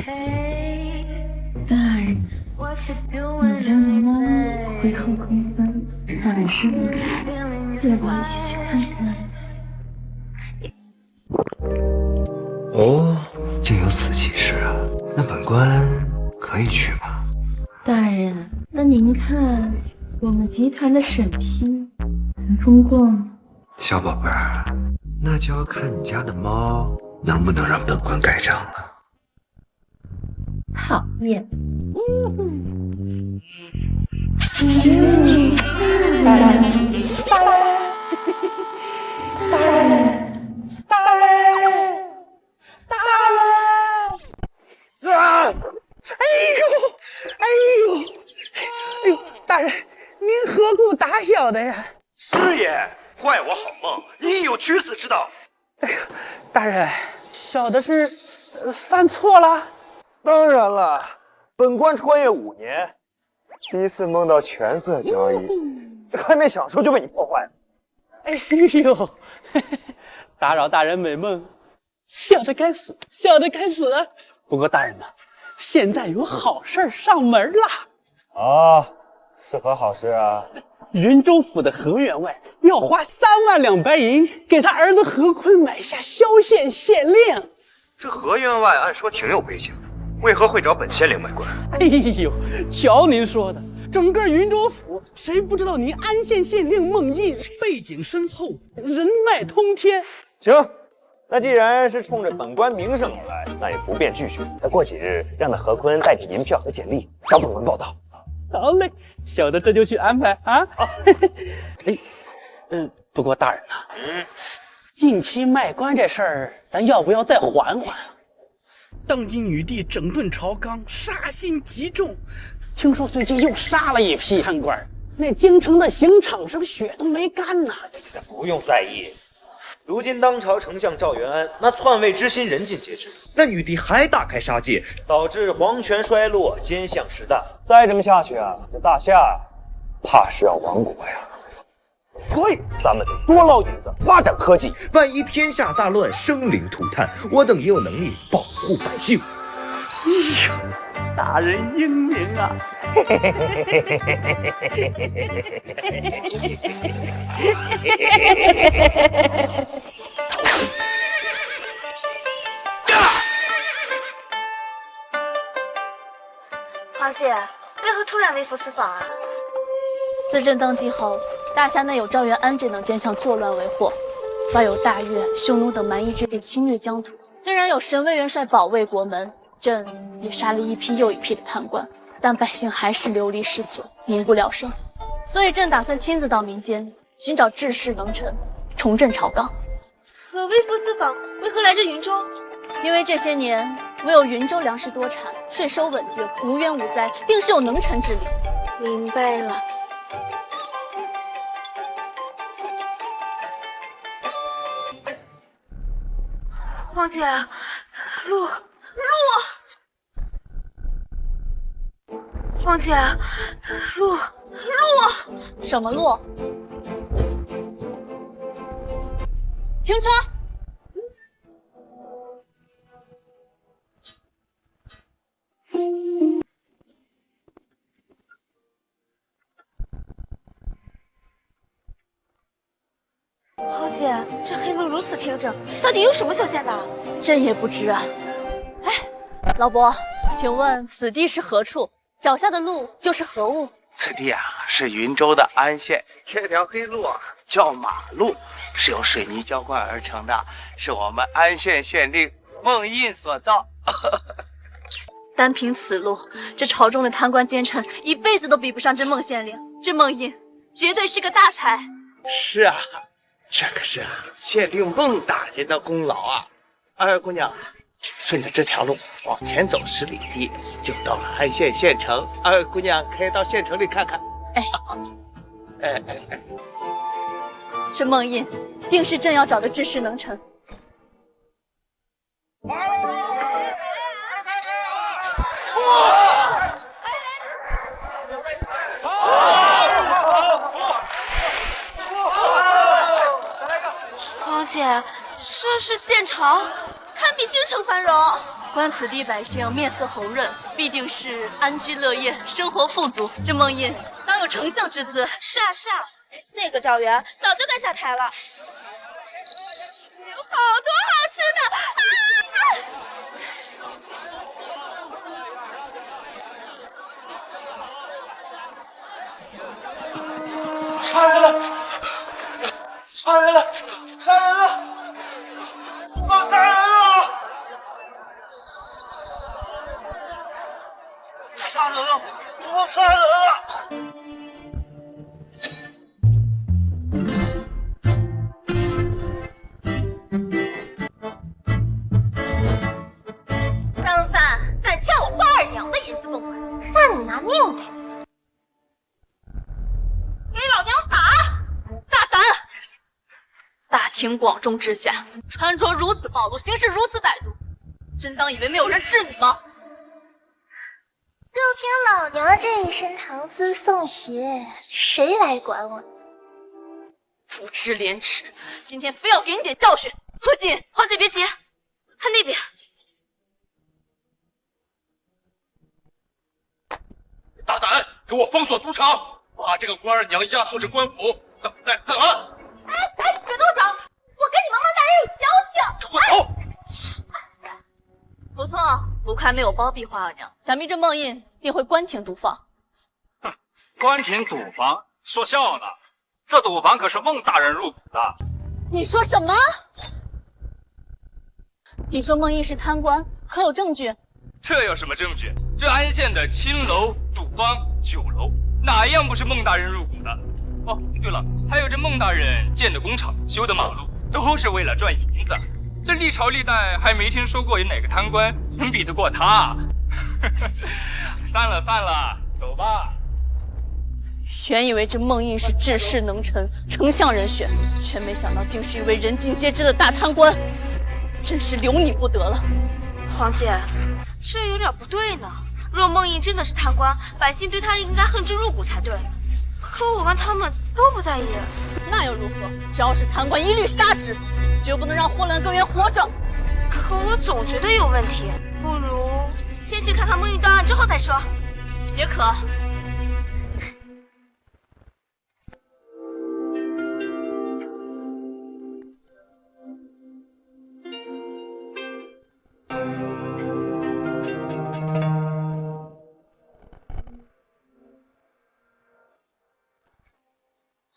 大人，你家的猫回后空翻，晚上要不要一起去看看？哦，竟有此奇事啊！那本官可以去吗？大人，那您看我们集团的审批能通过吗？小宝贝儿，那就要看你家的猫能不能让本官盖章了。讨厌。大人，您何故打小的呀？师爷，怪我好梦，你有取死之道。大人，小的是犯错了。当然了，本官穿越5年，第一次梦到全色交易，这还没享受就被你破坏了。哎呦，打扰大人美梦，小的该死，小的该死。不过大人呢，现在有好事上门啦。啊，是何好事啊？云州府的何员外要花3万两白银给他儿子何坤买下萧县县令。这何员外按说挺有背景的，为何会找本县令卖官？哎呦，瞧您说的，整个云州府谁不知道您安县县令孟印背景深厚，人脉通天。行，那既然是冲着本官名声而来，那也不便拒绝。再过几日，让那何坤带着银票和简历找本官报道。好嘞，小的这就去安排啊。哎，不过大人呐，近期卖官这事儿，咱要不要再缓缓？当今女帝整顿朝纲，杀心极重，听说最近又杀了一批贪官，那京城的刑场上血都没干呢。不用在意，如今当朝丞相赵元安那篡位之心人尽皆知，那女帝还大开杀戒，导致皇权衰落，奸相实大。再这么下去啊，这大夏怕是要亡国呀。所以咱们得多捞银子，发展科技，万一天下大乱，生灵涂炭，我等也有能力保护百姓。大人英明啊！皇姐，为何突然微服私访啊？自朕登基后，大夏内有赵元安这等奸相作乱为祸，外有大越、匈奴等蛮夷之地侵略疆土。虽然有神威元帅保卫国门，朕也杀了一批又一批的贪官，但百姓还是流离失所，民不聊生。所以朕打算亲自到民间寻找治世能臣，重振朝纲。可微服私访，为何来这云州？因为这些年唯有云州粮食多产，税收稳定，无冤无灾，定是有能臣之理。明白了。皇姐，路。皇姐，路。什么路？平川。皇姐，这黑路如此平整，到底有什么修建的？朕也不知啊。哎，老伯，请问此地是何处？脚下的路又是何物？此地啊，是云州的安县。这条黑路啊，叫马路，是由水泥浇灌而成的，是我们安县县令孟印所造。单凭此路，这朝中的贪官奸臣一辈子都比不上这孟县令。这孟印绝对是个大才。是啊，这可是县令孟大人的功劳啊！姑娘，顺着这条路往前走10里地，就到了安县县城。姑娘可以到县城里看看。这孟印定是朕要找的治世能臣。皇姐，这是县城，堪比京城繁荣。观此地百姓面色红润，必定是安居乐业，生活富足。这梦印当有丞相之姿。是啊是啊，那个赵元早就该下台了。有好多好吃的啊！杀人了！杀人了！杀人了！放杀人了！杀人了！我杀人了！张三敢抢我花二娘的银子不还，让你拿命赔！给老娘打！大胆！大庭广众之下，穿着如此暴露，行事如此歹毒，真当以为没有人治你吗？就凭老娘这一身唐诗宋写，谁来管我？不知廉耻！今天非要给你点教训！何锦，花姐别急，看那边。大胆，给我封锁赌场，把这个官二娘押送至官府，等待判案。哎，水督长，我跟你们孟大人有交情。给我走！不错，不愧没有包庇花二娘，想必这梦印定会关停赌坊。哼，关停赌坊？说笑呢，这赌坊可是孟大人入股的。你说什么？你说梦印是贪官，可有证据？这有什么证据？这安县的青楼、赌坊、酒楼，哪一样不是孟大人入股的？哦，对了，还有这孟大人建的工厂、修的马路，都是为了赚银子。这历朝历代还没听说过有哪个贪官能比得过他。散了，走吧。原以为这梦印是治世能臣、丞相人选，却没想到竟是一位人尽皆知的大贪官，真是留你不得了。黄姐，这有点不对呢。若梦印真的是贪官，百姓对他应该恨之入骨才对。可我看他们都不在意。那又如何？只要是贪官，一律杀之，绝不能让霍乱根源活着。可我总觉得有问题，不如先去看看梦印档案之后再说。也可。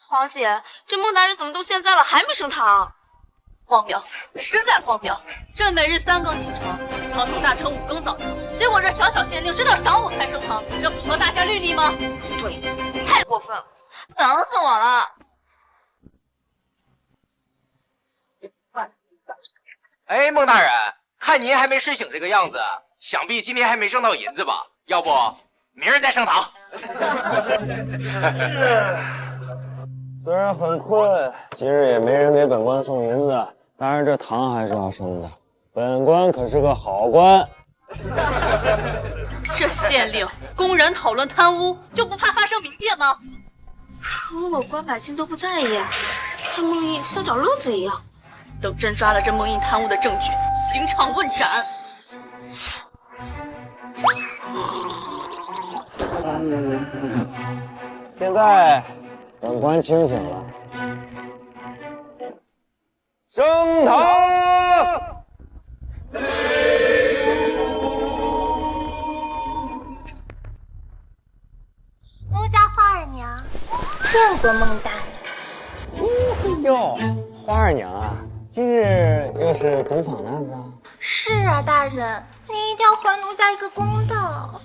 黄姐，这孟大人怎么都现在了还没升堂？荒谬，实在荒谬！朕每日3更起床，朝廷大臣5更早朝，结果这小小县令是到晌午才升堂，这符合大家律例吗？不对，太过分了，等死我了！哎，孟大人，看您还没睡醒这个样子，想必今天还没挣到银子吧？要不明儿再升堂。虽然很困，今日也没人给本官送银子，但是这堂还是要升的。本官可是个好官。这县令公然讨论贪污，就不怕发生民变吗？可我官百姓都不在意，看梦印像找乐子一样。等朕抓了这梦印贪污的证据，刑场问斩。现在本官清醒了，升堂！奴家花二娘见过孟大人。哟，花二娘啊，今日又是赌坊的案子？是啊，大人，你一定要还奴家一个公道。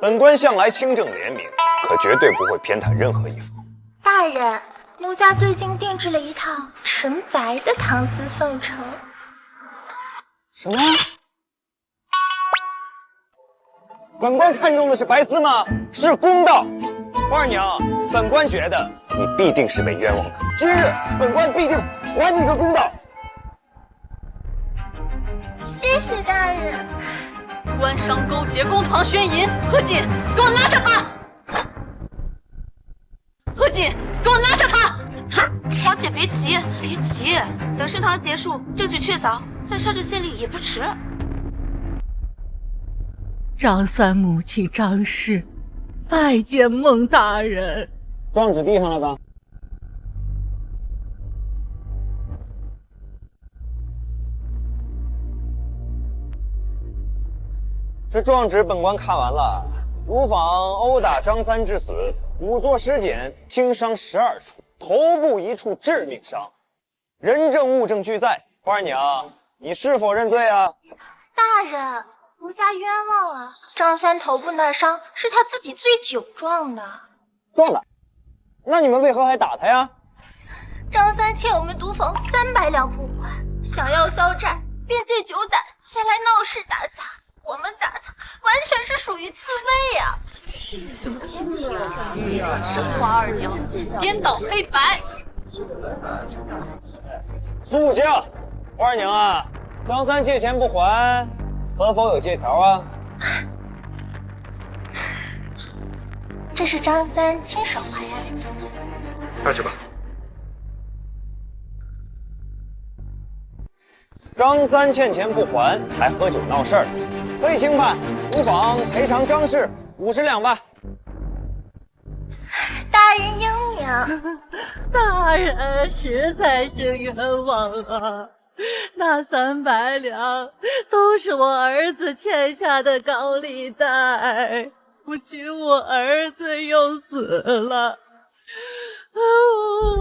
本官向来清正廉明，可绝对不会偏袒任何一方。大人，奴家最近定制了一套纯白的唐诗宋绸。什么？本官看中的是白丝吗？是公道。花二娘，本官觉得你必定是被冤枉的。今日本官必定还你个公道。谢谢大人。官商勾结，公堂宣淫，何锦，给我拉下他！何锦，给我拉下他！是。黄姐别急，别急，等升堂结束，证据确凿，再杀这县令也不迟。张三母亲张氏拜见孟大人。状纸递上来吧。这状纸本官看完了，卢坊殴打张三致死，仵作尸检，轻伤12处，头部1处致命伤，人证物证俱在。花儿娘，你是否认罪啊？大人，奴家冤枉啊！张三头部那伤是他自己醉酒撞的。撞的？那你们为何还打他呀？张三欠我们赌坊300两不还，想要消债，便借酒胆前来闹事打砸。我们打他，完全是属于自卫呀！是花二娘颠倒黑白。肃静！花儿娘啊，张三借钱不还，可否有借条啊？这是张三亲手还下的钱。下去吧。张三欠钱不还，还喝酒闹事儿，可以轻判，赌坊赔偿张氏50两吧。大人英明。大人实在是冤枉啊！那300两都是我儿子欠下的高利贷，如今我儿子又死了，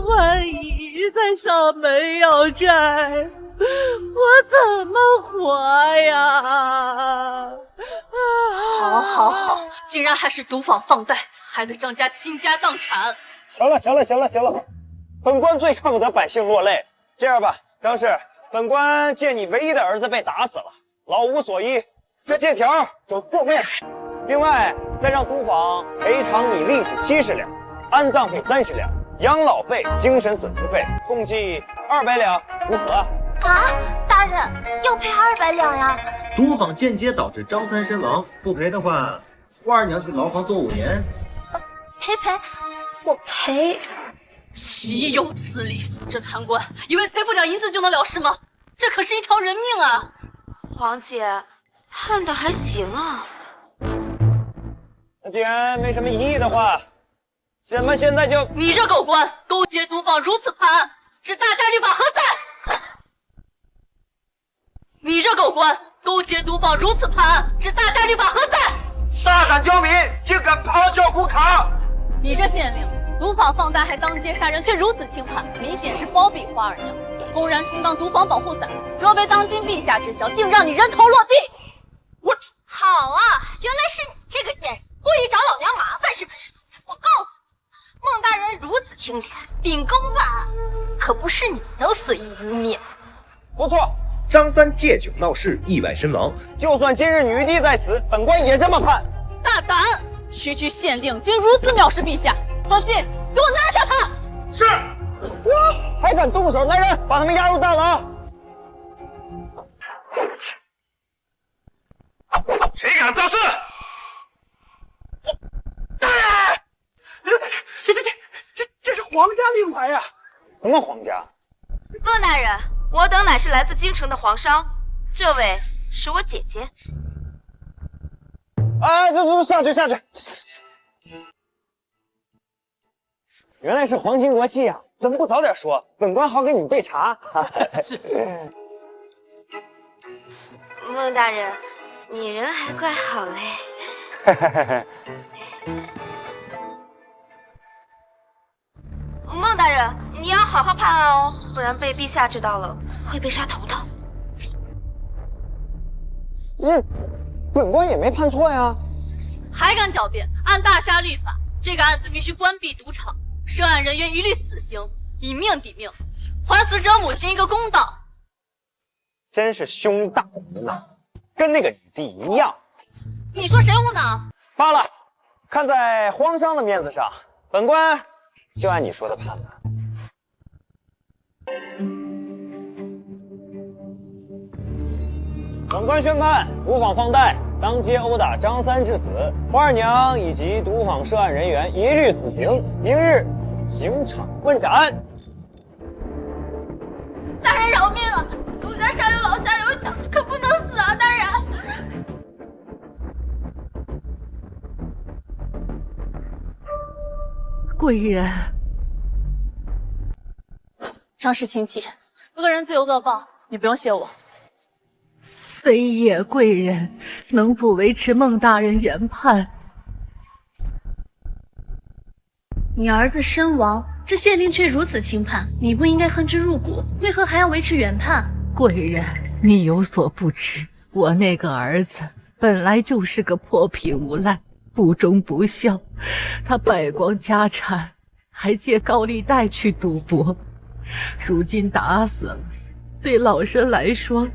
万一再上门要债，我怎么活呀？好，竟然还是赌坊放贷，害得张家倾家荡产。行了，本官最看不得百姓落泪。这样吧，张氏，本官见你唯一的儿子被打死了，老无所依，这借条就作废。另外，再让赌坊赔偿你利息70两，安葬费30两，养老费、精神损失费共计200两，如何？啊，大人要赔200两呀！赌坊间接导致张三身亡，不赔的话，花儿娘去牢房坐5年。赔，我赔。岂有此理！这贪官以为赔不了银子就能了事吗？这可是一条人命啊！皇姐，判的还行啊。那既然没什么异议的话，咱们现在就……你这狗官勾结赌坊如此判案，这大夏律法何在？你这狗官勾结赌坊如此判案，这大夏律法何在？大胆刁民，竟敢咆哮胡侃！你这县令，赌坊放贷还当街杀人，却如此轻判，明显是包庇花二娘，公然充当赌坊保护伞。若被当今陛下知晓，定让你人头落地！我好啊，原来是你这个贱人，故意找老娘麻烦是不是？我告诉你，孟大人如此清廉，秉公办案，可不是你能随意污蔑。不错。张三借酒闹事，意外身亡。就算今日女帝在此，本官也这么判。大胆！区区县令竟如此藐视陛下！方进，给我拿下他！是。还敢动手！来人，把他们押入大牢。谁敢造次？大人！这是皇家令牌呀！什么皇家？孟大人。我等乃是来自京城的皇商，这位是我姐姐。哎，下去！原来是皇亲国戚啊！怎么不早点说？本官好给你们备茶。孟大人，你人还怪好嘞。孟大人，你要好好判案哦，不然被陛下知道了会被杀头的。本官也没判错呀。还敢狡辩？按大夏律法，这个案子必须关闭赌场，涉案人员一律死刑，以命抵命，还死者母亲一个公道。真是胸大无脑，跟那个女帝一样。你说谁无脑？罢了，看在皇商的面子上，本官就按你说的判了。本官宣判，赌坊放贷，当街殴打张三致死，花二娘以及赌坊涉案人员一律死刑，明日刑场问斩。大人饶命啊！奴家上有老下有小，可不能死啊！大人。贵人。张氏亲戚，个人自有恶报，你不用谢我。非也贵人，能否维持孟大人原判？你儿子身亡，这县令却如此轻判，你不应该恨之入骨，为何还要维持原判？贵人，你有所不知，我那个儿子本来就是个泼皮无赖，不忠不孝，他败光家产，还借高利贷去赌博，如今打死了，对老身来说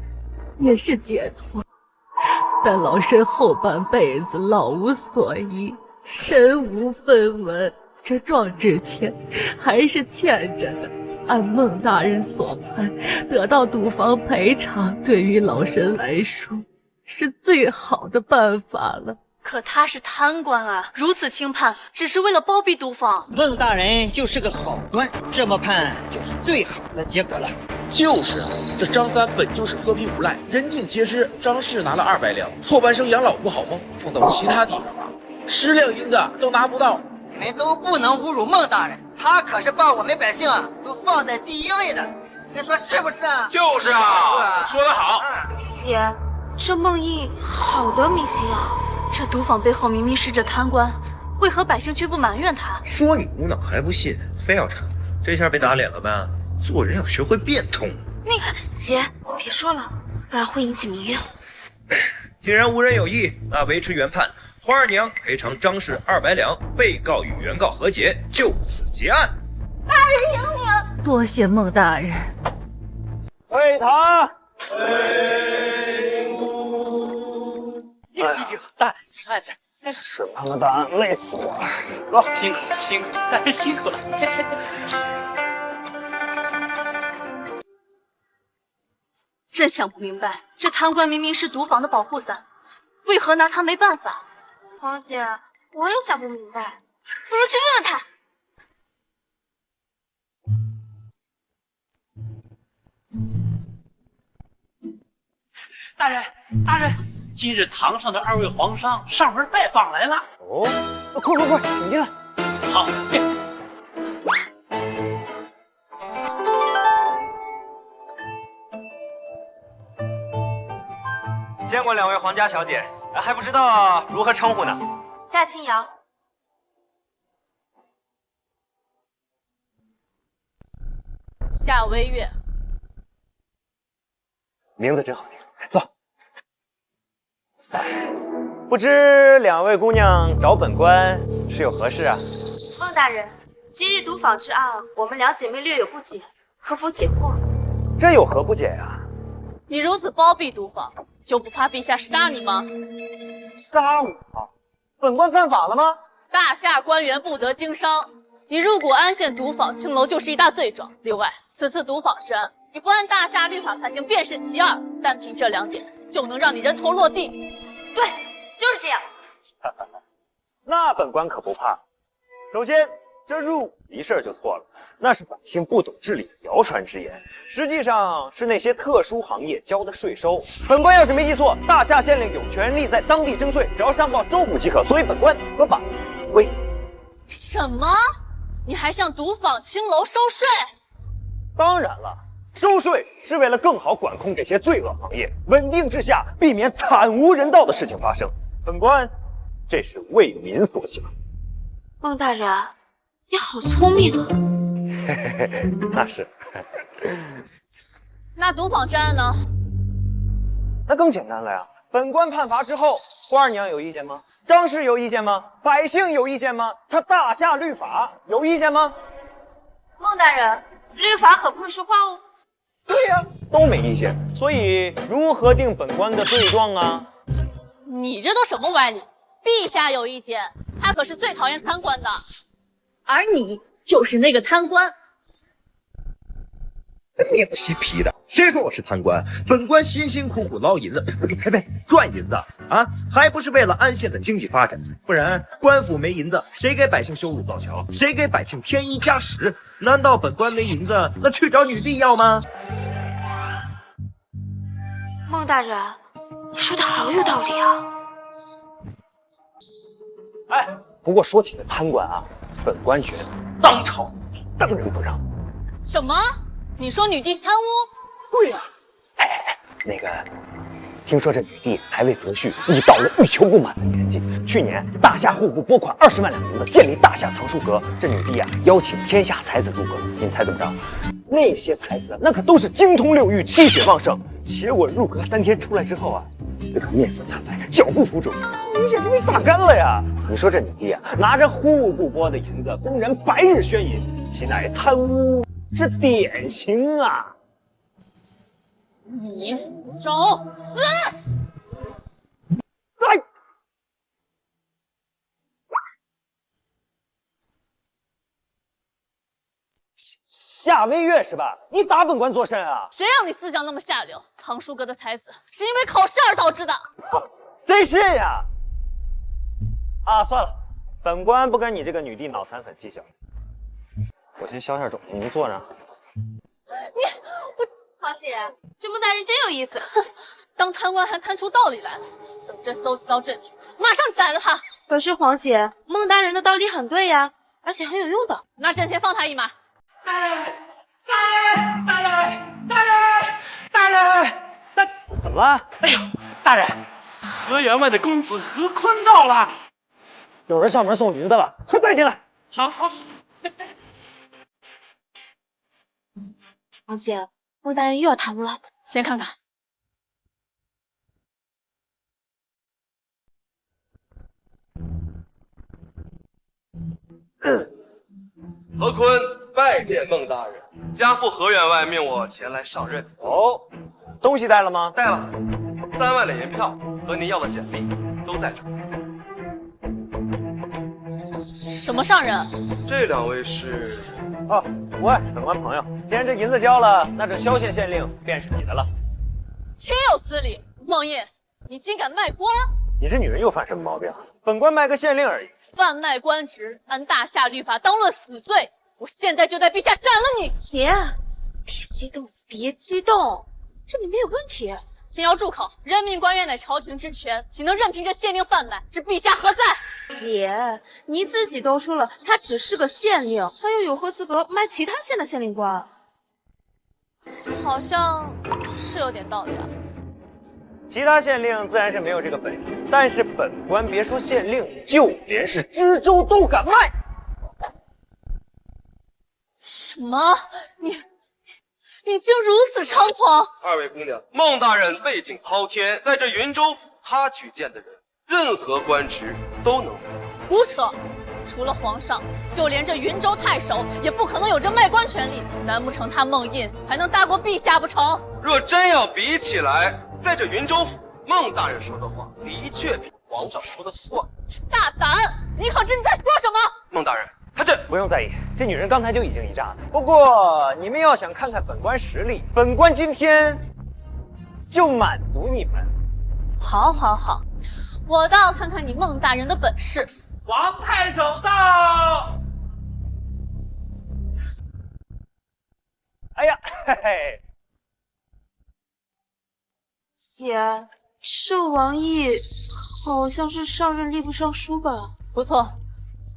也是解脱。但老身后半辈子老无所依，身无分文，这状纸钱还是欠着的。按孟大人所判，得到赌房赔偿，对于老身来说是最好的办法了。可他是贪官啊，如此轻判，只是为了包庇赌坊。孟大人就是个好官，这么判就是最好的结果了。就是啊，这张三本就是泼皮无赖，人尽皆知。张氏拿了200两，后半生养老不好吗？放到其他地方啊，10两银子都拿不到。你们都不能侮辱孟大人，他可是把我们百姓啊都放在第一位的，你说是不是啊？就是啊，说得好。姐，这孟毅好得民心啊！这赌坊背后明明是这贪官，为何百姓却不埋怨他？说你无脑还不信，非要查，这下被打脸了吧？做人要学会变通。那个姐，别说了，不然会引起民怨。既然无人有意，那维持原判，花儿娘赔偿张氏200两，被告与原告和解，就此结案。大人英明，多谢孟大人。退堂。大人看着，是他妈大案，累死我了。走，辛苦辛苦，大人辛苦了。真想不明白，这贪官明明是赌坊的保护伞，为何拿他没办法？黄姐，我也想不明白，不如去问问他。大人，大人，今日堂上的2位皇上上门拜访来了。哦，快，请进来。好。见过2位皇家小姐，还不知道如何称呼呢。夏清瑶。夏微月。名字真好听，坐。不知2位姑娘找本官是有何事啊？孟大人，今日赌坊之案，我们2姐妹略有不解，可否解惑？这有何不解呀？你如此包庇赌坊，就不怕陛下杀你吗？杀我？本官犯法了吗？大夏官员不得经商，你入股安县赌坊青楼就是一大罪状。另外，此次赌坊之案，你不按大夏律法判刑便是其二，单凭这2点就能让你人头落地。对，就是这样。那本官可不怕。首先，这入股一事就错了，那是百姓不懂治理的谣传之言，实际上是那些特殊行业交的税收。本官要是没记错，大夏县令有权利在当地征税，只要上报州府即可，所以本官合法违。什么？你还向赌坊青楼收税？当然了，收税是为了更好管控这些罪恶行业，稳定治下，避免惨无人道的事情发生。本官这是为民所想。孟大人，你好聪明啊！那是。那赌坊之案呢？那更简单了呀。本官判罚之后，花儿娘有意见吗？张氏有意见吗？百姓有意见吗？他大夏律法有意见吗？孟大人，律法可不会说话哦。对呀，都没意见。所以如何定本官的罪状啊？你这都什么歪理？陛下有意见，他可是最讨厌贪官的，而你就是那个贪官。你不嬉皮的，谁说我是贪官？本官辛辛苦苦捞银子，呸，赚银子啊，还不是为了安县的经济发展？不然官府没银子，谁给百姓修路造桥？谁给百姓添衣加食？难道本官没银子，那去找女帝要吗？孟大人，你说的好有道理啊！哎，不过说起这贪官啊，本官觉得当朝当仁不让。什么？你说女帝贪污？对呀、那个，听说这女帝还未择婿，已到了欲求不满的年纪。去年大夏户部拨款20万两银子建立大夏藏书阁，这女帝邀请天下才子入阁。你们猜怎么着？那些才子那可都是精通六域，气血旺盛。结果入阁3天出来之后这个面色惨白，脚步浮肿，明显就被榨干了呀！你说这女帝拿着户部拨的银子，公然白日宣淫，岂乃贪污之典型啊！你找死！下威岳是吧？你打本官作甚啊？谁让你思想那么下流？藏书阁的才子是因为考试而导致的。贼是呀！算了，本官不跟你这个女帝脑残粉计较。我先消下肿，你们坐着。皇姐，这孟大人真有意思。当贪官还贪出道理来了，等朕搜集到证据，马上斩了他。可是皇姐，孟大人的道理很对呀，而且很有用的。那朕先放他一马。大人！怎么了？哎呦，大人，河员外的公子何坤到了。有人上门送银子了，快带进来。好。皇姐，孟大人又要贪污了，先看看。何坤拜见孟大人，家父何员外命我前来上任。哦，东西带了吗？带了，3万两银票和您要的简历都在这。什么上人？这2位是？喂，本官朋友，既然这银子交了，那这萧县县令便是你的了。岂有此理！孟印，你竟敢卖官！你这女人又犯什么毛病？本官卖个县令而已。贩卖官职，按大夏律法当论死罪。我现在就带陛下斩了你！姐，别激动，别激动，这里没有问题。请要住口！任命官员乃朝廷之权，岂能任凭这县令贩卖？置陛下何在？姐，你自己都说了，他只是个县令，他又有何资格卖其他县的县令官？好像是有点道理啊。其他县令自然是没有这个本事，但是本官别说县令，就连是知州都敢卖。什么？你竟如此猖狂！2位姑娘，孟大人背景滔天，在这云州府他举荐的人，任何官职都能。胡扯！除了皇上，就连这云州太守也不可能有这卖官权利。难不成他孟印还能大过陛下不成？若真要比起来，在这云州府，孟大人说的话的确比皇上说的算。大胆！你可知你在说什么？孟大人，他这不用在意，这女人刚才就已经一炸了。不过你们要想看看本官实力，本官今天就满足你们。好，我倒要看看你孟大人的本事。王太守到！哎呀，嘿嘿。姐，这王毅好像是上任吏部尚书吧？不错，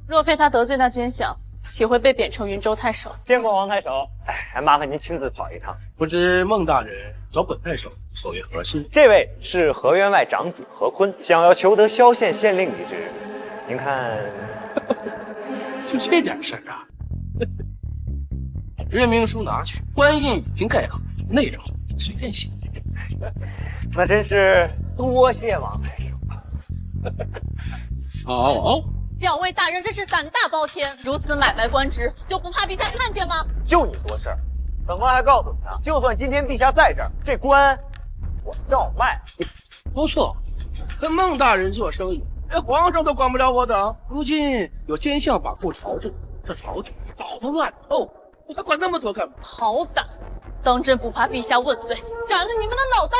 若非他得罪那奸相，岂会被贬成云州太守？见过王太守，还麻烦您亲自跑一趟。不知孟大人找本太守所为何事？这位是河员外长子何坤，想要求得萧县县令一职，您看，就这点事儿啊？任命书拿去，官印已经盖好，内容随便写。那真是多谢王太守。好2位大人真是胆大包天，如此买卖官职，就不怕陛下看见吗？就你多事儿，本官还告诉你呢，就算今天陛下在这儿，这官我照卖。不错，跟孟大人做生意，皇上都管不了我的。如今有奸相把控朝政，这朝廷捣得乱透，我还管那么多干嘛？好胆！当真不怕陛下问罪，斩了你们的脑袋！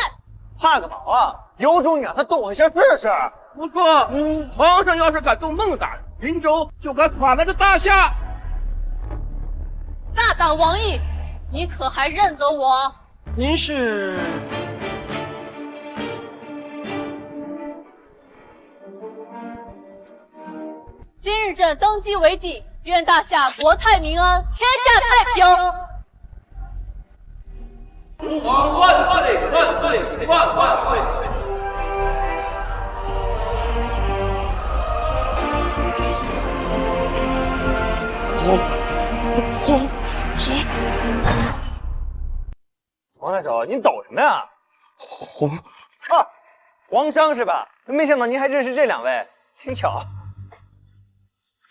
怕个毛啊！有种你让他动我一下试试。不错，皇上要是敢动孟大人，云州就敢垮了这大夏。大胆王毅，你可还认得我？您是？今日朕登基为帝，愿大夏国泰民安，天下太平。吾皇万岁万岁万万岁！王太守，您抖什么呀？皇商是吧？没想到您还认识这两位，挺巧。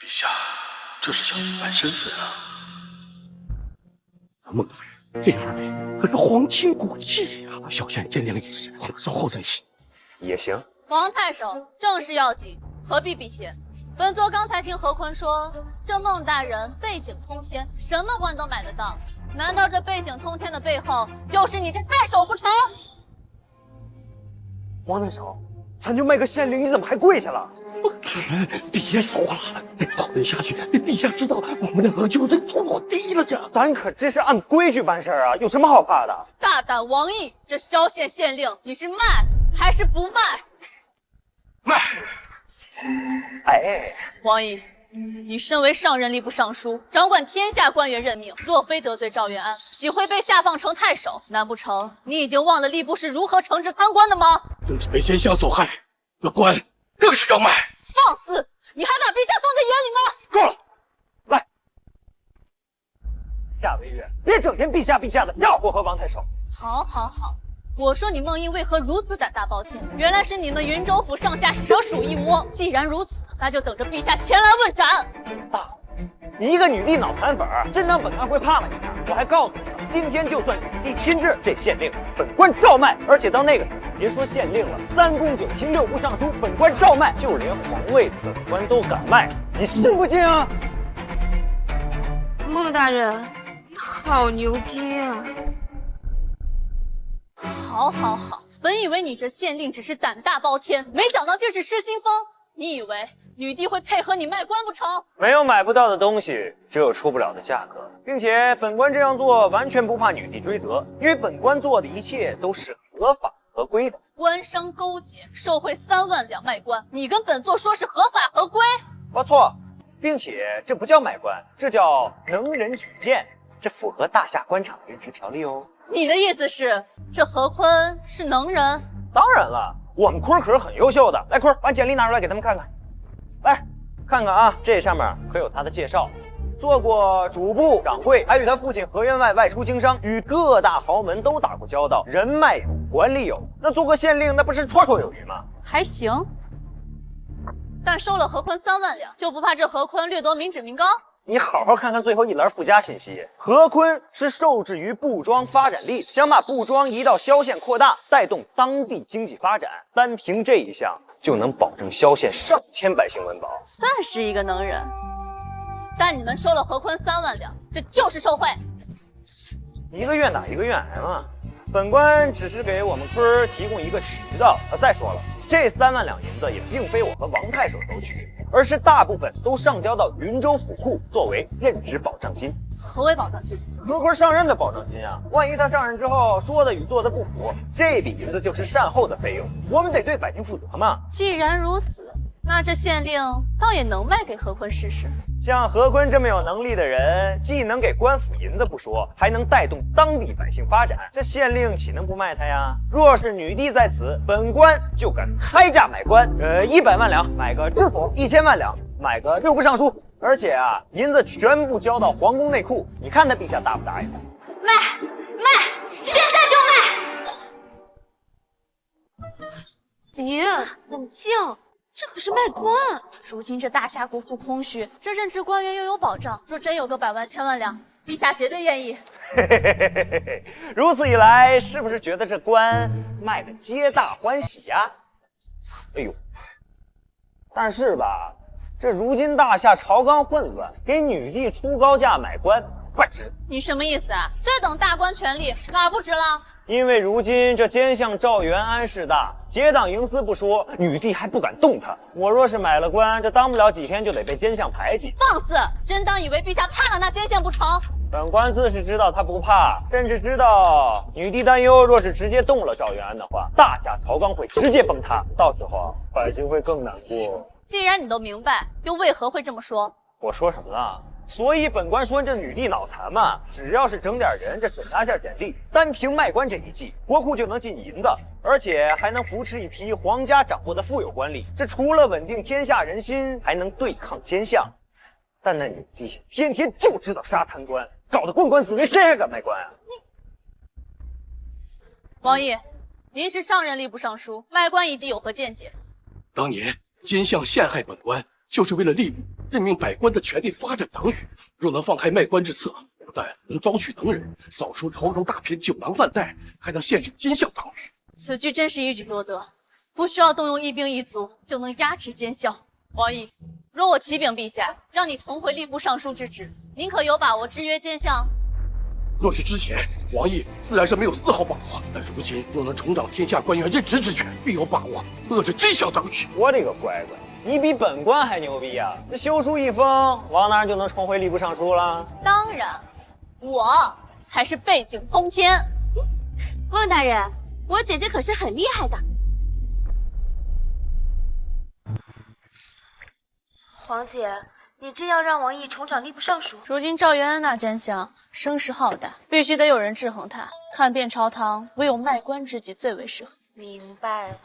陛下，这是想隐瞒身份啊！孟大人，这二位可是皇亲国戚呀，小仙见谅一事，我们稍后再议。也行。王太守，正事要紧，何必避嫌？本座刚才听何坤说，这孟大人背景通天，什么官都买得到。难道这背景通天的背后就是你这太守不成？王太守，咱就卖个县令，你怎么还跪下了？别说了，再讨论下去，陛下知道我们两个就是拖地了这。咱可这是按规矩办事啊，有什么好怕的？大胆王毅，这萧县县令你是卖还是不卖？卖。哎，王毅，你身为上任吏部尚书，掌管天下官员任命，若非得罪赵元安，岂会被下放成太守？难不成你已经忘了吏部是如何惩治贪官的吗？正是被奸相所害，这官更是要卖。放肆！你还把陛下放在眼里吗？够了，来，夏微月，别整天陛下陛下的，要我和王太守。好，好，好。我说你孟英为何如此胆大包天？原来是你们云州府上下蛇鼠一窝。既然如此，那就等着陛下前来问斩。大，你一个女帝脑残粉，真当本官会怕吗你啊？我还告诉你，今天就算女帝亲至，这县令本官照卖。而且到那个时候，别说县令了，3公9卿6部尚书，本官照卖，就连皇位本官都敢卖，你信不信啊？孟大人，好牛逼啊！好，好，好！本以为你这县令只是胆大包天，没想到竟是失心疯。你以为女帝会配合你卖官不成？没有买不到的东西，只有出不了的价格。并且本官这样做完全不怕女帝追责，因为本官做的一切都是合法合规的。官商勾结，受贿3万两卖官，你跟本座说是合法合规？不错，并且这不叫卖官，这叫能人举荐，这符合大夏官场的任职条例哦。你的意思是，这何坤是能人？当然了，我们坤可是很优秀的。来，坤，把简历拿出来给他们看看。来，看看啊，这上面可有他的介绍。做过主簿、掌柜，还与他父亲何员外外出经商，与各大豪门都打过交道，人脉有，管理有。那做个县令，那不是绰绰有余吗？还行，但收了何坤3万两，就不怕这何坤掠夺民脂民膏？你好好看看最后一栏附加信息，何坤是受制于布庄发展力，想把布庄移到萧县扩大，带动当地经济发展。单凭这一项，就能保证萧县上千百姓温饱，算是一个能人。但你们收了何坤3万两，这就是受贿。一个愿打一个愿挨嘛。本官只是给我们坤提供一个渠道。再说了，这3万两银子也并非我和王太守收取，而是大部分都上交到云州府库，作为任职保障金。何为保障金？何坤上任的保障金啊！万一他上任之后说的与做的不符，这笔银子就是善后的费用，我们得对百姓负责嘛。既然如此，那这县令倒也能卖给何坤试试。像何坤这么有能力的人，既能给官府银子不说，还能带动当地百姓发展，这县令岂能不卖他呀？若是女帝在此，本官就敢开价买官。100万两买个知府，1000万两买个6部尚书，而且啊，银子全部交到皇宫内库。你看他陛下答不答应？卖，现在就卖！姐，冷静。这可是卖官，如今这大夏国库空虚，这任职官员又有保障，若真有个100万1000万两，陛下绝对愿意。如此一来，是不是觉得这官卖的皆大欢喜呀？哎呦，但是吧，这如今大夏朝纲混乱，给女帝出高价买官不值。你什么意思啊？这等大官权力哪儿不值了？因为如今这奸相赵元安势大，结党营私不说，女帝还不敢动他。我若是买了官，这当不了几天就得被奸相排挤。放肆！真当以为陛下怕了那奸相不成？本官自是知道他不怕，甚至知道女帝担忧，若是直接动了赵元安的话，大夏朝纲会直接崩塌，到时候百姓会更难过。既然你都明白，又为何会这么说？我说什么了？所以本官说这女帝脑残嘛，只要是整点人，这审查下简历，单凭卖官这一季，国库就能进银子，而且还能扶持一批皇家掌握的富有官吏。这除了稳定天下人心，还能对抗奸相。但那女帝天天就知道杀贪官，搞得官官自危，谁还敢卖官啊？王毅，您是上任吏部尚书，卖官一计有何见解？当年奸相陷害本官，就是为了吏部任命百官的权力发展党羽。若能放开卖官之策，不但能招取能人，扫除朝中大片酒囊饭袋，还能限制奸相党羽。此举真是一举多得，不需要动用一兵一卒就能压制奸相。王毅，若我启禀陛下，让你重回吏部尚书之职，您可有把握制约奸相？若是之前，王毅自然是没有丝毫把握，但如今若能重掌天下官员任职之权，必有把握遏制奸相党羽。我的个乖乖，你比本官还牛逼啊！这休书一封，王大人就能重回吏部尚书了？当然，我才是背景通天。孟大人，我姐姐可是很厉害的。皇姐，你真要让王毅重掌吏部尚书？如今赵元安那奸相声势浩大，必须得有人制衡他。看遍朝堂，唯有卖官之计最为适合。明白了。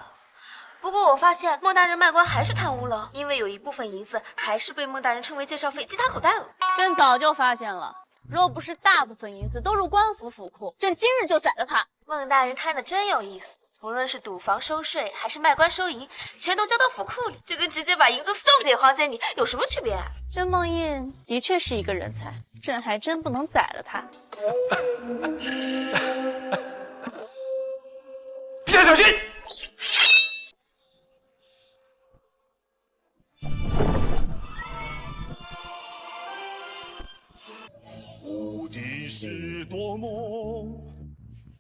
不过我发现孟大人卖官还是贪污了，因为有一部分银子还是被孟大人称为介绍费进他口袋了。朕早就发现了，若不是大部分银子都入官府府库，朕今日就宰了他。孟大人贪的真有意思，无论是赌房收税还是卖官收银，全都交到府库里，这跟直接把银子送给皇姐你有什么区别？甄梦印的确是一个人才，朕还真不能宰了他。陛下小心！无敌是多么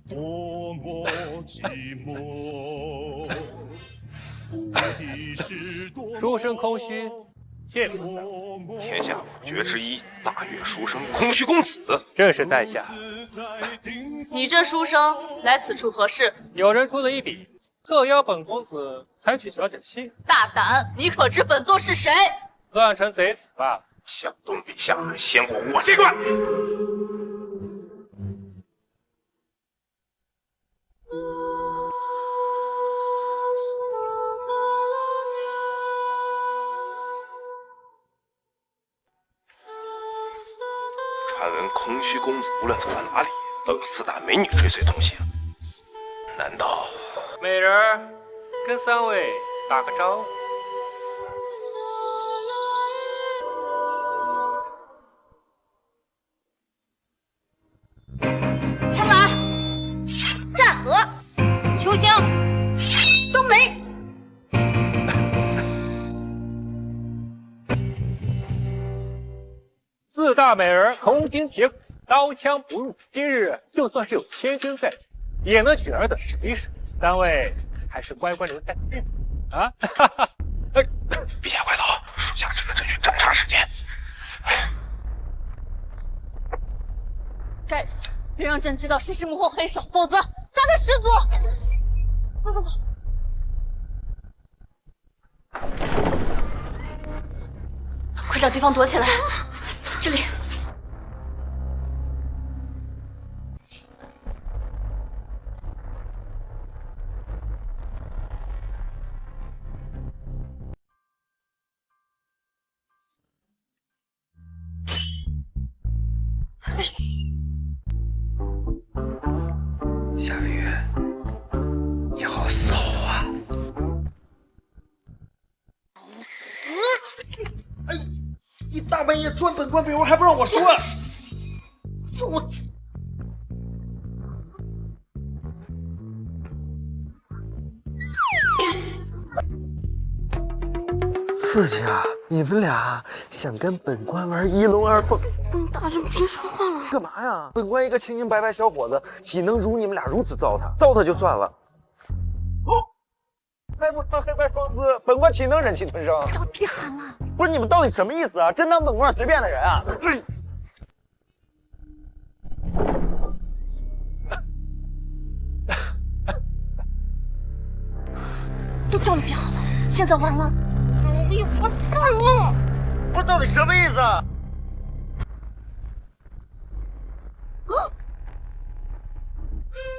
多么寂寞，无敌是多么。书生空虚，见不散。天下五绝之一，大乐书生空虚公子，正是在下。你这书生来此处何事？有人出了一笔，特邀本公子采取小姐心。大胆！你可知本座是谁？乱臣贼子吧！想东陛下先过我这关。传闻空虚公子无论走到哪里，都有4大美女追随同行。难道？美人儿，跟3位打个招呼。开马，下河，秋香，冬梅。4大美人铜筋铁骨，刀枪不入。今日就算是有千军在此，也能取尔等水水。3位还是乖乖留在此啊！陛下快走，属下只能争取斩杀时间。该死！别让朕知道谁是幕后黑手，否则杀他十族！快快跑！快找地方躲起来！这里。夏文月，你好骚啊！哎，你大半夜钻本官被窝还不让我说，这我……刺激啊！你们俩想跟本官玩一龙二凤？大人别说话了。干嘛呀？本官一个清清白白小伙子，岂能如你们俩如此糟蹋？糟蹋就算了。哦，还不穿黑白双姿，本官岂能忍气吞声？早别喊了！不是你们到底什么意思啊？真当本官是随便的人啊？都叫了别喊了，现在完了，我也完蛋了。不到底什么意思啊？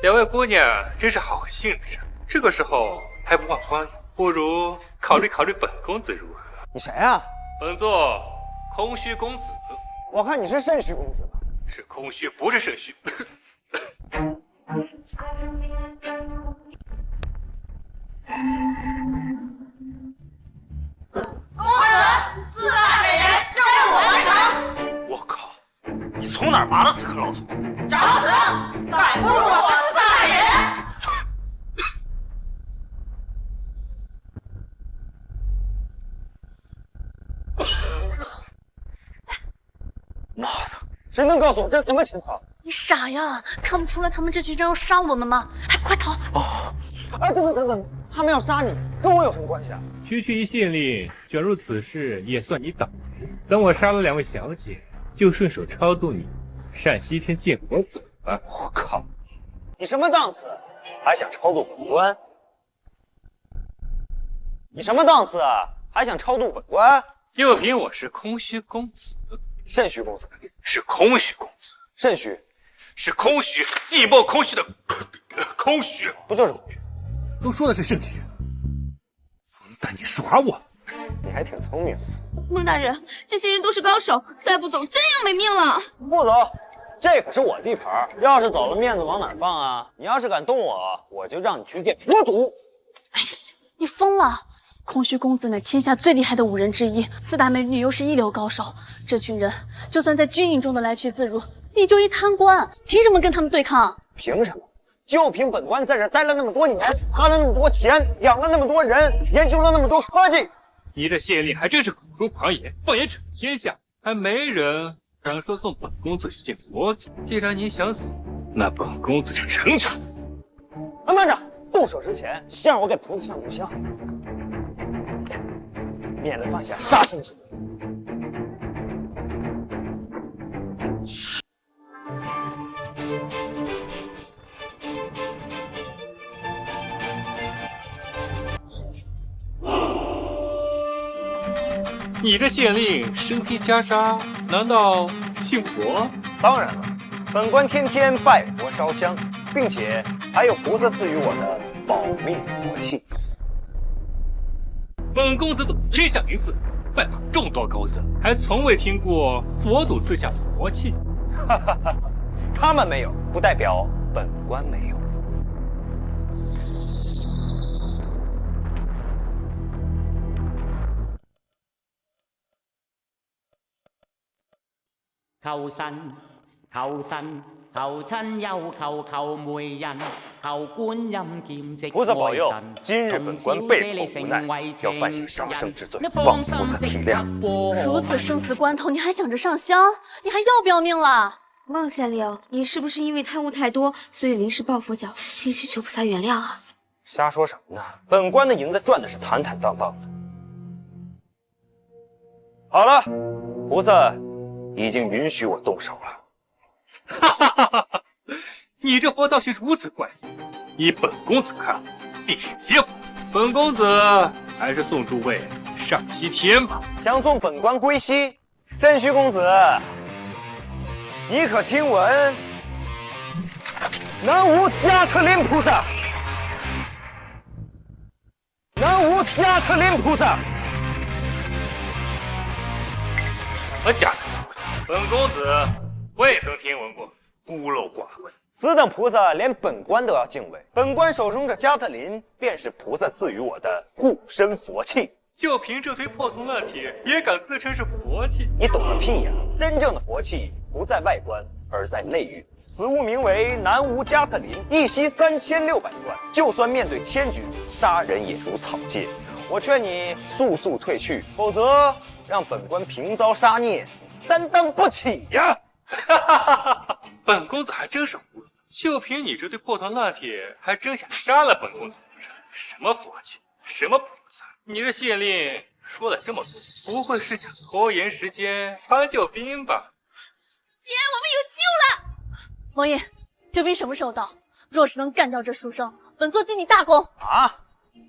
两位姑娘真是好兴致，这个时候还不忘欢，不如考虑考虑本公子如何？你谁啊？本座空虚公子。我看你是肾虚公子吧？是空虚，不是肾虚。公子，四大美人就由我完成。我靠，你从哪儿拔的此刻老头？找死！敢侮辱我四大美人！妈的，谁能告诉我这是什么情况？你傻呀，看不出来他们这群人要杀我们吗？还不快逃！哎，等，他们要杀你，跟我有什么关系啊？区区一县令卷入此事，也算你倒霉。等我杀了2位小姐，就顺手超度你，上西天见佛祖了。我靠，你什么档次？还想超度本官？你什么档次啊？还想超度本官？就凭我是空虚公子，肾虚公子是空虚公子，肾虚是空虚，寂寞空虚的空虚，不就是空虚？都说的是肾虚，混蛋，你耍我！你还挺聪明。孟大人，这些人都是高手，再不走真要没命了。不走，这可是我地盘，要是走了面子往哪放啊？你要是敢动我，我就让你去见佛祖。哎呀，你疯了！空虚公子乃天下最厉害的5人之一，4大美女又是一流高手，这群人就算在军营中的来去自如，你就一贪官，凭什么跟他们对抗？凭什么？就凭本官在这待了那么多年，花了那么多钱，养了那么多人，研究了那么多科技。你这县令还真是口出狂言，放眼整天下，还没人敢说送本公子去见佛祖。既然你想死，那本公子就成全。慢着，动手之前先让我给菩萨上炷香，免得犯下杀身之罪。你这县令身披袈裟，难道信佛？当然了，本官天天拜佛烧香，并且还有菩萨赐予我的保命佛器。本公子走天下名寺，拜访众多高僧，还从未听过佛祖赐下佛器。哈哈哈，他们没有，不代表本官没有。求神，求神，求親友，求媒人，求觀音劍跡菩薩保佑，今日本官被迫無奈，要犯下殺生之罪，望菩薩體諒。如此生死關頭，你還想着上香？你還要不要命了？孟县令，你是不是因为贪污太多，所以临时抱佛脚，心虚求菩萨原谅啊？瞎说什么呢？本官的银子赚的是坦坦荡荡的。好了，菩萨已经允许我动手了。哈哈哈哈！你这佛造型如此怪异，依本公子看，必是邪火。本公子还是送诸位上西天吧。想送本官归西，肾虚公子，你可听闻南无加特林菩萨？南无加特林菩萨。什么假的菩萨？本公子未曾听闻过，孤陋寡闻。此等菩萨连本官都要敬畏，本官手中这加特林便是菩萨赐予我的护身佛器。就凭这堆破铜烂铁，也敢自称是佛器？你懂个屁呀！真正的佛器不在外观，而在内蕴。此物名为南无加特林，一息3600贯，就算面对千军，杀人也如草芥。我劝你速速退去，否则让本官平遭杀孽，担当不起呀！哈哈哈哈！本公子还真是糊涂，就凭你这堆破铜烂铁，还真想杀了本公子不成？什么佛器，什么菩萨？你这县令说了这么多，不会是想拖延时间搬救兵吧？姐，我们有救了！王爷，救兵什么时候到？若是能干掉这书生，本座记你大功。啊？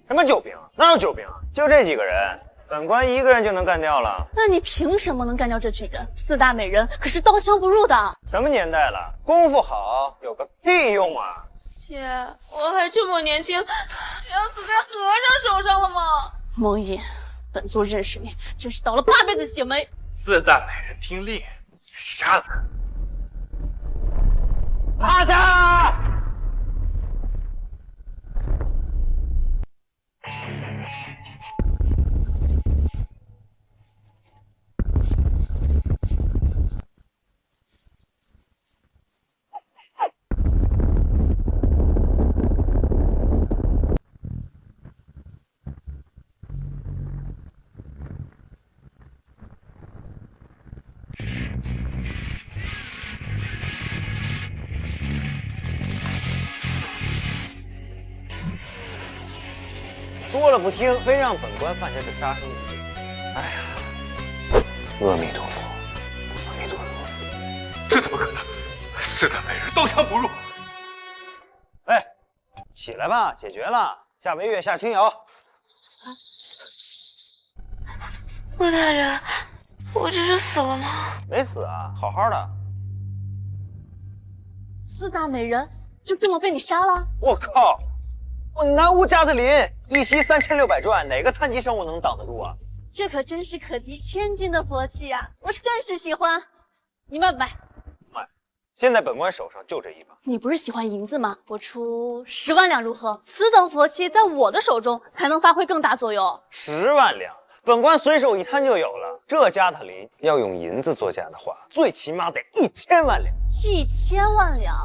什么救兵？哪有救兵啊？就这几个人，本官一个人就能干掉了。那你凭什么能干掉这群人？4大美人可是刀枪不入的。什么年代了，功夫好有个屁用啊！姐，我还这么年轻，要死在和尚手上了吗？梦影，本座认识你，真是倒了8辈子血霉。 4大美人听令，杀了他！趴下！说了不听，非让本官犯下这杀生之罪。哎呀，阿弥陀佛，阿弥陀佛！这怎么可能？4大美人刀枪不入。哎，起来吧，解决了。下为月，下青瑶。穆大人，我这是死了吗？没死啊，好好的。 4大美人就这么被你杀了？我靠！我南无加特林，一息3600转，哪个碳基生物能挡得住啊？这可真是可敌千军的佛器啊！我甚是喜欢。你卖不卖？卖。现在本官手上就这一把。你不是喜欢银子吗？我出10万两如何？此等佛器在我的手中还能发挥更大作用。10万两，本官随手一摊就有了。这加特林要用银子作价的话，最起码得1000万两。1000万两，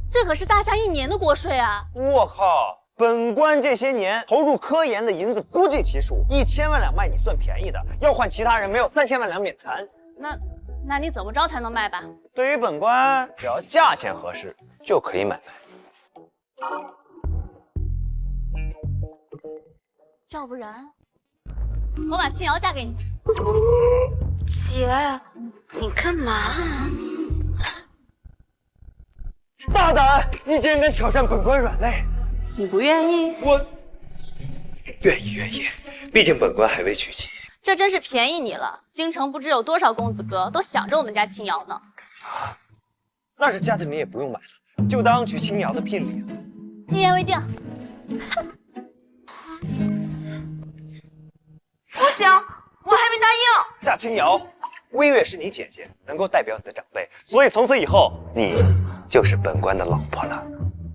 这可是大夏1年的国税啊！我靠！ 本官这些年投入科研的银子不计其数，1000万两卖你算便宜的，要换其他人没有3000万两免谈。那你怎么着才能卖吧？对于本官，只要价钱合适就可以买卖。要不然我把青瑶嫁给你。姐，你干嘛？大胆！你竟然敢挑战本官软肋！ 你不愿意？我愿意，毕竟本官还未娶妻。这真是便宜你了。京城不知有多少公子哥都想着我们家青瑶呢。啊，那这加特林也不用买了，就当娶青瑶的聘礼了。一言为定。不行，我还没答应。夏青瑶，微月是你姐姐，能够代表你的长辈，所以从此以后你就是本官的老婆了。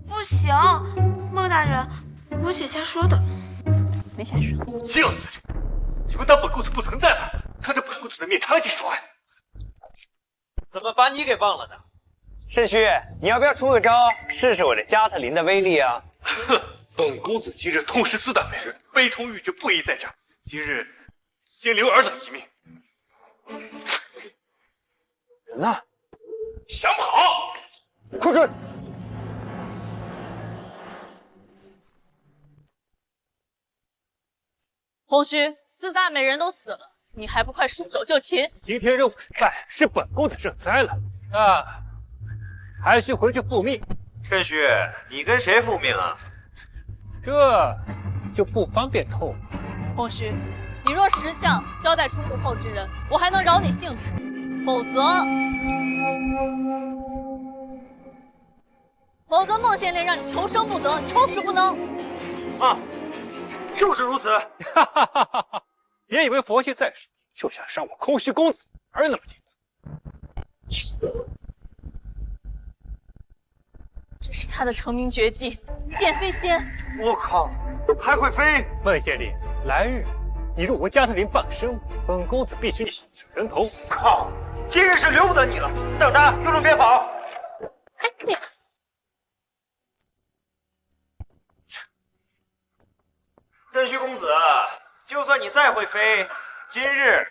不行。 孟大人，我姐瞎说的，没瞎说。笑死你！你们当本公子不存在吗？看着本公子的面堂气说呀！怎么把你给忘了呢？肾虚，你要不要出个招，试试我这加特林的威力啊？哼！本公子今日痛失4大美人，悲痛欲绝，不宜再战。今日先留尔等一命。人呢？想跑！快追！ 洪须，4大美人都死了，你还不快束手就擒？今天任务失败，是本公子认栽了，那还需回去复命。趁虚，你跟谁复命啊？这就不方便透露。洪须，你若识相，交代出幕后之人，我还能饶你性命；否则孟县令让你求生不得，求死不能。啊！ 就是如此，别以为佛系在手就想伤我空虚公子儿那么简单。这是他的成名绝技——剑飞仙。我靠，还会飞！孟县令，来日你入我加特林傍身，本公子必须你洗上人头。靠，今日是留不得你了！等着，有种别跑！哎，你。 肾虚公子，就算你再会飞，今日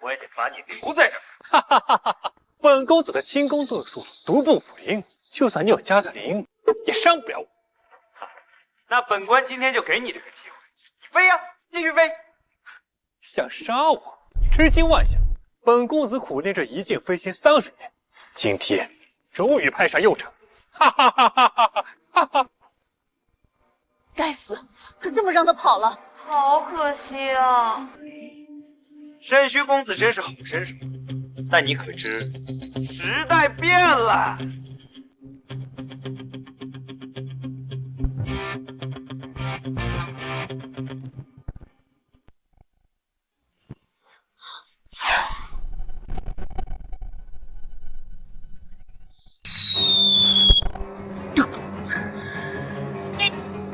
我也得把你留在这儿。哈哈哈哈！本公子的轻功遁术独步武林，就算你有加特林，也伤不了我。那本官今天就给你这个机会，你飞呀，继续飞！想杀我，痴心妄想！本公子苦练这一剑飞仙30年，今天终于派上用场！哈哈哈哈哈哈哈！ 该死，就这么让他跑了，好可惜啊！沈虚公子真是好身手，但你可知时代变了？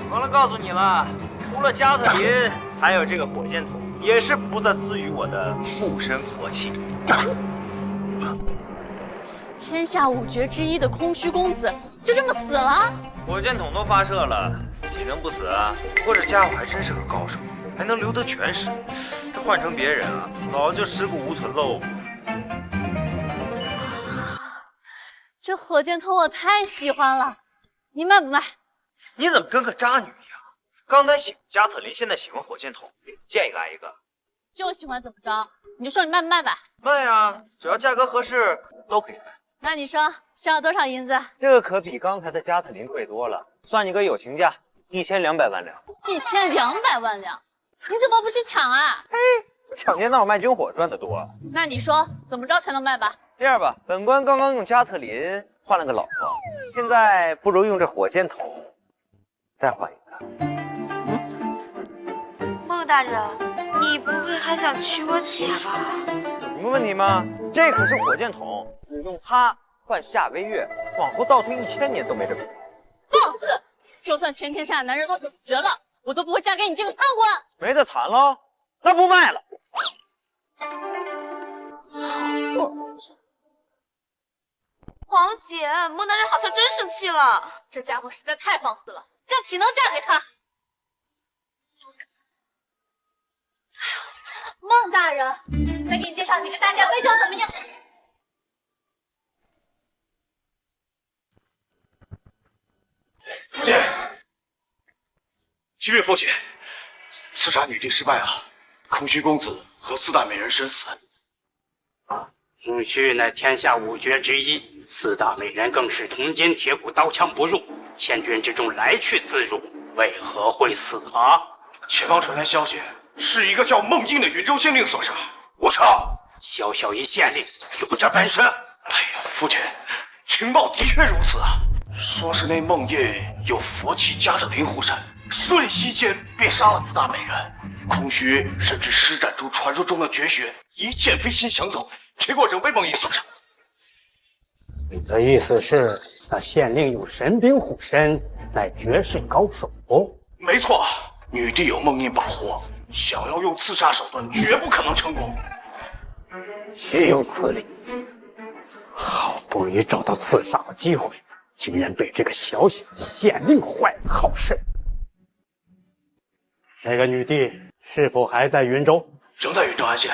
忘了告诉你了，除了加特林，还有这个火箭筒，也是菩萨赐予我的护身佛器。天下五绝之一的空虚公子就这么死了？火箭筒都发射了，岂能不死啊？不过这家伙还真是个高手，还能留得全尸。这换成别人啊，早就尸骨无存喽。这火箭筒我太喜欢了，你卖不卖？你怎么跟个渣女一样？刚才喜欢加特林，现在喜欢火箭筒，见一个爱一个。就喜欢怎么着？你就说你卖不卖吧？卖啊，只要价格合适都可以卖。那你说需要多少银子？这个可比刚才的加特林贵多了，算你个友情价，1200万两。1200万两，你怎么不去抢啊？抢劫闹卖军火赚得多。那你说怎么着才能卖吧？这样吧，本官刚刚用加特林换了个老婆，现在不如用这火箭筒再换一个。孟大人，你不会还想娶我姐吧？有什么问题吗？这可是火箭筒，只用它换夏微月，往后倒退1000年都没这个。放肆！就算全天下男人都死绝了，我都不会嫁给你这个贪官。没得谈了，那不卖了。皇姐，孟大人好像真生气了。这家伙实在太放肆了，朕岂能嫁给他？孟大人，再给你介绍几个大家闺秀怎么样？父亲，启禀父亲，刺杀女帝失败了，空虚公子和4大美人身死。空虚乃天下五绝之一，4大美人更是铜筋铁骨，刀枪不入，千军之中来去自如，为何会死啊？前方传来消息，是一个叫孟英的云州县令所杀。我操！小小一县令，有这本事？哎呀，父亲，情报的确如此啊。说是那孟英有佛器加特林护身，瞬息间便杀了4大美人。空虚甚至施展出传说中的绝学，一剑飞心抢走，结果仍被孟英所杀。你的意思是，那县令有神兵护身，乃绝世高手？没错，女帝有孟英保护，想要用刺杀手段，绝不可能成功。岂有此理！好不容易找到刺杀的机会，竟然被这个小小的县令坏了好事。那个女帝是否还在云州？仍在云州安县。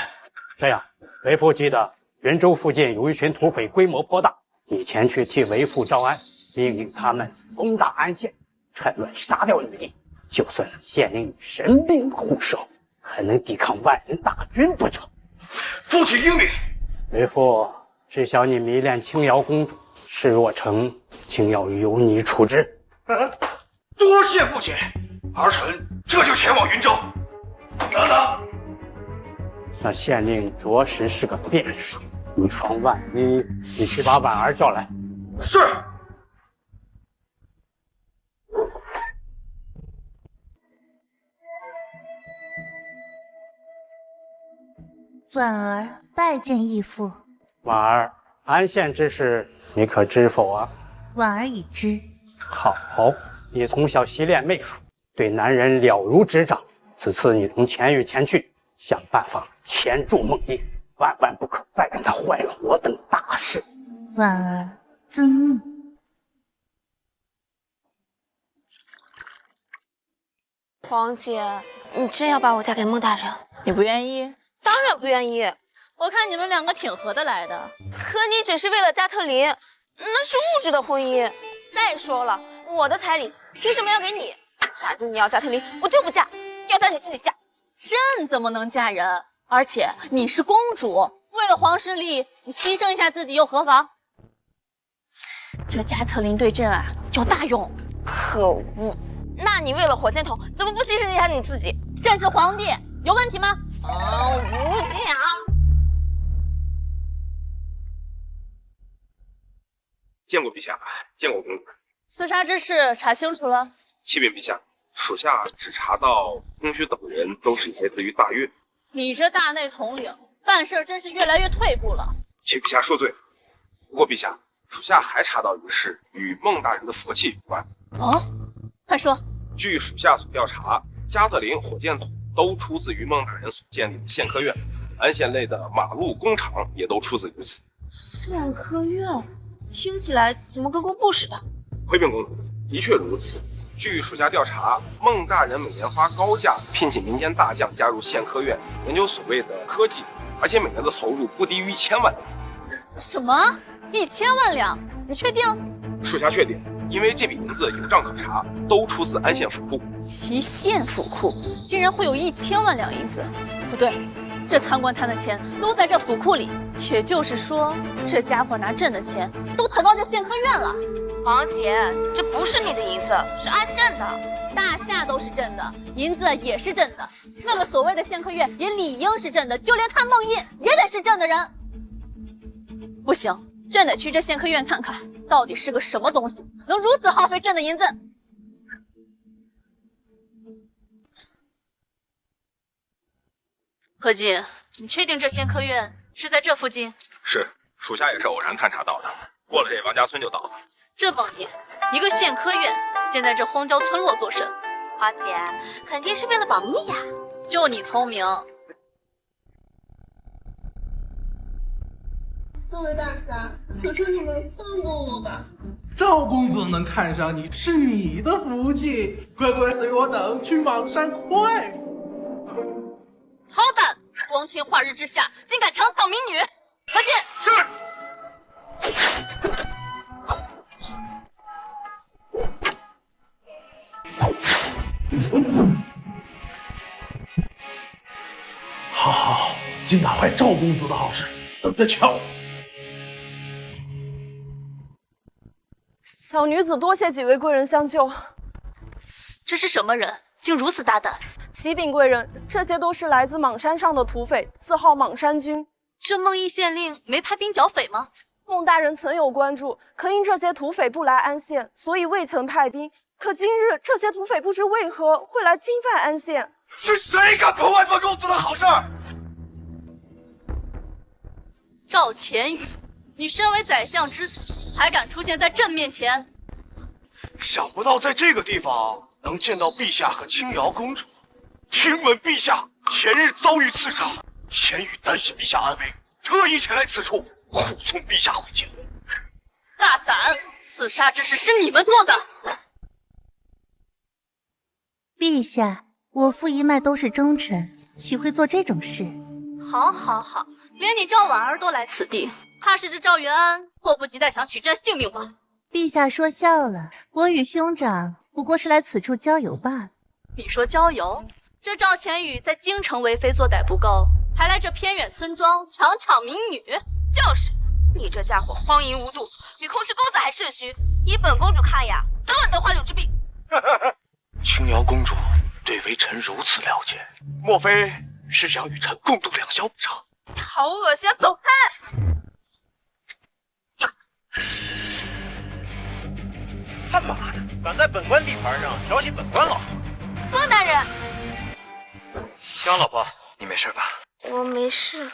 这样，为父记得云州附近有一群土匪，规模颇大，你前去替为父招安，命令他们攻打安县，趁乱杀掉女帝。就算县令神兵护守，还能抵抗万人大军不成？父亲英明。为父知晓你迷恋青瑶公主，事若成，请要由你处置。多谢父亲，儿臣这就前往云州。等等，那县令着实是个变数，以防万一，你去把婉儿叫来。是。婉儿拜见义父。婉儿，安县之事你可知否啊？婉儿已知。好，你从小习练媚术，对男人了如指掌。此次你同钱玉前去，想办法钳住孟英，万万不可再让他坏了我等大事。婉儿遵命。皇姐，你真要把我嫁给孟大人？你不愿意？当然不愿意。我看你们两个挺合得来的。可你只是为了加特林，那是物质的婚姻。再说了，我的彩礼凭什么要给你？反正你要加特林，我就不嫁，要嫁你自己嫁。朕怎么能嫁人？而且你是公主，为了皇室利益，你牺牲一下自己又何妨？这加特林对朕啊有大用。可恶！那你为了火箭筒，怎么不牺牲一下你自己？朕是皇帝，有问题吗？我不想。见过陛下，见过公主。刺杀之事查清楚了？启禀陛下，属下只查到空虚等人都是来自于大越。你这大内统领办事真是越来越退步了。请陛下恕罪。不过陛下，属下还查到一事，与孟大人的佛器有关。哦，快说。据属下所调查，加特林火箭筒都出自于孟大人所建立的宪科院，安县内的马路工厂也都出自于此。宪科院听起来怎么跟工部似的？回禀公主，的确如此。据属下调查，孟大人每年花高价聘请民间大将加入宪科院，研究所谓的科技，而且每年的投入不低于1000万两。什么？1000万两？你确定？属下确定，因为这笔银子有账可查，都出自安县府库。一县府库竟然会有1000万两银子？不对，这贪官贪的钱都在这府库里，也就是说，这家伙拿朕的钱都投到这宪科院了。王姐，这不是你的银子，是安县的。大厦都是朕的，银子也是朕的，那个所谓的宪科院也理应是朕的，就连他孟烨也得是朕的人。不行，朕得去这宪科院看看，到底是个什么东西，能如此耗费朕的银子。何进，你确定这宪科院是在这附近？是，属下也是偶然探查到的，过了这王家村就到了。这帮年，一个宪科院建在这荒郊村落做甚？华姐，肯定是为了保密呀。就你聪明。各位大侠，求求你们放过我吧！赵公子能看上你是你的福气，乖乖随我等去莽山快！好胆！光天化日之下，竟敢强抢民女！何进，是。好好好，尽打坏赵公子的好事，等着瞧！小女子多谢几位贵人相救。这是什么人，竟如此大胆？启禀贵人，这些都是来自莽山上的土匪，自号莽山军。这孟邑县令没派兵剿匪吗？孟大人曾有关注，可因这些土匪不来安县，所以未曾派兵。可今日这些土匪不知为何会来侵犯安县。是谁敢破坏本公子的好事？赵钱宇，你身为宰相之子，还敢出现在朕面前？想不到在这个地方能见到陛下和青瑶公主。听闻陛下前日遭遇刺杀，钱宇担心陛下安危，特意前来此处护送陛下回京。大胆！刺杀之事是你们做的。陛下，我父一脉都是忠臣，岂会做这种事？好，好，好，连你赵婉儿都来此地，怕是这赵元安迫不及待想取朕性命吧？陛下说笑了，我与兄长不过是来此处郊游罢了。你说郊游？这赵钱宇在京城为非作歹不够，还来这偏远村庄强抢民女。就是，你这家伙荒淫无度，比空虚公子还肾虚。依本公主看呀，断得花柳之病。青瑶公主对微臣如此了解，莫非是想与臣共度良宵不成？好恶心，走开！他妈的，敢在本官地盘上调戏本官老婆！孟大人，青瑶老婆，你没事吧？我没事。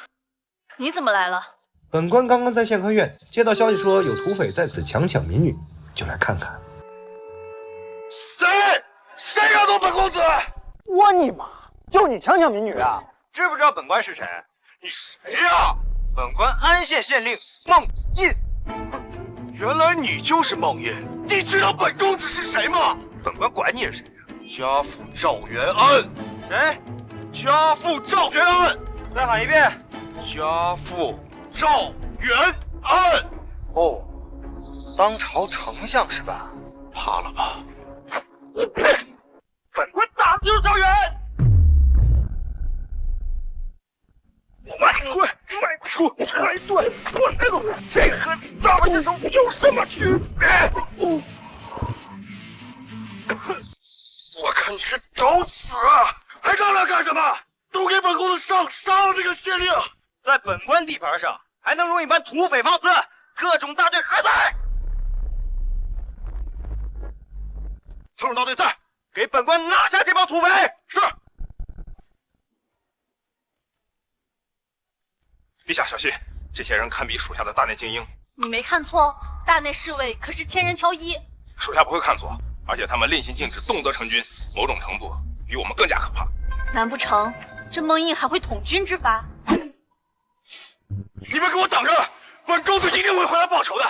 你怎么来了？本官刚刚在宪科院接到消息，说有土匪在此强抢民女，就来看看。谁敢动本公子？我你妈！就你强抢民女啊？知不知道本官是谁？你谁呀？本官安县县令孟烨。原来你就是孟烨。你知道本公子是谁吗？本官管你是谁啊？家父赵元安。谁？家父赵元安。再喊一遍。家父赵元安。哦，当朝丞相是吧？怕了吧？本官打的就是赵元。卖出，还对，我才懂这和咱们这种有什么区别？我看你是找死啊！还嚷嚷干什么？都给本公子杀了这个县令！在本官地盘上还能容一般土匪放肆？特种大队还在？特种大队在，给本官拿下这帮土匪！是。陛下小心，这些人堪比属下的大内精英。你没看错，大内侍卫可是千人挑一。属下不会看错，而且他们令行禁止，动辄成军，某种程度比我们更加可怕。难不成这孟印还会统军之法？你们给我等着，本公子一定会回来报仇的。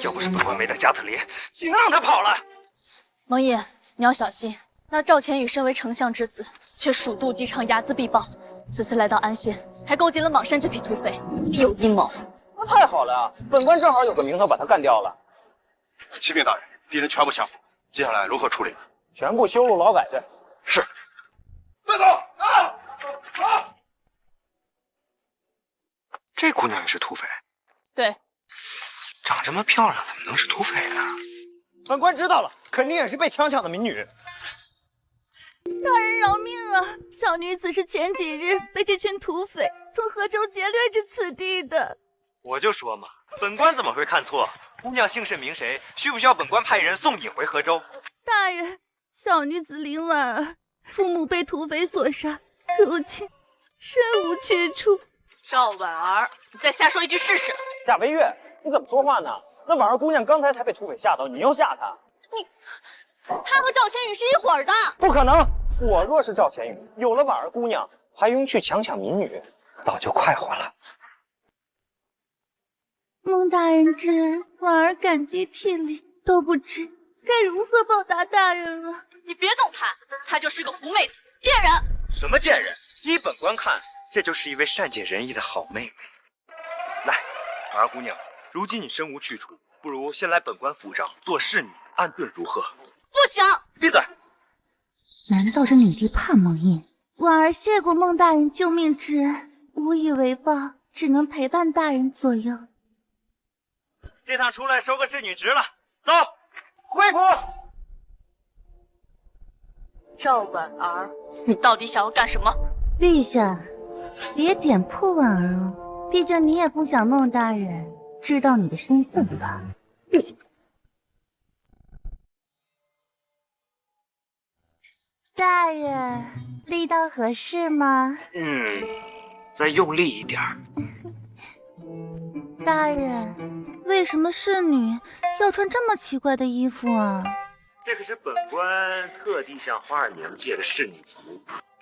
要不是本官没带加特林，你能让他跑了？孟印，你要小心。那赵钱宇身为丞相之子，却鼠肚鸡肠，睚眦必报。此次来到安县，还勾结了莽山这批土匪，必有阴谋。那太好了啊！本官正好有个名头把他干掉了。启禀大人，敌人全部降服，接下来如何处理？全部修路劳改去。是。带走！啊！这姑娘也是土匪？对。长这么漂亮，怎么能是土匪呢？本官知道了，肯定也是被强抢的民女。大人饶命啊！小女子是前几日被这群土匪从河州劫掠至此地的。我就说嘛，本官怎么会看错？姑娘姓甚名谁？需不需要本官派人送引回河州？大人，小女子林婉儿，父母被土匪所杀，如今身无去处。赵婉儿，你再瞎说一句试试。夏微月，你怎么说话呢？那婉儿姑娘刚才才被土匪吓到，你又吓她？他和赵千羽是一伙儿的。不可能！我若是赵钱宇，有了婉儿姑娘，还用去强抢民女，早就快活了。孟大人之恩，婉儿感激涕零，都不知该如何报答大人了。你别动她，她就是个狐妹子，骗人！什么贱人？依本官看，这就是一位善解人意的好妹妹。来，婉儿姑娘，如今你身无去处，不如先来本官府上做侍女，安顿如何？不行！闭嘴！难道这女帝怕孟印？婉儿谢过孟大人救命之恩，无以为报，只能陪伴大人左右。这趟出来收个侍女职了，走，回府。赵婉儿，你到底想要干什么？陛下，别点破婉儿哦，毕竟你也不想孟大人知道你的身份吧？大人，力道合适吗？再用力一点。大人，为什么侍女要穿这么奇怪的衣服啊？这可是本官特地向花儿娘借的侍女服，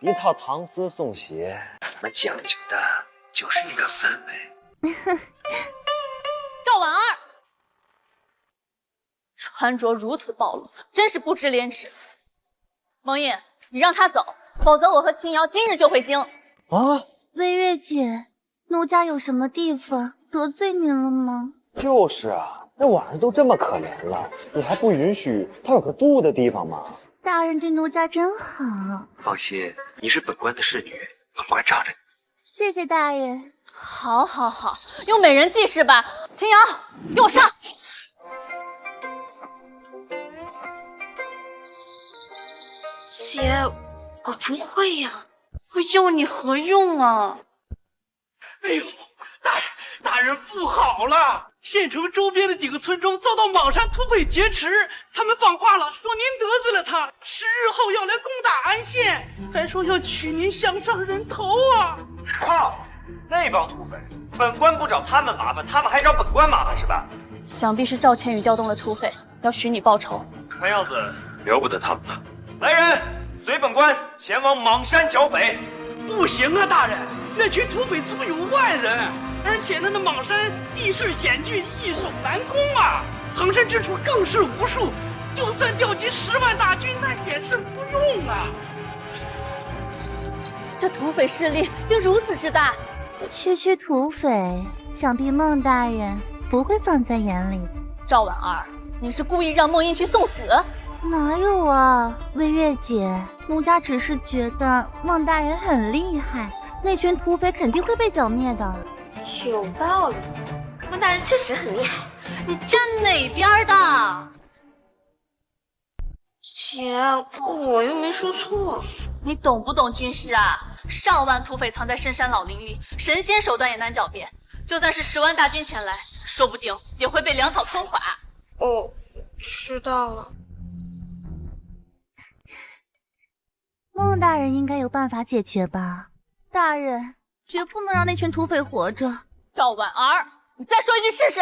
一套唐丝宋鞋，咱们讲究的就是一个氛围。赵婉儿，穿着如此暴露，真是不知廉耻。孟印，你让他走，否则我和秦瑶今日就回京。啊，微月姐，奴家有什么地方得罪您了吗？就是啊，那婉儿都这么可怜了，你还不允许她有个住的地方吗？大人对奴家真好。放心，你是本官的侍女，本官罩着你。谢谢大人。好，好，好，用美人计是吧？秦瑶，给我上！姐，我不会呀，我要你何用啊？哎呦，大人不好了！县城周边的几个村庄遭到莽山土匪劫持，他们放话了，说您得罪了他，10日后要来攻打安县，还说要取您项上人头啊！靠，那帮土匪，本官不找他们麻烦，他们还找本官麻烦是吧？想必是赵钱宇调动了土匪，要许你报仇。看样子留不得他们了。来人，随本官前往莽山剿匪。不行啊，大人，那群土匪足有万人，而且那莽山地势险峻，易守难攻啊，藏身之处更是无数，就算调集10万大军，那也是无用啊。这土匪势力竟如此之大，区土匪，想必孟大人不会放在眼里。赵婉儿，你是故意让孟印去送死？哪有啊，微月姐，奴家只是觉得孟大人很厉害，那群土匪肯定会被剿灭的。有道理，孟大人确实很厉害。你站哪边的？秦姐，我又没说错。你懂不懂军事啊？上万土匪藏在深山老林里，神仙手段也难狡辩。就算是10万大军前来，说不定也会被粮草吞垮。哦，知道了。孟大人应该有办法解决吧？大人绝不能让那群土匪活着。赵婉儿，你再说一句试试。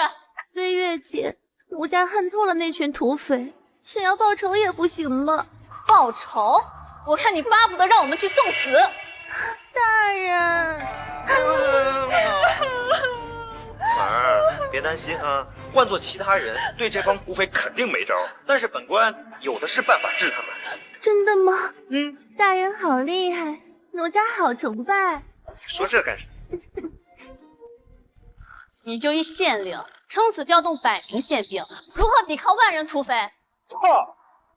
魏月姐，奴家恨透了那群土匪，想要报仇也不行了。报仇？我看你巴不得让我们去送死。大人。婉儿，别担心啊，换做其他人，对这帮土匪肯定没招。但是本官有的是办法治他们。真的吗？大人好厉害，奴家好崇拜。说这干啥？你就一县令，撑死调动100名宪兵，如何抵抗万人土匪？操！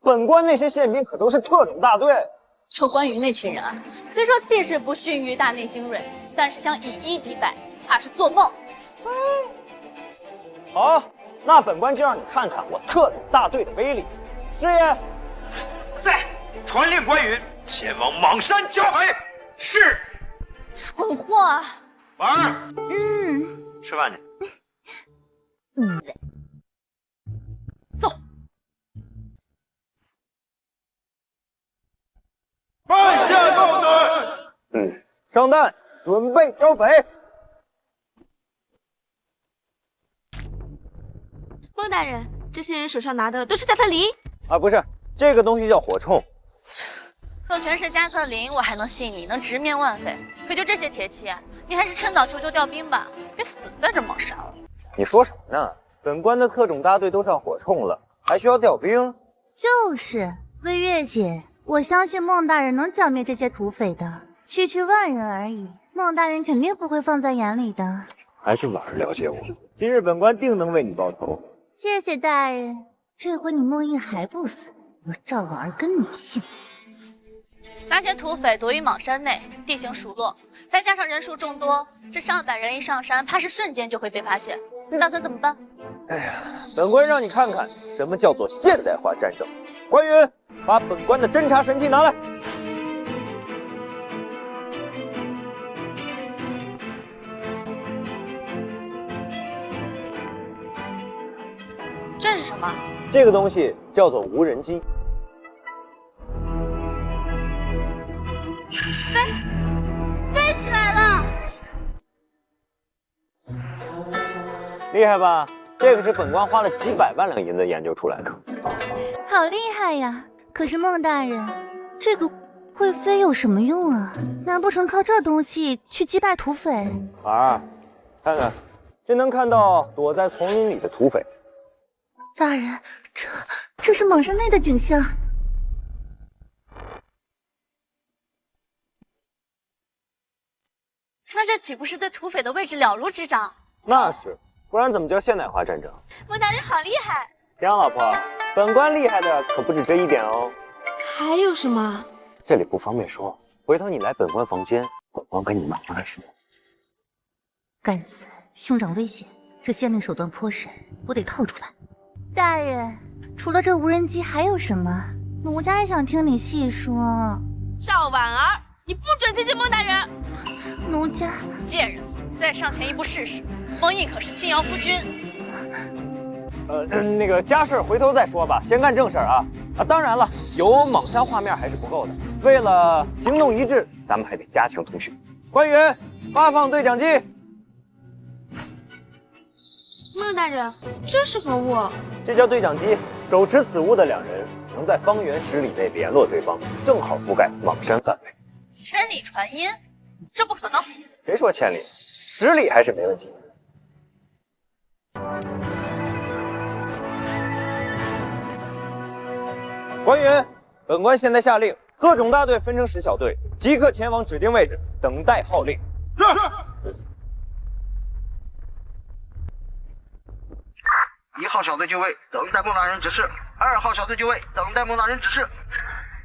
本官那些宪兵可都是特种大队。就关于那群人啊，虽说气势不逊于大内精锐，但是想以1敌100，怕是做梦。好，那本官就让你看看我特种大队的威力。师爷，在传令关羽前往莽山剿匪。是。蠢货啊！婉儿，吃饭去。走。拜见孟大人。上弹，准备剿匪。孟大人，这些人手上拿的都是加特林啊，不是，这个东西叫火铳。若全是加特林，我还能信你能直面万匪。可就这些铁器，你还是趁早求救调兵吧，别死在这莽山了。你说什么呢？本官的特种大队都上火铳了，还需要调兵？就是魏月姐，我相信孟大人能剿灭这些土匪的，区万人而已，孟大人肯定不会放在眼里的。还是婉儿了解我，今日本官定能为你报仇。谢谢大人，这回你孟毅还不死，我赵婉儿跟你姓。那些土匪躲于莽山内，地形疏落，再加上人数众多，这上百人一上山，怕是瞬间就会被发现。你打算怎么办？哎呀，本官让你看看什么叫做现代化战争。关羽，把本官的侦察神器拿来。这是什么？这个东西叫做无人机。飞起来了！厉害吧？这个是本官花了几百万两银子研究出来的。好厉害呀！可是孟大人，这个会飞有什么用啊？难不成靠这东西去击败土匪？婉儿，看看，这能看到躲在丛林里的土匪。大人，这是莽山内的景象。那这岂不是对土匪的位置了如指掌？那是，不然怎么叫现代化战争？孟大人好厉害！江老婆，本官厉害的可不止这一点哦。还有什么？这里不方便说，回头你来本官房间，本官跟你慢慢说。该死，兄长危险，这县令手段颇深，我得套出来。大人，除了这无人机还有什么？奴家也想听你细说。赵婉儿，你不准接近孟大人！奴家贱人，再上前一步试试。孟毅可是青瑶夫君。那个家事回头再说吧，先干正事啊！当然了，有莽山画面还是不够的，为了行动一致，咱们还得加强通讯。关羽，发放对讲机。孟大人，这是何物？这叫对讲机，手持此物的两人能在方圆10里内联络对方，正好覆盖莽山范围。千里传音，这不可能。谁说千里？10里还是没问题。关羽，本官现在下令，特种大队分成10小队，即刻前往指定位置，等待号令。是。1号小队就位，等待孟大人指示。2号小队就位，等待孟大人指示。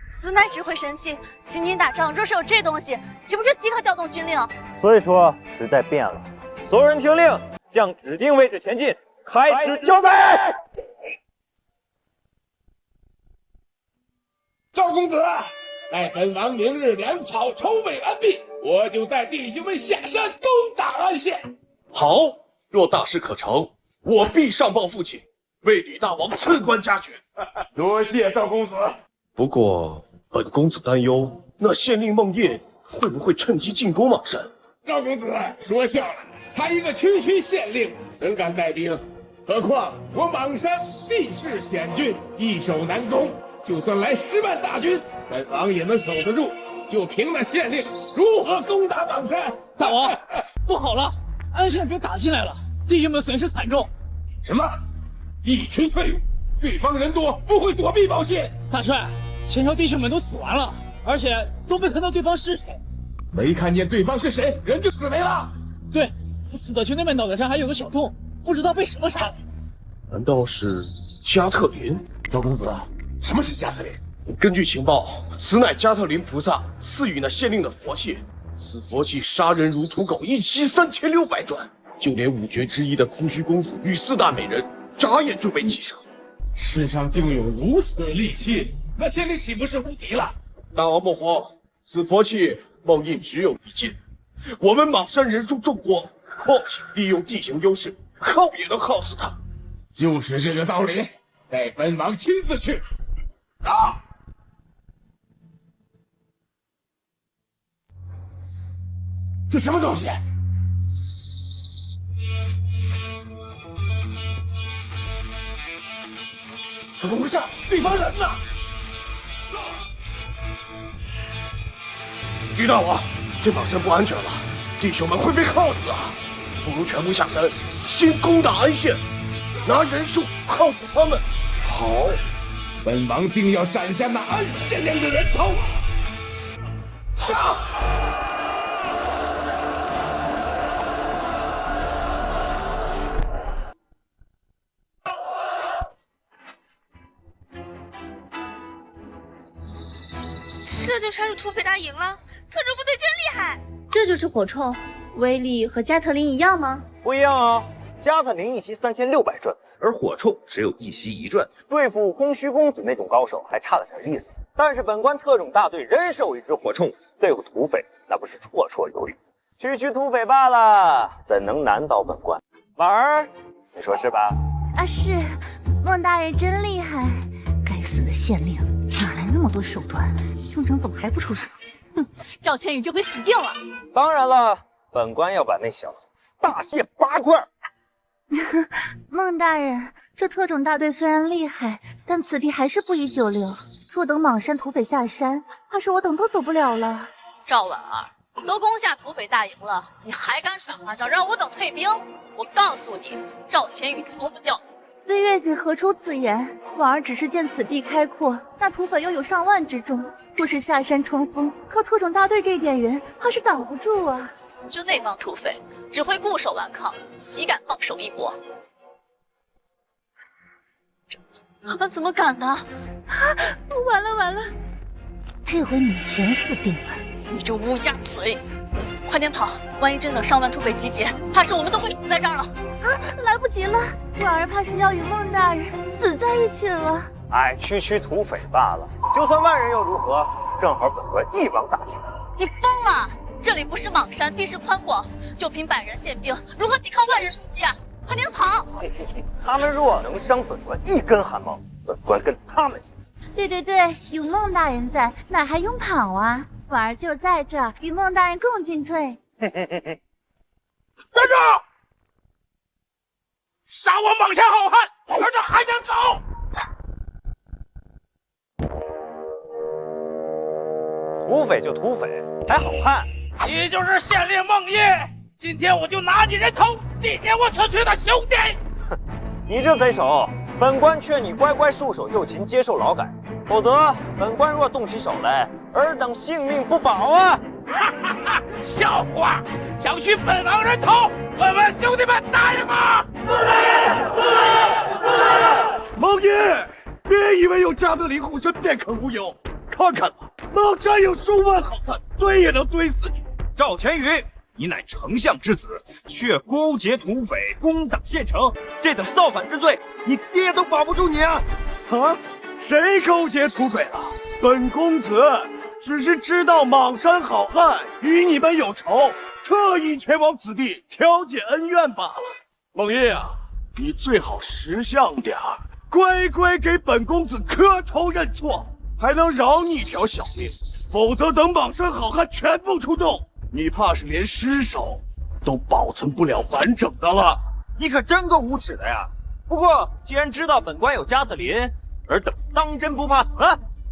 此乃指挥神器，行军打仗若是有这东西，岂不是即刻调动军令？所以说时代变了，所有人听令，向指定位置前进，开始剿匪。赵公子，待本王明日粮草筹备完毕，我就带弟兄们下山攻打安县。好，若大事可成，我必上报父亲，为李大王赐官加爵。多谢赵公子。不过，本公子担忧那县令孟烨会不会趁机进攻邙山。赵公子说笑了，他一个区县令，怎敢带兵？何况我邙山地势险峻，易守难攻，就算来10万大军，本王也能守得住。就凭那县令，如何攻打邙山？大王，不好了，安县兵打进来了，弟兄们损失惨重。什么？一群废物！对方人多，不会躲避报信。大帅，前朝弟兄们都死完了，而且都没看到对方是谁。没看见对方是谁，人就死没了。对，死的群那边脑袋上还有个小洞，不知道被什么杀的。难道是加特林？赵公子，什么是加特林？根据情报，此乃加特林菩萨赐予那县令的佛器。此佛器杀人如土狗，一期3600转，就连5绝之一的空虚公子与4大美人，眨眼就被击杀。世上竟有如此利器，那县令岂不是无敌了？大王莫慌，此佛器梦印只有一件。我们邙山人数众多，况且利用地形优势，耗也能耗死他。就是这个道理，待本王亲自去。走。这什么东西？怎么回事？对方人呢？李大王，这邙山不安全了，弟兄们会被耗死啊！不如全部下山，先攻打安县，拿人数耗住他们。好，本王定要斩下那安县令的人头。哈！这就杀入土匪大营了，特种部队真厉害！这就是火铳，威力和加特林一样吗？不一样啊，加特林一袭3600转，而火铳只有一袭1转，对付空虚公子那种高手还差了点意思。但是本关特种大队人手一支火铳，对付土匪那不是绰绰有余。区土匪罢了，怎能难倒本关？婉儿，你说是吧？啊，是，孟大人真厉害。该死的县令，哪来那么多手段？兄长怎么还不出手？哼，赵千羽这回死定了。当然了，本关要把那小子大卸8块。孟大人，这特种大队虽然厉害，但此地还是不宜久留。若等邙山土匪下山，怕是我等都走不了了。赵婉儿，都攻下土匪大营了，你还敢耍花招，让我等退兵？我告诉你，赵千羽逃不掉。魏月姐何出此言？婉儿只是见此地开阔，那土匪又有上万之众，若是下山冲锋，靠特种大队这点人，怕是挡不住啊。就那帮土匪，只会固守顽抗，岂敢放手一搏？他们怎么敢呢？完了完了，这回你们全死定了！你这乌鸦嘴，快点跑！万一真等上万土匪集结，怕是我们都会死在这儿了。啊，来不及了，婉儿怕是要与孟大人死在一起了。哎，区土匪罢了，就算万人又如何？正好本关一网打尽。你疯了！这里不是邙山，地势宽广，就凭100人宪兵，如何抵抗万人冲击啊？快点跑！他们若能伤本关一根汗毛，本关跟他们姓。对，有孟大人在，哪还用跑啊？婉儿就在这儿，与孟大人共进退。站住！杀我邙山好汉，而这还想走？土匪就土匪，还好汉？你就是县令孟烨，今天我就拿你人头祭奠我死去的兄弟！哼，你这贼手，本关劝你乖乖束手就擒，接受劳改，否则本关若动起手来，尔等性命不保啊！哈哈哈！笑话！想取本王人头，问问兄弟们答应吗？不答应！孟烨，别以为有加特林护身便可无忧，看看吧，邙山有数万好汉，堆也能堆死你。赵千羽，你乃丞相之子，却勾结土匪攻打县城，这等造反之罪，你爹都保不住你啊！啊？谁勾结土匪了？本公子只是知道莽山好汉与你们有仇，特意前往此地调解恩怨罢了。梦叶啊，你最好识相点儿，乖乖给本公子磕头认错，还能饶你一条小命。否则等莽山好汉全部出动，你怕是连尸首都保存不了完整的了。你可真够无耻的呀！不过既然知道本官有加特林，尔等当真不怕死？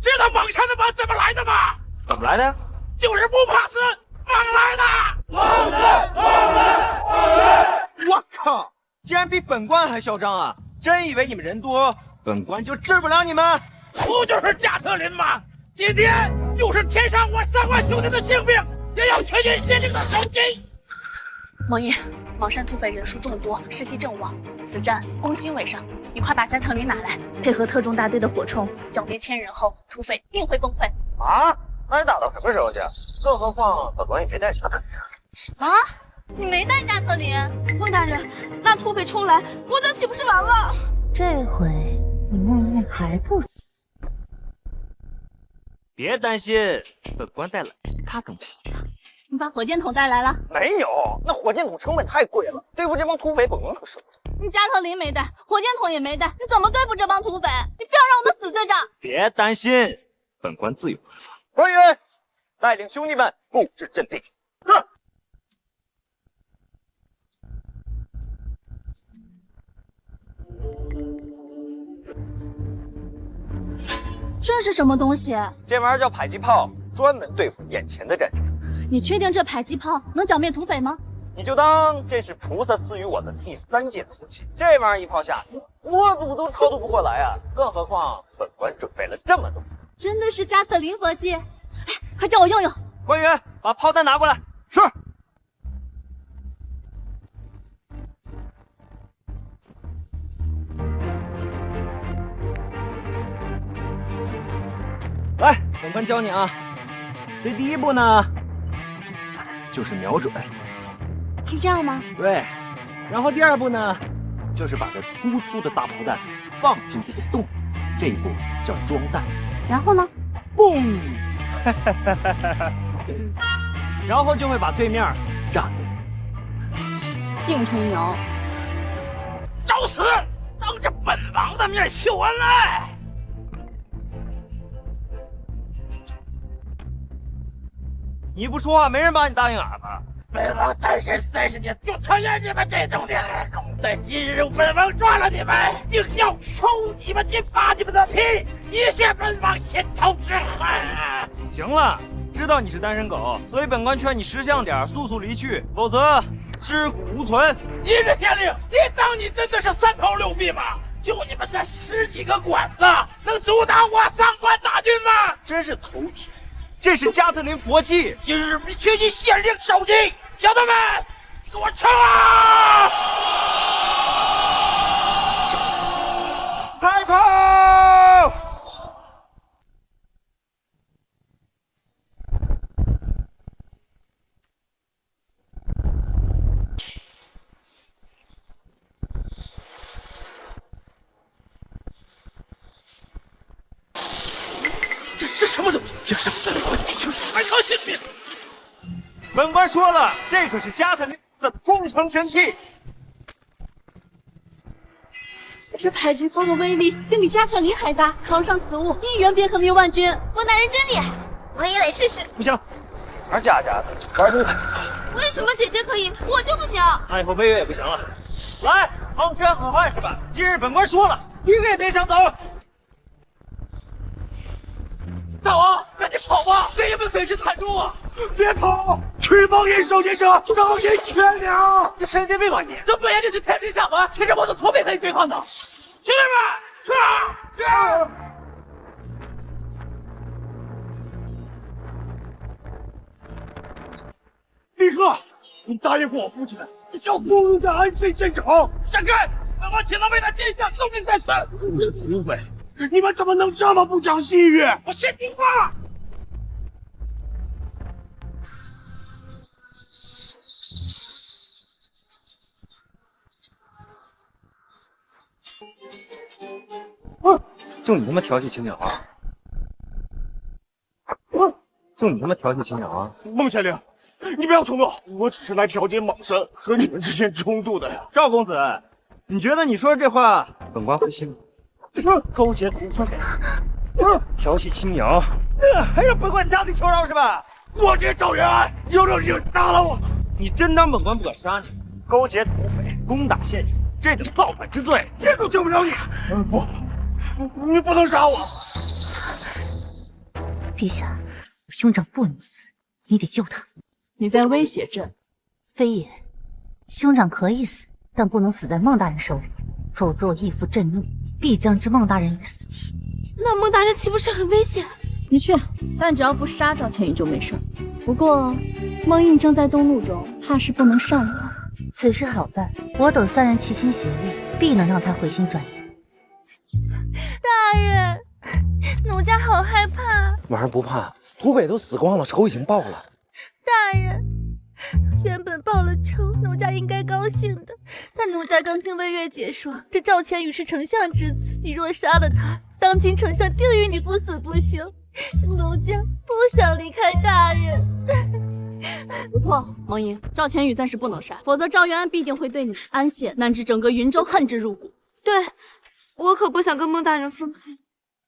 知道莽山的马怎么来的吗？怎么来的呀？就是不怕死，莽来的！莽死！莽死！我靠！竟然比本官还嚣张啊！真以为你们人多，本官就治不了你们？不就是加特林吗？今天就是天上我3万兄弟的性命，也要全军县令的首级。王爷，莽山土匪人数众多，士气正旺，此战攻心为上。你快把加特林拿来，配合特种大队的火铳，剿灭千人后，土匪定会崩溃。啊？那得打到什么时候去？更何况本官也没带加特林。什么？你没带加特林？孟大人，那土匪冲来，我等岂不是完了？这回你孟月还不死？别担心，本官带了其他东西。你把火箭筒带来了？没有，那火箭筒成本太贵了，对付这帮土匪本官可舍不得。你加特林没带，火箭筒也没带，你怎么对付这帮土匪？你不要让我们死在这儿！别担心，本官自有办法。官员，带领兄弟们布置阵地。是。这是什么东西？这玩意儿叫迫击炮，专门对付眼前的战争。你确定这迫击炮能剿灭土匪吗？你就当这是菩萨赐予我的第3件福气。这玩意儿一炮下去，佛祖都超度不过来啊！更何况本官准备了这么多。真的是加特林佛器！哎，快叫我用用！官员，把炮弹拿过来。是。来，本官教你啊。这第一步呢，就是瞄准。是这样吗？对。然后第2步呢，就是把这粗粗的大炮弹放进这个洞，这一步叫装弹。然后呢？嘣！然后就会把对面炸掉。净吹牛！找死！当着本王的面秀恩爱！你不说话，没人把你当硬耳朵。本王单身30年，就讨厌你们这种恋爱狗。但今日本王抓了你们，定要抽你们筋，扒你们的皮，以泄本王心头之恨。行了，知道你是单身狗，所以本官劝你识相点，速速离去，否则尸骨无存。你这县令，你当你真的是3头6臂吗？就你们这10几个管子，能阻挡我上官大军吗？真是头铁。这是加特林佛器，今日必须以县令首级，小的们，给我冲啊！找死！开炮！这是什么东西？这是本官弟兄2条性命！本官说了，这可是加特林的工程神器。这迫击炮的威力竟比加特林还大，扛上此物，一员便可灭万军。我大人真厉害，我也来试试。不行，玩假的，玩真的。为什么姐姐可以，我就不行？那以后魏月也不行了。来，昂山好汉是吧？今日本官说了，一个也别想走。大王，赶紧跑吧！给你们损失惨重啊！别跑！去帮人手先生，上演全了！你神经病吧你！这不也就是天庭下凡？其实我的土匪可以对抗的。兄弟们，去啊！立刻，你答应过我父亲，要攻打安县县城。闪开！本王请他为他见下送命在此。土匪，你们怎么能这么不讲信誉？我先听话。就你他妈调戏青鸟啊！就你他妈调戏青鸟啊？孟县令，你不要冲动，我只是来调解蟒山和你们之间冲突的呀。赵公子，你觉得你说这话，本官会信吗？勾结土匪，调戏青鸟，还让本官杀你求饶是吧？我这赵元安，有种你就杀了我！你真当本官不敢杀你？勾结土匪，攻打县城，这等造反之罪，天都救不了你！不，你不能杀我！陛下，兄长不能死，你得救他。你在威胁朕？非也，兄长可以死，但不能死在孟大人手里，否则我义父震怒，必将置孟大人于死地。那孟大人岂不是很危险？的确，但只要不杀赵千羽就没事。不过，孟印正在动怒中，怕是不能善了。此事好办，我等三人齐心协力，必能让他回心转意。大人，奴家好害怕。婉儿不怕，土匪都死光了，仇已经报了。大人，原本报了仇，奴家应该高兴的。但奴家刚听魏月姐说，这赵千羽是丞相之子，你若杀了他，当今丞相定与你不死不休。奴家不想离开大人。不错，蒙毅，赵千羽暂时不能杀，否则赵元安必定会对你安县乃至整个云州恨之入骨。对，我可不想跟孟大人分开。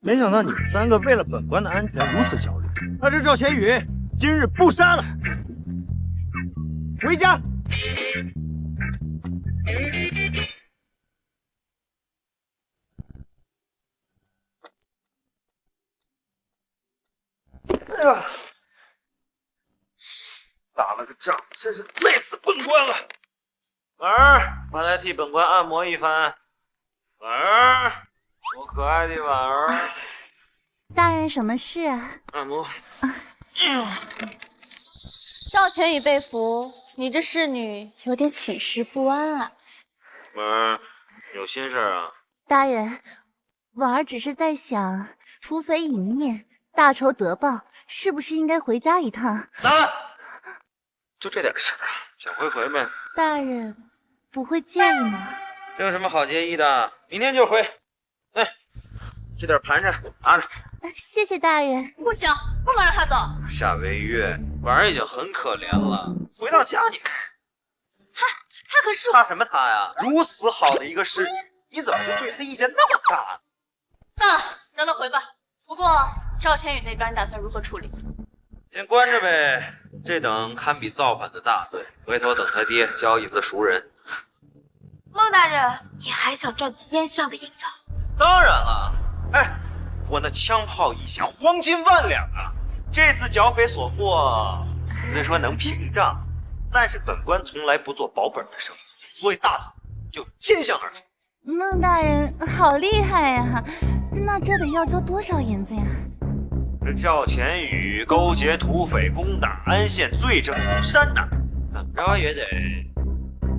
没想到你们三个为了本官的安全如此焦虑，那这赵千羽今日不杀了，回家。哎呀，打了个仗，真是累死本官了。婉儿，快来替本官按摩一番。婉儿，我可爱的婉儿。大人，什么事啊？按摩。赵千羽被俘，你这侍女有点寝食不安啊。婉儿，有心事啊？大人，婉儿只是在想，土匪隐匿，大仇得报，是不是应该回家一趟？就这点事儿啊，想回呗。大人不会介意吗？这有什么好介意的？明天就回。哎，这点盘缠拿着。谢谢大人。不行，不能让他走。夏微月，婉儿已经很可怜了，回到家你他可是怕什么他呀？如此好的一个侍女，你怎么就对他意见那么大呢？让他回吧。不过赵千羽那边你打算如何处理？先关着呗，这等堪比造反的大罪，回头等他爹交一个熟人。孟大人，你还想赚天下的银子？当然了，哎，我那枪炮一响，黄金万两啊！这次剿匪所获，虽说能平账，但是本官从来不做保本的生意，所以大头就肩向而出。孟大人好厉害呀！那这得要交多少银子呀？这赵千羽勾结土匪攻打安县，罪证如山呐，怎么着也得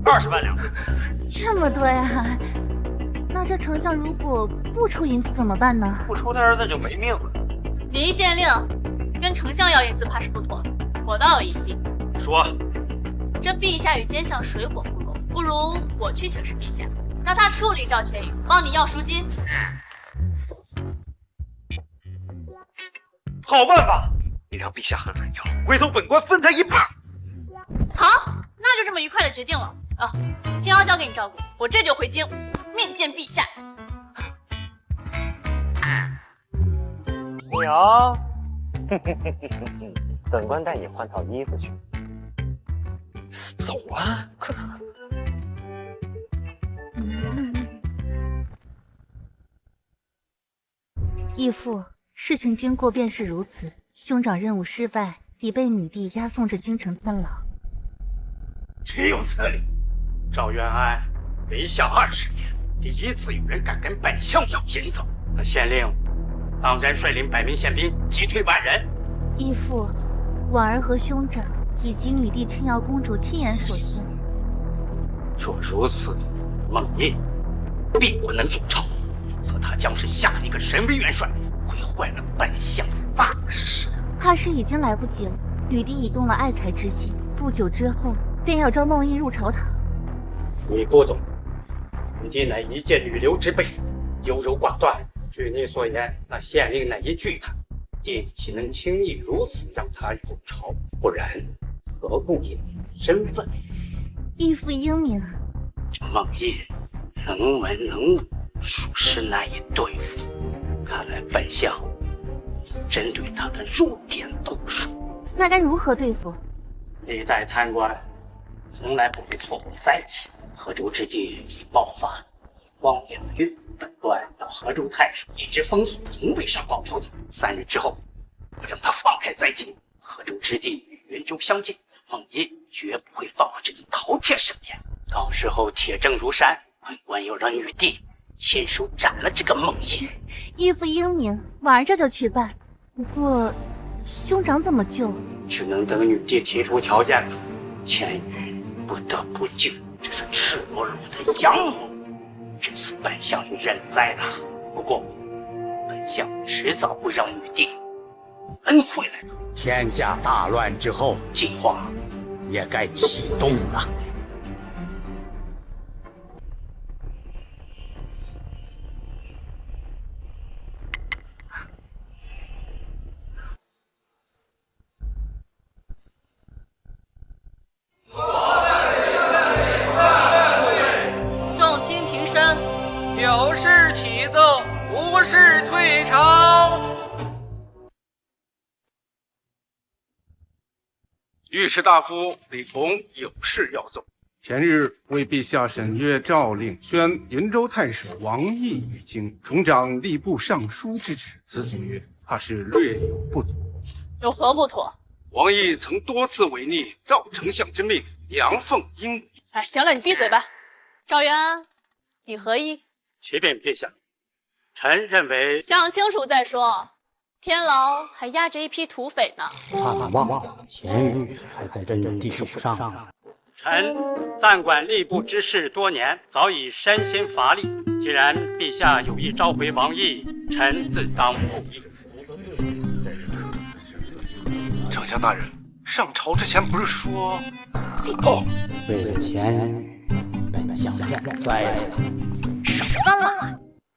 20万两。这么多呀？那这丞相如果不出银子怎么办呢？不出他儿子就没命了。林县令，跟丞相要银子怕是不妥，我倒有一计。说，这陛下与奸相水火不容，不如我去请示陛下，让他处理赵千羽，帮你要赎金。好办法，你让陛下狠狠要，回头本官分他一半。好，那就这么愉快的决定了啊！青瑶交给你照顾，我这就回京面见陛下。青瑶，本官带你换套衣服去。走啊，快！义父，事情经过便是如此。兄长任务失败，已被女帝押送至京城监牢。岂有此理！赵元安为相20年，第一次有人敢跟本相要银子。那县令当然率领100名宪兵击退万人。义父，婉儿和兄长以及女帝青瑶公主亲眼所见。若如此，孟印必不能入朝，否则他将是下一个神威元帅，会坏了本相的大事。怕是已经来不及了。女帝已动了爱才之心，不久之后便要召孟印入朝堂。你不懂，女帝乃一介女流之辈，优柔寡断。据你所言，那县令乃一巨贪，帝岂能轻易如此让他入朝？不然，何故隐身份？义父英明，这孟翳能文能武，属实难以对付。看来本相针对他的弱点动手。那该如何对付？历代贪官从来不会错过灾情。河州之地已爆发荒2月，本官到河州太守一直封锁，从未上报朝廷。3日之后，我让他放开灾情。河州之地与云州相近，孟翳绝不会放过这次饕餮盛宴。到时候铁证如山，本官要让玉帝亲手斩了这个孟翳。义父英明，婉儿这就去办。不过，兄长怎么救？只能等女帝提出条件了。千羽不得不救，这是赤裸裸的阳谋。这次本相也认栽了，不过本相迟早会让女帝恩回来的。天下大乱之后，计划也该启动了。众卿平身，有事启奏，无事退朝。御史大夫李同有事要奏。前日为陛下审阅诏令，宣云州太守王毅于京，重掌吏部尚书之职，此举怕是略有不妥。有何不妥？王毅曾多次违逆赵丞相之命，阳奉阴违。哎，行了，你闭嘴吧。赵元安，你何意？启禀陛下，臣认为想清楚再说。天牢还压着一批土匪呢。差望钱宇还在这女帝手上。臣暂管吏部之事多年，早已身心乏力。既然陛下有意召回王毅，臣自当复议。丞相大人，上朝之前不是说……为了钱，本相认栽了。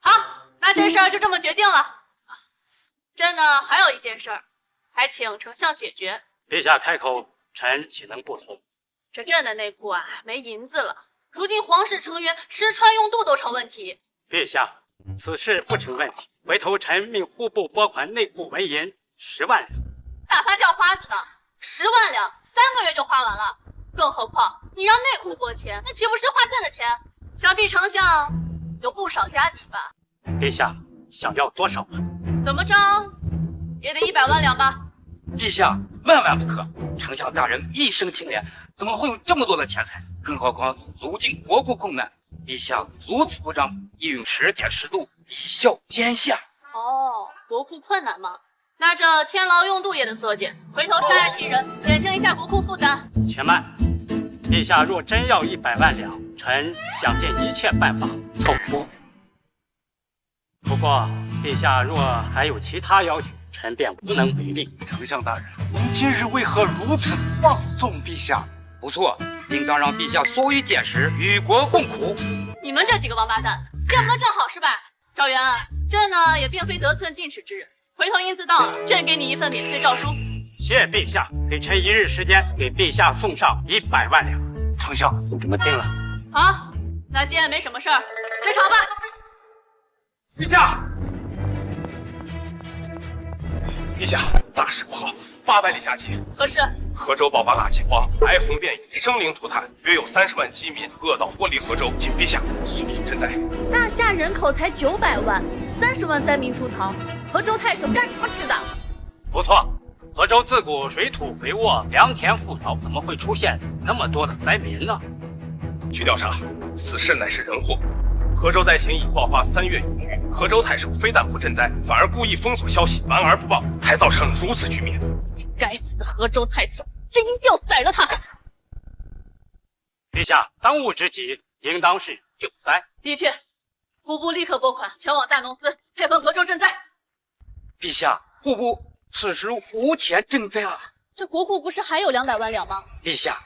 好，那这事儿就这么决定了。朕呢，还有一件事儿，还请丞相解决。陛下开口，臣岂能不从？这朕的内库啊，没银子了。如今皇室成员吃穿用度都成问题。陛下，此事不成问题。回头臣命户部拨款内库纹银10万两。大发叫花子的，10万两3个月就花完了。更何况你让内库拨钱，那岂不是花朕的钱？想必丞相有不少家底吧？陛下想要多少？怎么着也得100万两吧？陛下万万不可！丞相大人一生清廉，怎么会有这么多的钱财？更何况如今国库困难，陛下如此不让，一允10点10度，以效天下。哦，国库困难吗？那这天牢用度也得缩减，回头差来替人，减轻一下国库负担。且慢，陛下若真要100万两，臣想尽一切办法凑出。不过陛下若还有其他要求，臣便无能为力。丞相大人，您今日为何如此放纵陛下？不错，应当让陛下所余减食，与国共苦。你们这几个王八蛋，见不得正好是吧？赵元安，朕呢也并非得寸进尺之人，回头银子到了，朕给你一份免罪诏书。谢陛下，给臣1日时间，给陛下送上100万两。丞相，就这么定了。好，那既然没什么事儿，退朝吧。陛下，陛下，大事不好，800里下棋。何事？河州爆发大饥荒，哀鸿遍野，生灵涂炭，约有30万饥民饿到脱离河州，请陛下速速赈灾。大夏人口才900万，30万灾民出逃，河州太守干什么吃的？不错，河州自古水土肥沃，良田富饶，怎么会出现那么多的灾民呢？据调查，此事乃是人祸。河州灾情已爆发3月有余，河州太守非但不赈灾，反而故意封锁消息，瞒而不报，才造成如此局面。该死的河州太守，朕一定要宰了他！陛下，当务之急应当是救灾。的确，户部立刻拨款前往大农司，配合河州赈灾。陛下，户部此时无钱赈灾啊！这国库不是还有200万两吗？陛下，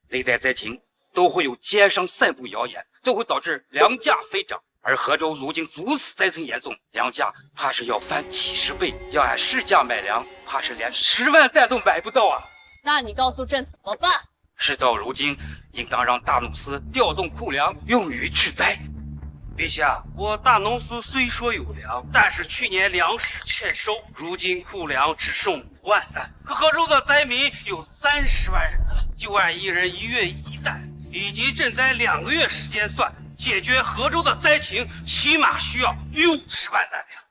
历代灾情都会有奸商散布谣言，这会导致粮价飞涨，而河州如今如此灾情严重，粮价怕是要翻几10倍，要按市价买粮，怕是连10万担都买不到啊！那你告诉朕怎么办？事到如今，应当让大农司调动库粮，用于治灾。陛下，我大农司虽说有粮，但是去年粮食欠收，如今库粮只剩5万担，可河州的灾民有30万人啊，就按1人1月1担，以及赈灾2个月时间算，解决河州的灾情，起码需要60万担粮。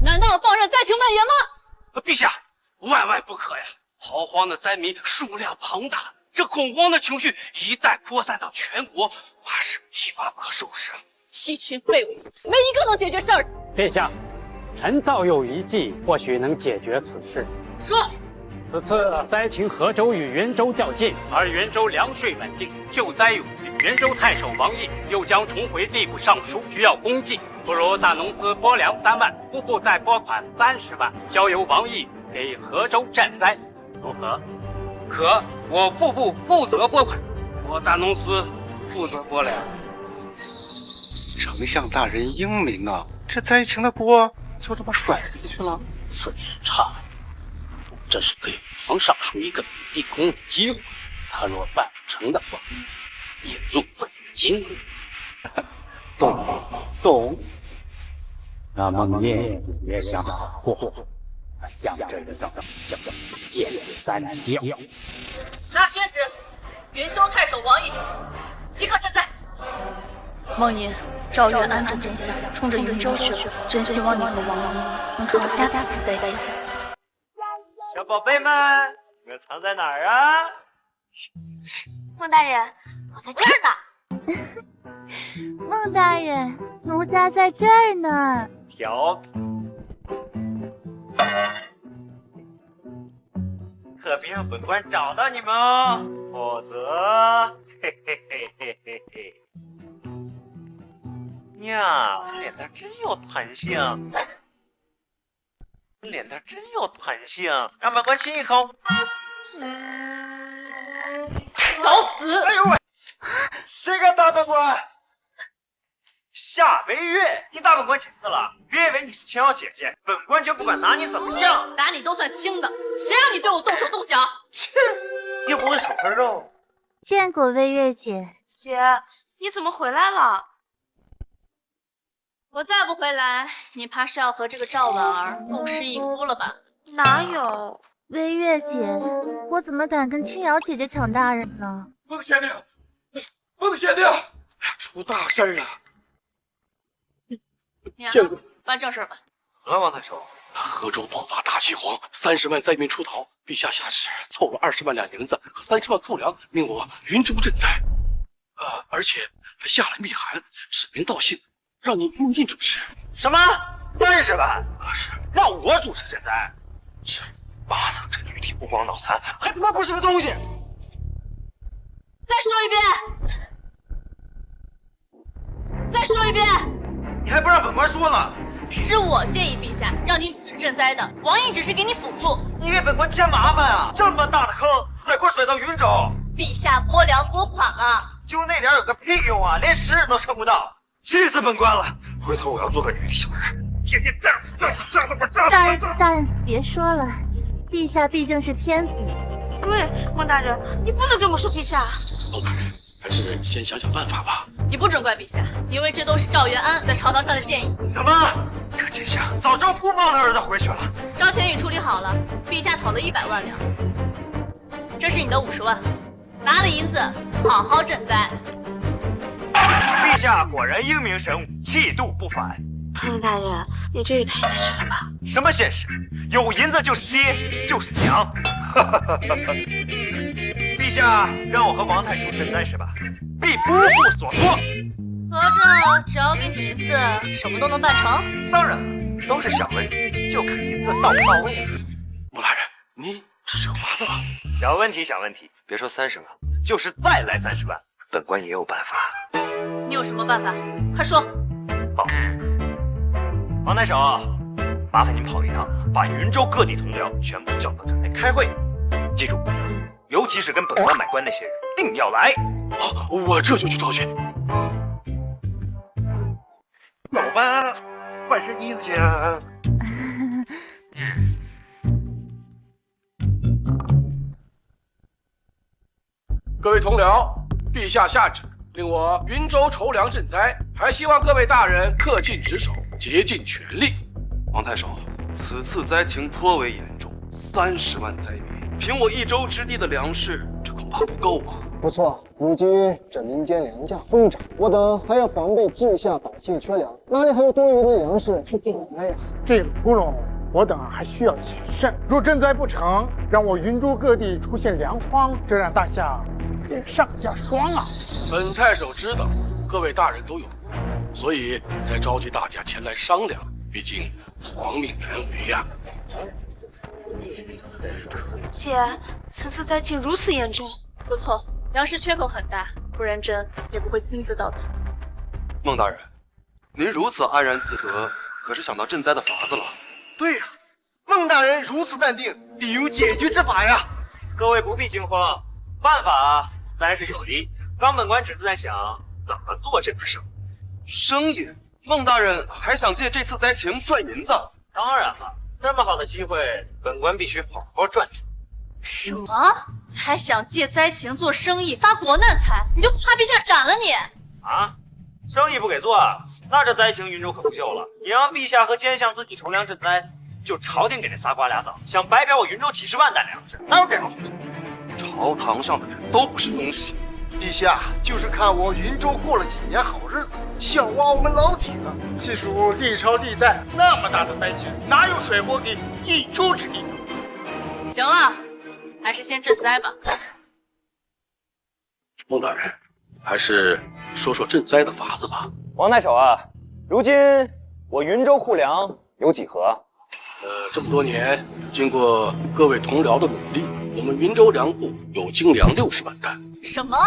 难道放任灾情蔓延吗？陛下，万万不可呀！逃荒的灾民数量庞大，这恐慌的情绪一旦扩散到全国，怕是一发不可收拾啊！一群废物，没一个能解决事儿。陛下，臣倒有一计，或许能解决此事。说，此次灾情河州与云州较近，而云州粮税稳定，救灾有余。云州太守王毅又将重回吏部尚书，需要公祭，不如大农司拨粮3万，户部再拨款30万，交由王毅给河州赈灾，如何？可我户部负责拨款，我大农司负责拨粮。丞相大人英明啊！这灾情的锅就这么甩出去了。此人差了，这是给皇上树一个地宫的机会。他若办不成的话，也入本京。懂。那孟烨也想好过，向这个叫剑三雕。拿宣旨，云州太守王毅即刻赈灾。孟烨，赵元安这奸相冲着云州去了，真希望你和王毅能好下次灾情。小宝贝们，你们藏在哪儿啊？孟大人，我在这儿呢。孟大人，奴家在这儿呢。调皮，可别让本官找到你们哦，否则，嘿嘿嘿嘿嘿嘿。呀，脸蛋真有弹性，脸蛋真有弹性，让本官亲一口。找死！哎呦喂，谁敢打本官？夏微月，你打本官几次了？别以为你是青瑶姐姐，本官就不敢拿你怎么样。打你都算轻的，谁让你对我动手动脚？切，又不会手块肉。见过微月姐。姐，你怎么回来了？我再不回来，你怕是要和这个赵婉儿共侍一夫了吧？哪有？微月姐，我怎么敢跟青瑶姐姐抢大人呢？孟县令，孟县令，出大事了！见过，办正事吧。来，王太守，河州爆发大饥荒，30万灾民出逃，陛下下旨凑了20万两银子和30万库粮，命我云州赈灾。而且还下了密函，指名道姓，让你穆印主持。什么？30万？是让我主持赈灾？是，妈的，这女帝不光脑残，还他妈不是个东西！再说一遍！再说一遍！你还不让本官说了？是我建议陛下让你主持赈灾的，王毅只是给你辅助。你给本官添麻烦啊！这么大的坑，甩锅甩到云州。陛下拨粮拨款了，就那点有个屁用啊！连10人都撑不到，气死本官了！回头我要做个女帝小人，天天这样子大人别说了，陛下毕竟是天子。对，孟大人，你不能这么说陛下。孟大人，还是先想想办法吧。你不准怪陛下，因为这都是赵元安在朝堂上的建议。什么？这奸相早知道不放他儿子回去了。赵全宇处理好了，陛下讨了100万两，这是你的50万，拿了银子好好赈灾。陛下果然英明神武，气度不凡。孟大人，你这也太现实了吧？什么现实？有银子就是爹，就是娘。陛下让我和王太守赈灾是吧？必不负所托。合着只要给你银子，什么都能办成？当然，都是小问题，就看银子到不到位。孟大人，你这是有法子了。小问题，小问题，别说30万，就是再来30万，本官也有办法。你有什么办法？快说。好，王太守，麻烦您跑一趟，把云州各地同僚全部叫到这来开会。记住，尤其是跟本官买官那些人，定要来。好，我这就去召去。吧，万事应家。各位同僚，陛下下旨，令我云州筹粮赈灾，还希望各位大人恪尽职守，竭尽全力。王太守，此次灾情颇为严重，30万灾民，凭我1州之地的粮食，这恐怕不够啊。不错，如今这民间粮价疯涨，我等还要防备治下百姓缺粮，哪里还有多余的粮食去补来呀？这个窟窿，我等还需要谨慎。若赈灾不成，让我云州各地出现粮荒，这让大夏也上加霜啊！本太守知道各位大人都有顾虑，所以才召集大家前来商量。毕竟皇命难违呀。姐，此次灾情如此严重，不错，粮食缺口很大，不然朕也不会亲自到此。孟大人，您如此安然自得，可是想到赈灾的法子了？对呀，孟大人如此淡定，必有解决之法呀！各位不必惊慌，办法自然是有的。刚本官只是在想怎么做这门生意。生意？孟大人还想借这次灾情赚银子？当然了，这么好的机会，本官必须好好赚点。什么？还想借灾情做生意发国难财？你就不怕陛下斩了你？啊？生意不给做，那这灾情云州可不救了。你让陛下和奸相自己筹粮赈灾，就朝廷给这仨瓜俩枣，想白嫖我云州几十万担粮食，哪有这种事？朝堂上的人都不是东西。陛下就是看我云州过了几年好日子，想挖我们老铁了。细数历朝历代，那么大的灾情，哪有水货给1州之地？行了，还是先赈灾吧。孟大人，还是说说赈灾的法子吧。王太守啊，如今我云州库粮有几何？这么多年，经过各位同僚的努力，我们云州粮库有精粮60万担。什么？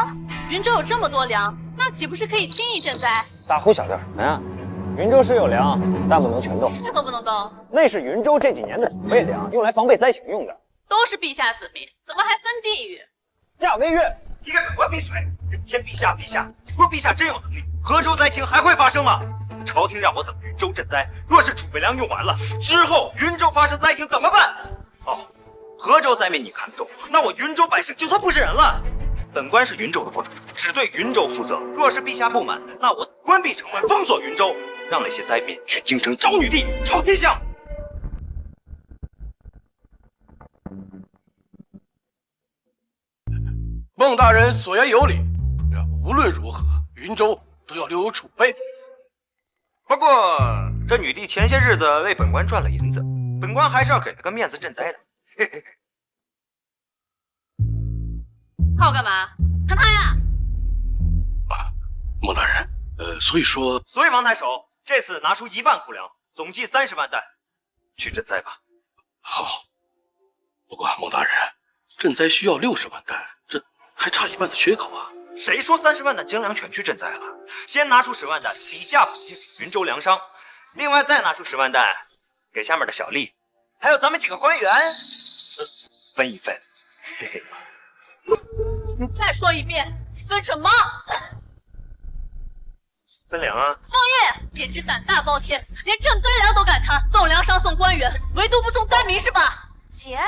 云州有这么多粮，那岂不是可以轻易赈灾？大呼小叫什么呀？云州是有粮，但不能全动。为何不能动？那是云州这几年的储备粮，用来防备灾情用的。都是陛下子民，怎么还分地域？夏微月，你给本官闭嘴！人天陛下，陛下，若陛下真有能力，河州灾情还会发生吗？朝廷让我等云州赈灾，若是储备粮用完了之后，云州发生灾情怎么办？哦，河州灾民你看不中，那我云州百姓就算不是人了。本官是云州的官，只对云州负责。若是陛下不满，那我关闭城关，封锁云州，让那些灾民去京城找女帝，朝天下。孟大人所言有理，无论如何，云州都要留有储备。不过这女帝前些日子为本官赚了银子，本官还是要给她个面子赈灾的。嘿嘿嘿。看我干嘛？看他呀！孟大人，所以王太守这次拿出1半库粮，总计30万担，去赈灾吧。好。不过孟大人，赈灾需要60万担，这还差1半的缺口啊！谁说30万担精粮全去赈灾了？先拿出10万担底价补贴给云州粮商，另外再拿出10万担给下面的小吏，还有咱们几个官员，分一分。嘿嘿。你再说一遍，分什么？分粮啊！方月，便知胆大包天，连赈灾粮都敢贪，送粮商送官员，唯独不送灾民是吧？姐，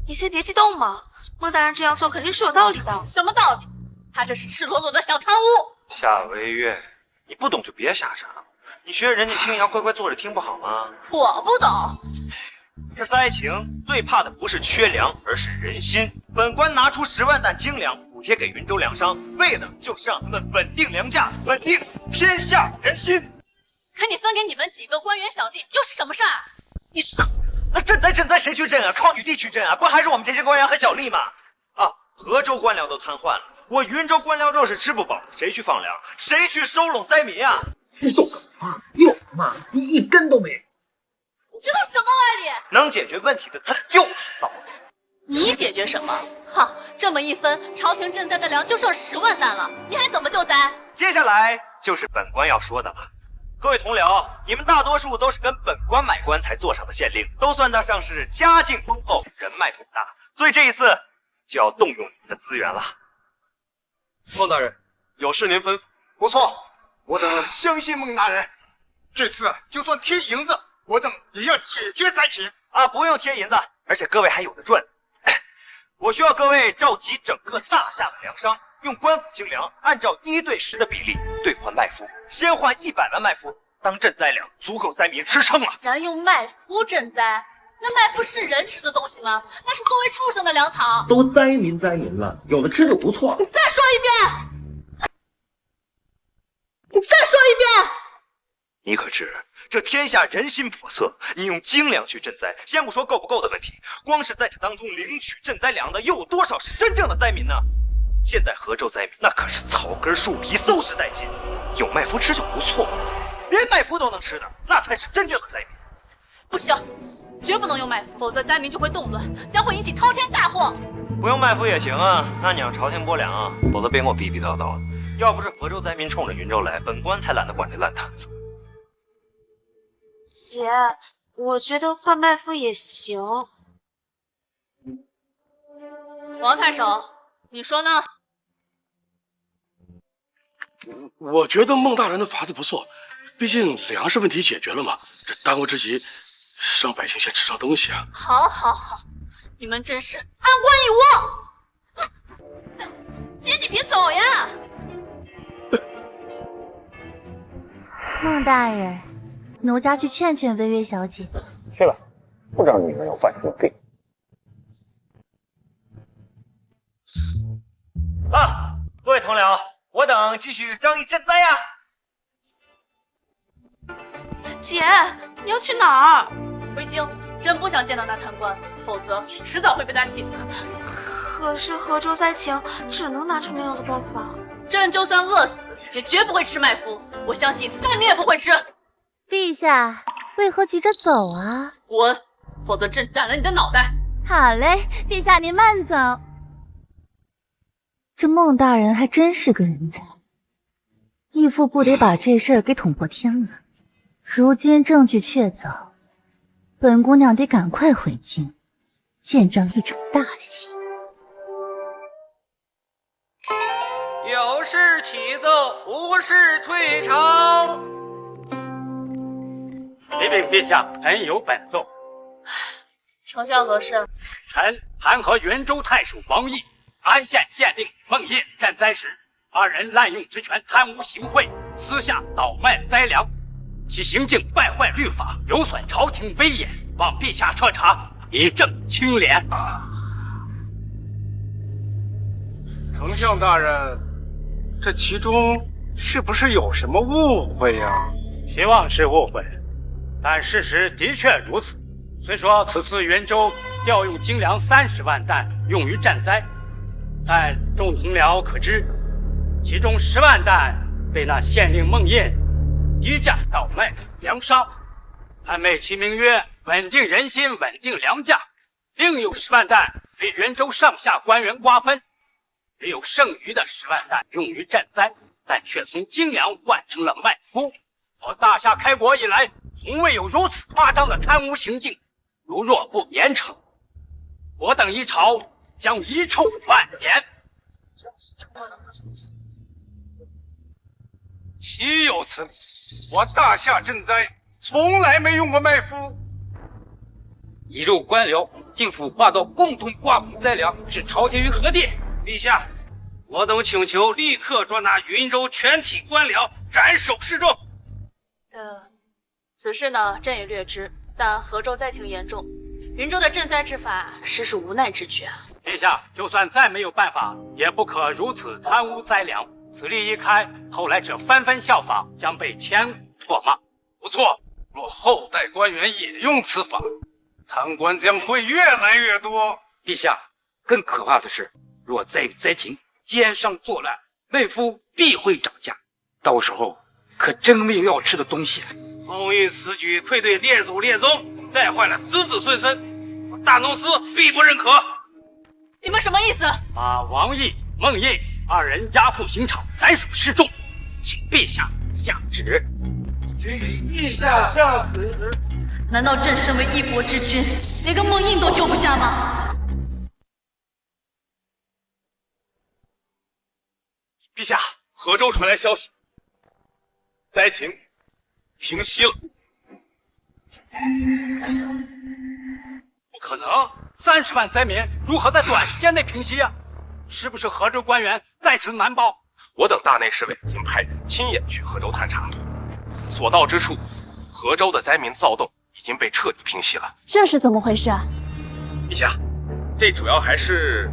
你先别激动嘛，孟大人这样做肯定是有道理的。什么道理？他这是赤裸裸的小贪污。夏微月，你不懂就别瞎扯，你学人家青瑶乖乖坐着听不好吗？我不懂。这灾情最怕的不是缺粮，而是人心。本官拿出10万担精粮补贴给云州粮商，为的就是让他们稳定粮价，稳定天下人心。可你分给你们几个官员小弟又是什么事儿？你傻？那赈灾谁去赈啊？靠女帝去赈啊？不还是我们这些官员和小吏吗？啊，河州官僚都瘫痪了，我云州官僚若是吃不饱，谁去放粮？谁去收拢灾民啊？你懂个嘛？有嘛？你一根都没。你知道什么歪理？能解决问题的他就是老子。你解决什么？好，这么一分，朝廷赈灾的粮就剩10万担了，你还怎么救灾？接下来就是本官要说的了。各位同僚，你们大多数都是跟本官买官才做上的县令，都算得上是家境丰厚、人脉广大，所以这一次就要动用你们的资源了。孟大人，有事您吩咐。不错，我等相信孟大人。这次就算贴银子，我等也要解决灾情。啊，不用贴银子，而且各位还有的赚。我需要各位召集整个大夏的粮商，用官府精粮，按照1:10的比例兑换麦麸，先换100万麦麸当赈灾粮，足够灾民吃撑了。然用麦麸赈灾？那麦麸是人吃的东西吗？那是作为畜生的粮草。都灾民了，有的吃就不错。你再说一遍！你再说一遍！你可知这天下人心叵测？你用精粮去赈灾，先不说够不够的问题，光是在这当中领取赈灾粮的，又有多少是真正的灾民呢？现在河州灾民那可是草根树皮搜食殆尽，有麦麸吃就不错了，连麦麸都能吃的，那才是真正的灾民。不行，绝不能用麦麸，否则灾民就会动乱，将会引起滔天大祸。不用麦麸也行啊，那你让朝廷拨粮啊，否则别给我逼逼叨叨的。要不是河州灾民冲着云州来，本官才懒得管这烂摊子。姐，我觉得换麦麸也行。王太守，你说呢？我觉得孟大人的法子不错，毕竟粮食问题解决了嘛，这当务之急是让百姓先吃上东西啊。好，好，好，你们真是安官一窝。姐，你别走呀！孟大人，奴家去劝劝微微小姐。去吧，不知道你们要犯什么病。啊，各位同僚，我等继续商议赈灾呀。姐，你要去哪儿？回京。真不想见到那贪官，否则迟早会被他气死。可是河州灾情，只能拿出那样的办法。朕就算饿死，也绝不会吃麦麸。我相信饭你也不会吃。陛下，为何急着走啊？滚，否则朕斩了你的脑袋。好嘞，陛下您慢走。这孟大人还真是个人才，义父不得把这事儿给捅破天了。如今证据确凿。本姑娘得赶快回京，见证一场大喜。有事启奏，无事退朝。启禀陛下，臣有本奏。丞相何事？臣弹劾元州太守王毅、安县县令孟业赈灾时，2人滥用职权，贪污行贿，私下倒卖灾粮。其行径败坏律法，有损朝廷威严，望陛下彻查，以正清廉。丞相大人，这其中是不是有什么误会呀？希望是误会，但事实的确如此。虽说此次元州调用精粮30万担用于赈灾，但众同僚可知，其中10万担被那县令孟业低价倒卖粮商，还美其名曰稳定人心、稳定粮价；另有10万担被元州上下官员瓜分，只有剩余的10万担用于赈灾，但却从精粮换成了麦麸。我大夏开国以来，从未有如此夸张的贪污行径，如若不严惩，我等一朝将遗臭万年。岂有此理！我大夏赈灾从来没用过麦麸。已入官僚，竟腐化到共同挂补灾粮，置朝廷于何地？陛下，我等请求立刻捉拿云州全体官僚，斩首示众。此事呢，朕也略知，但河州灾情严重，云州的赈灾之法实属无奈之举啊。陛下，就算再没有办法，也不可如此贪污灾粮。此例一开，后来者纷纷效仿，将被千古唾骂。不错，若后代官员也用此法，贪官将会越来越多。陛下，更可怕的是，若再有灾情，奸商作乱，麦麸必会涨价，到时候可真没有要吃的东西了。孟毅此举愧对列祖列宗，带坏了子子孙孙，我大农司必不认可。你们什么意思？把王毅、孟业2人押赴刑场，斩首示众，请陛下下旨。请陛下下旨。难道朕身为一国之君，连个孟印都救不下吗？陛下，河州传来消息，灾情平息了。不可能，30万灾民如何在短时间内平息呀？是不是河州官员再层瞒报？我等大内侍卫已经派人亲眼去河州探查，所到之处，河州的灾民躁动已经被彻底平息了。这是怎么回事啊？陛下，这主要还是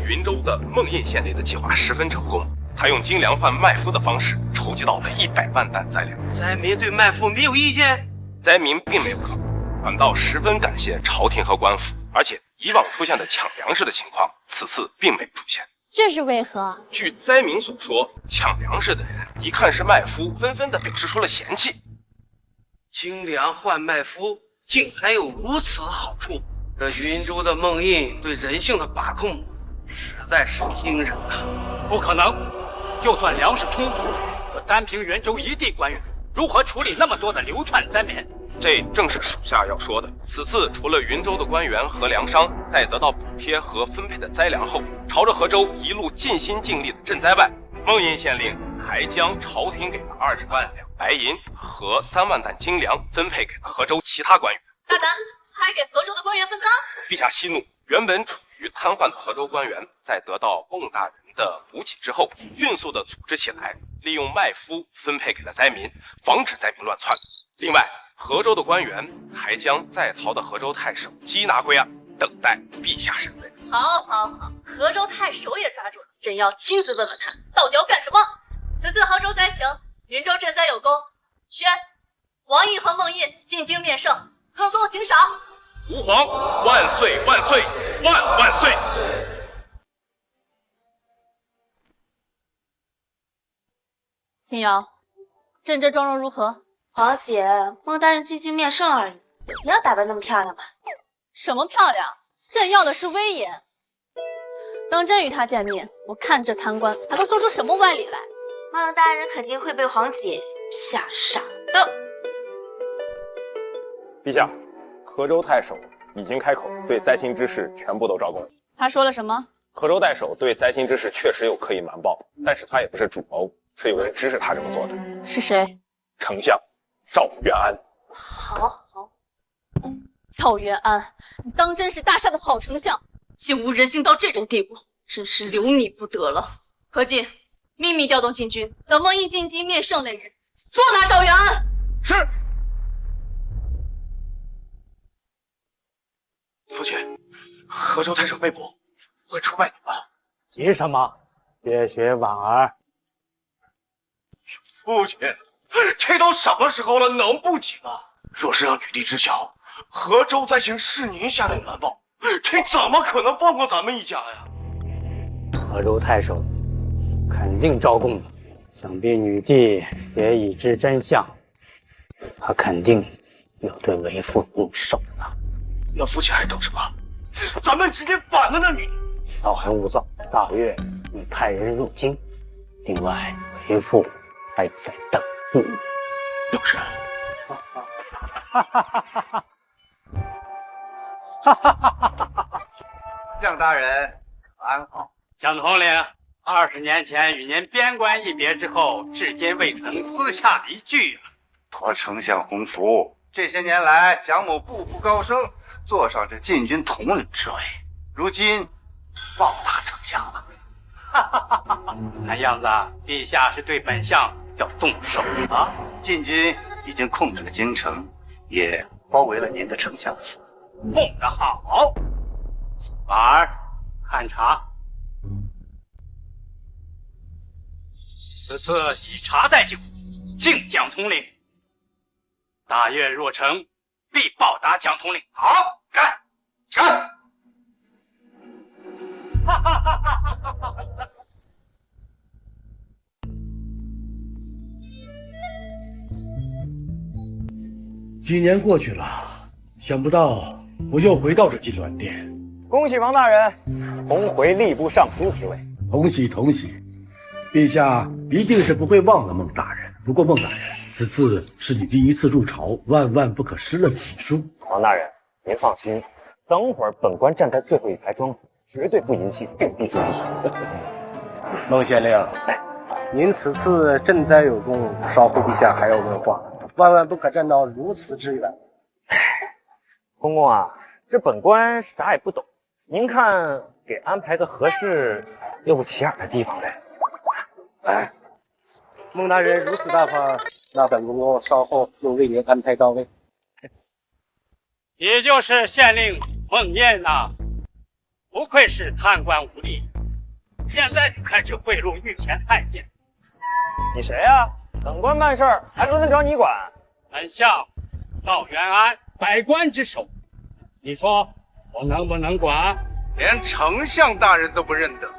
云州的孟印县令的计划十分成功，他用精粮换麦麸的方式筹集到了100万担灾粮。灾民对麦麸没有意见？灾民并没有抗议，反倒十分感谢朝廷和官府，而且以往出现的抢粮食的情况，此次并没有出现。这是为何？据灾民所说，抢粮食的人一看是麦麸，纷纷的表示出了嫌弃。精粮换麦麸，竟还有如此好处！这云州的孟印对人性的把控，实在是惊人啊！不可能，就算粮食充足，可单凭云州一地官员，如何处理那么多的流窜灾民？这正是属下要说的。此次除了云州的官员和粮商在得到补贴和分配的灾粮后，朝着河州一路尽心尽力的赈灾外，孟印县令还将朝廷给的20万两白银和3万担精粮分配给了河州其他官员。大胆，还给河州的官员分赃！陛下息怒，原本处于瘫痪的河州官员，在得到孟大人的补给之后，迅速的组织起来，利用麦麸分配给了灾民，防止灾民乱窜。另外，河州的官员还将在逃的河州太守缉拿归案，等待陛下审问。好，河州太守也抓住了，朕要亲自问问他到底要干什么。此次河州灾情，云州赈灾有功，宣王印和孟印进京面圣，各贡行赏。吾皇万岁万岁万万岁！青瑶，朕这妆容如何？皇姐，孟大人进京面圣而已，有必要打扮那么漂亮吗？什么漂亮？朕要的是威严。等朕与他见面，我看这贪官还能说出什么歪理来。孟大人肯定会被皇姐吓傻的。陛下，河州太守已经开口，对灾情之事全部都招供。他说了什么？河州太守对灾情之事确实有刻意瞒报，但是他也不是主谋，是有人指使他这么做的。是谁？丞相赵元安。好，赵元安，你当真是大夏的好丞相，竟无人性到这种地步，真是留你不得了。何进，秘密调动禁军，等孟印进京面圣那日，捉拿赵元安。是。父亲，河州太守被捕，会出卖你吗？急什么？学学婉儿。父亲，这都什么时候了，能不急吗？若是让女帝知晓河州灾情是您下令瞒报，这怎么可能放过咱们一家呀？河州太守肯定招供了，想必女帝也已知真相，她肯定要对为父动手了。那父亲还等什么？咱们直接反了那女帝！稍安勿躁，大月你派人入京，另外为父还有在等你。有人。将大人安好。蒋统领，20年前与您边关一别之后，至今未曾私下一句啊。托丞相洪福，这些年来，蒋某步步高升，坐上这禁军统领之位，如今报答丞相了。看样子，陛下是对本相要动手了。禁军已经控制了京城，也包围了您的丞相府。弄得好，婉儿，看查。此次以查代酒，敬蒋统领。大愿若成，必报答蒋统领。好，干！几年过去了，想不到我又回到这金銮殿。恭喜王大人重回吏部尚书之位。同喜同喜，陛下一定是不会忘了孟大人。不过孟大人，此次是你第一次入朝，万万不可失了礼数。王大人，您放心，等会儿本官站在最后一排装死，绝对不引起并必注意。孟县令，您此次赈灾有功，少乎陛下还要问话，万万不可站到如此之远。公公啊，这本官啥也不懂，您看给安排个合适又不起眼的地方呗。哎，孟大人如此大方，那本公公稍后又为您安排到位。也就是县令孟燕呐，不愧是贪官污吏，现在就开始贿赂御前太监。你谁呀？本官办事儿还轮得着你管？丞相赵元安，百官之首，你说我能不能管？连丞相大人都不认得，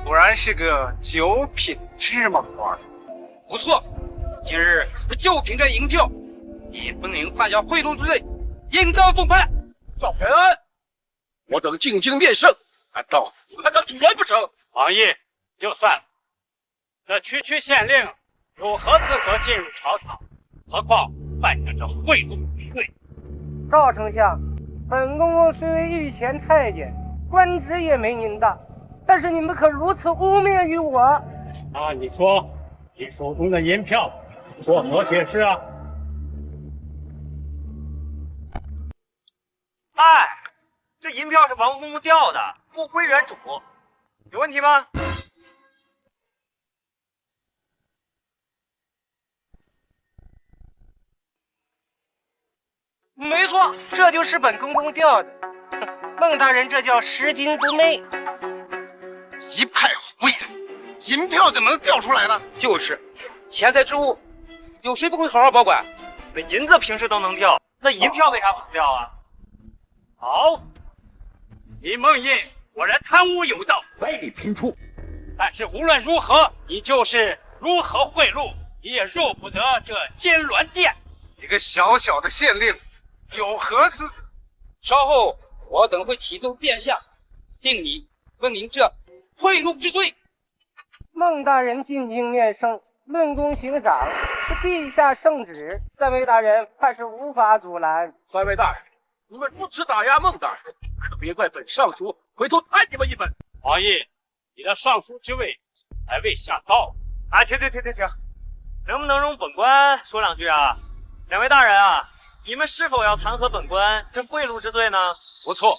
果然是个九品芝麻官。不错，今日就凭这银票，你本领犯下贿赂之罪，应当重判。赵元安，我等进京面圣，难道还敢阻拦不成？王爷，就算了，这区县令有何资格进入朝堂？何况犯下这贿赂之罪？赵丞相，本公公虽为御前太监，官职也没您大，但是你们可如此污蔑于我？啊，你说你手中的银票作何解释啊？哎，这银票是王公公调的，不归原主，有问题吗？没错，这就是本公公调的。孟大人，这叫拾金不昧。一派胡言，银票怎么能调出来呢？就是，钱财之物，有谁不会好好保管？那银子平时都能调，那银票为啥不能调啊？好，你孟印果然贪污有道，非礼频出。但是无论如何，你就是如何贿赂，你也入不得这金銮殿。一个小小的县令，有何资？稍后我等会启奏殿下，定你分明这贿赂之罪。孟大人进京面圣，论功行赏，是陛下圣旨，三位大人怕是无法阻拦。三位大人，你们如此打压孟大人，可别怪本尚书回头弹你们一本。王爷，你的尚书之位还未下到。啊，停！能不能容本官说两句啊？两位大人啊，你们是否要弹劾本官这贿赂之罪呢？不错，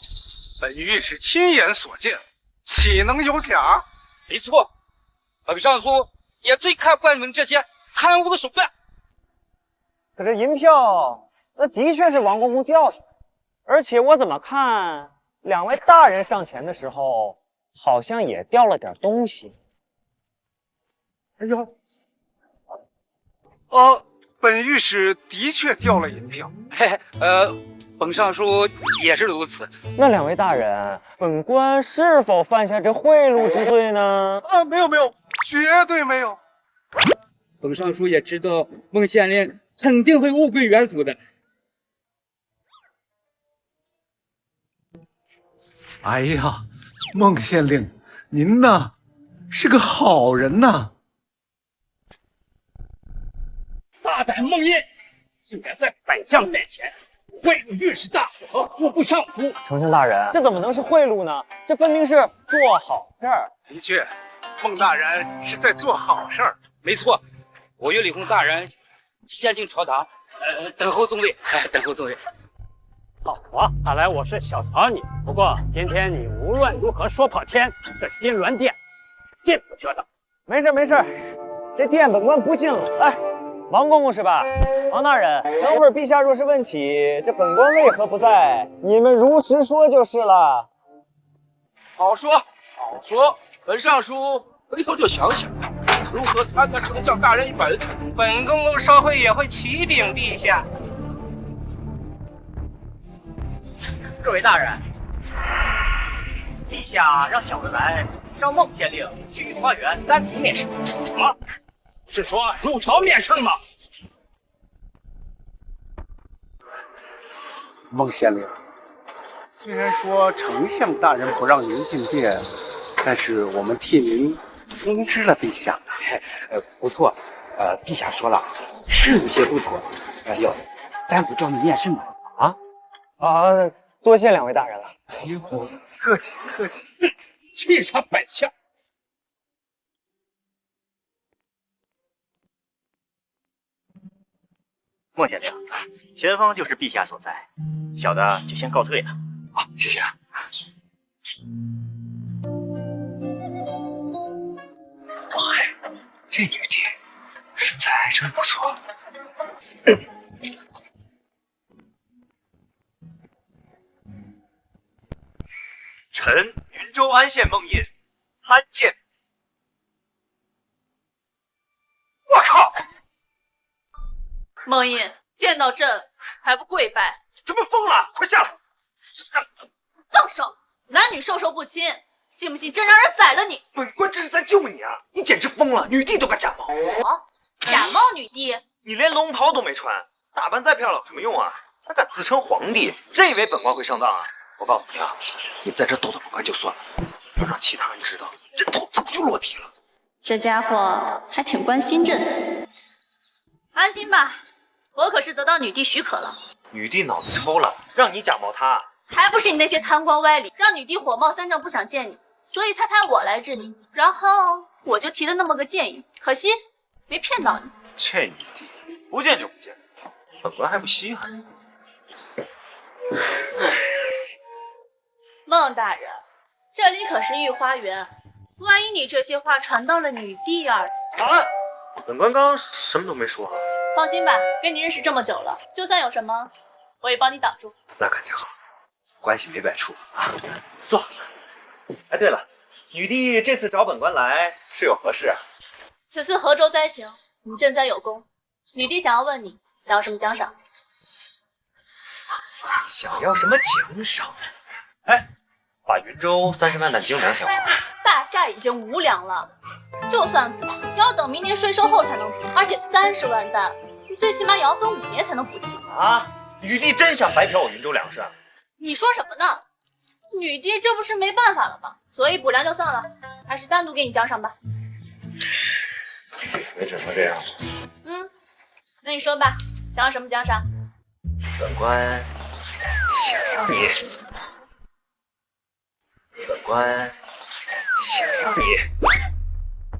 本御史亲眼所见，岂能有假？没错，本尚书也最看不惯你们这些贪污的手段。可这银票，那的确是王公公调下来，而且我怎么看两位大人上前的时候，好像也掉了点东西。哎呦，本御史的确掉了银票。本尚书也是如此。那两位大人，本官是否犯下这贿赂之罪呢？没有，绝对没有。本尚书也知道孟县令肯定会物归原主的。哎呀，孟县令，您呢是个好人呐！大胆孟印，竟敢在本相面前贿赂御史大夫和户部尚书！丞相大人，这怎么能是贿赂呢？这分明是做好事儿。的确，孟大人是在做好事儿。没错，我与李弘大人先进朝堂，等候宗位，等候宗位。好啊，看来我是小瞧你。不过今天你无论如何说破天，这金銮殿进不得的。没事，这殿本官不进了。哎，王公公是吧？王大人，等会儿陛下若是问起这本官为何不在，你们如实说就是了。好说，本尚书回头就想想，如何参得丞相大人一本。本公公稍后也会启禀陛下。各位大人，陛下让小人来召孟县令去花园单独面试。什么？是说入朝面圣吗？孟县令，虽然说丞相大人不让您进殿，但是我们替您通知了陛下。不错，陛下说了，是有些不妥，要单独召你面圣了。多谢两位大人了。哎呦，客气。气杀本相！莫县令，前方就是陛下所在，小的就先告退了。好，谢谢。哇，这女帝身材还真不错。臣云州安县孟印参见。我靠！孟印见到朕还不跪拜？这不疯了？快下来！动手！男女授受不亲，信不信朕让人宰了你？本官这是在救你啊！你简直疯了！女帝都敢假冒！假冒女帝？你连龙袍都没穿，打扮再漂亮有什么用啊？还敢自称皇帝？真以为本官会上当啊？我告诉你啊，你在这逗逗本官就算了，要让其他人知道，这头早就落地了。这家伙还挺关心朕。安心吧，我可是得到女帝许可了。女帝脑子抽了，让你假冒她，还不是你那些贪官歪理，让女帝火冒三丈不想见你，所以才派我来治你。然后我就提了那么个建议，可惜没骗到你。这女帝不见就不见，本官还不稀罕。孟大人，这里可是御花园，万一你这些话传到了女帝耳……啊！本官刚什么都没说啊。放心吧，跟你认识这么久了，就算有什么，我也帮你挡住。那感情好，关系没摆处啊。坐。哎，对了，女帝这次找本官来是有何事啊？此次河州灾情，你赈灾有功，女帝想要问你想要什么奖赏。想要什么奖赏？哎，把云州30万担精粮先还。大夏已经无粮了，就算补，也要等明年税收后才能补，而且30万担，最起码也要分5年才能补齐。啊！女帝真想白嫖我云州粮食啊？你说什么呢？女帝这不是没办法了吗？所以补粮就算了，还是单独给你奖赏吧。没只能这样。那你说吧，想要什么奖赏？本官想让你，本官想让你，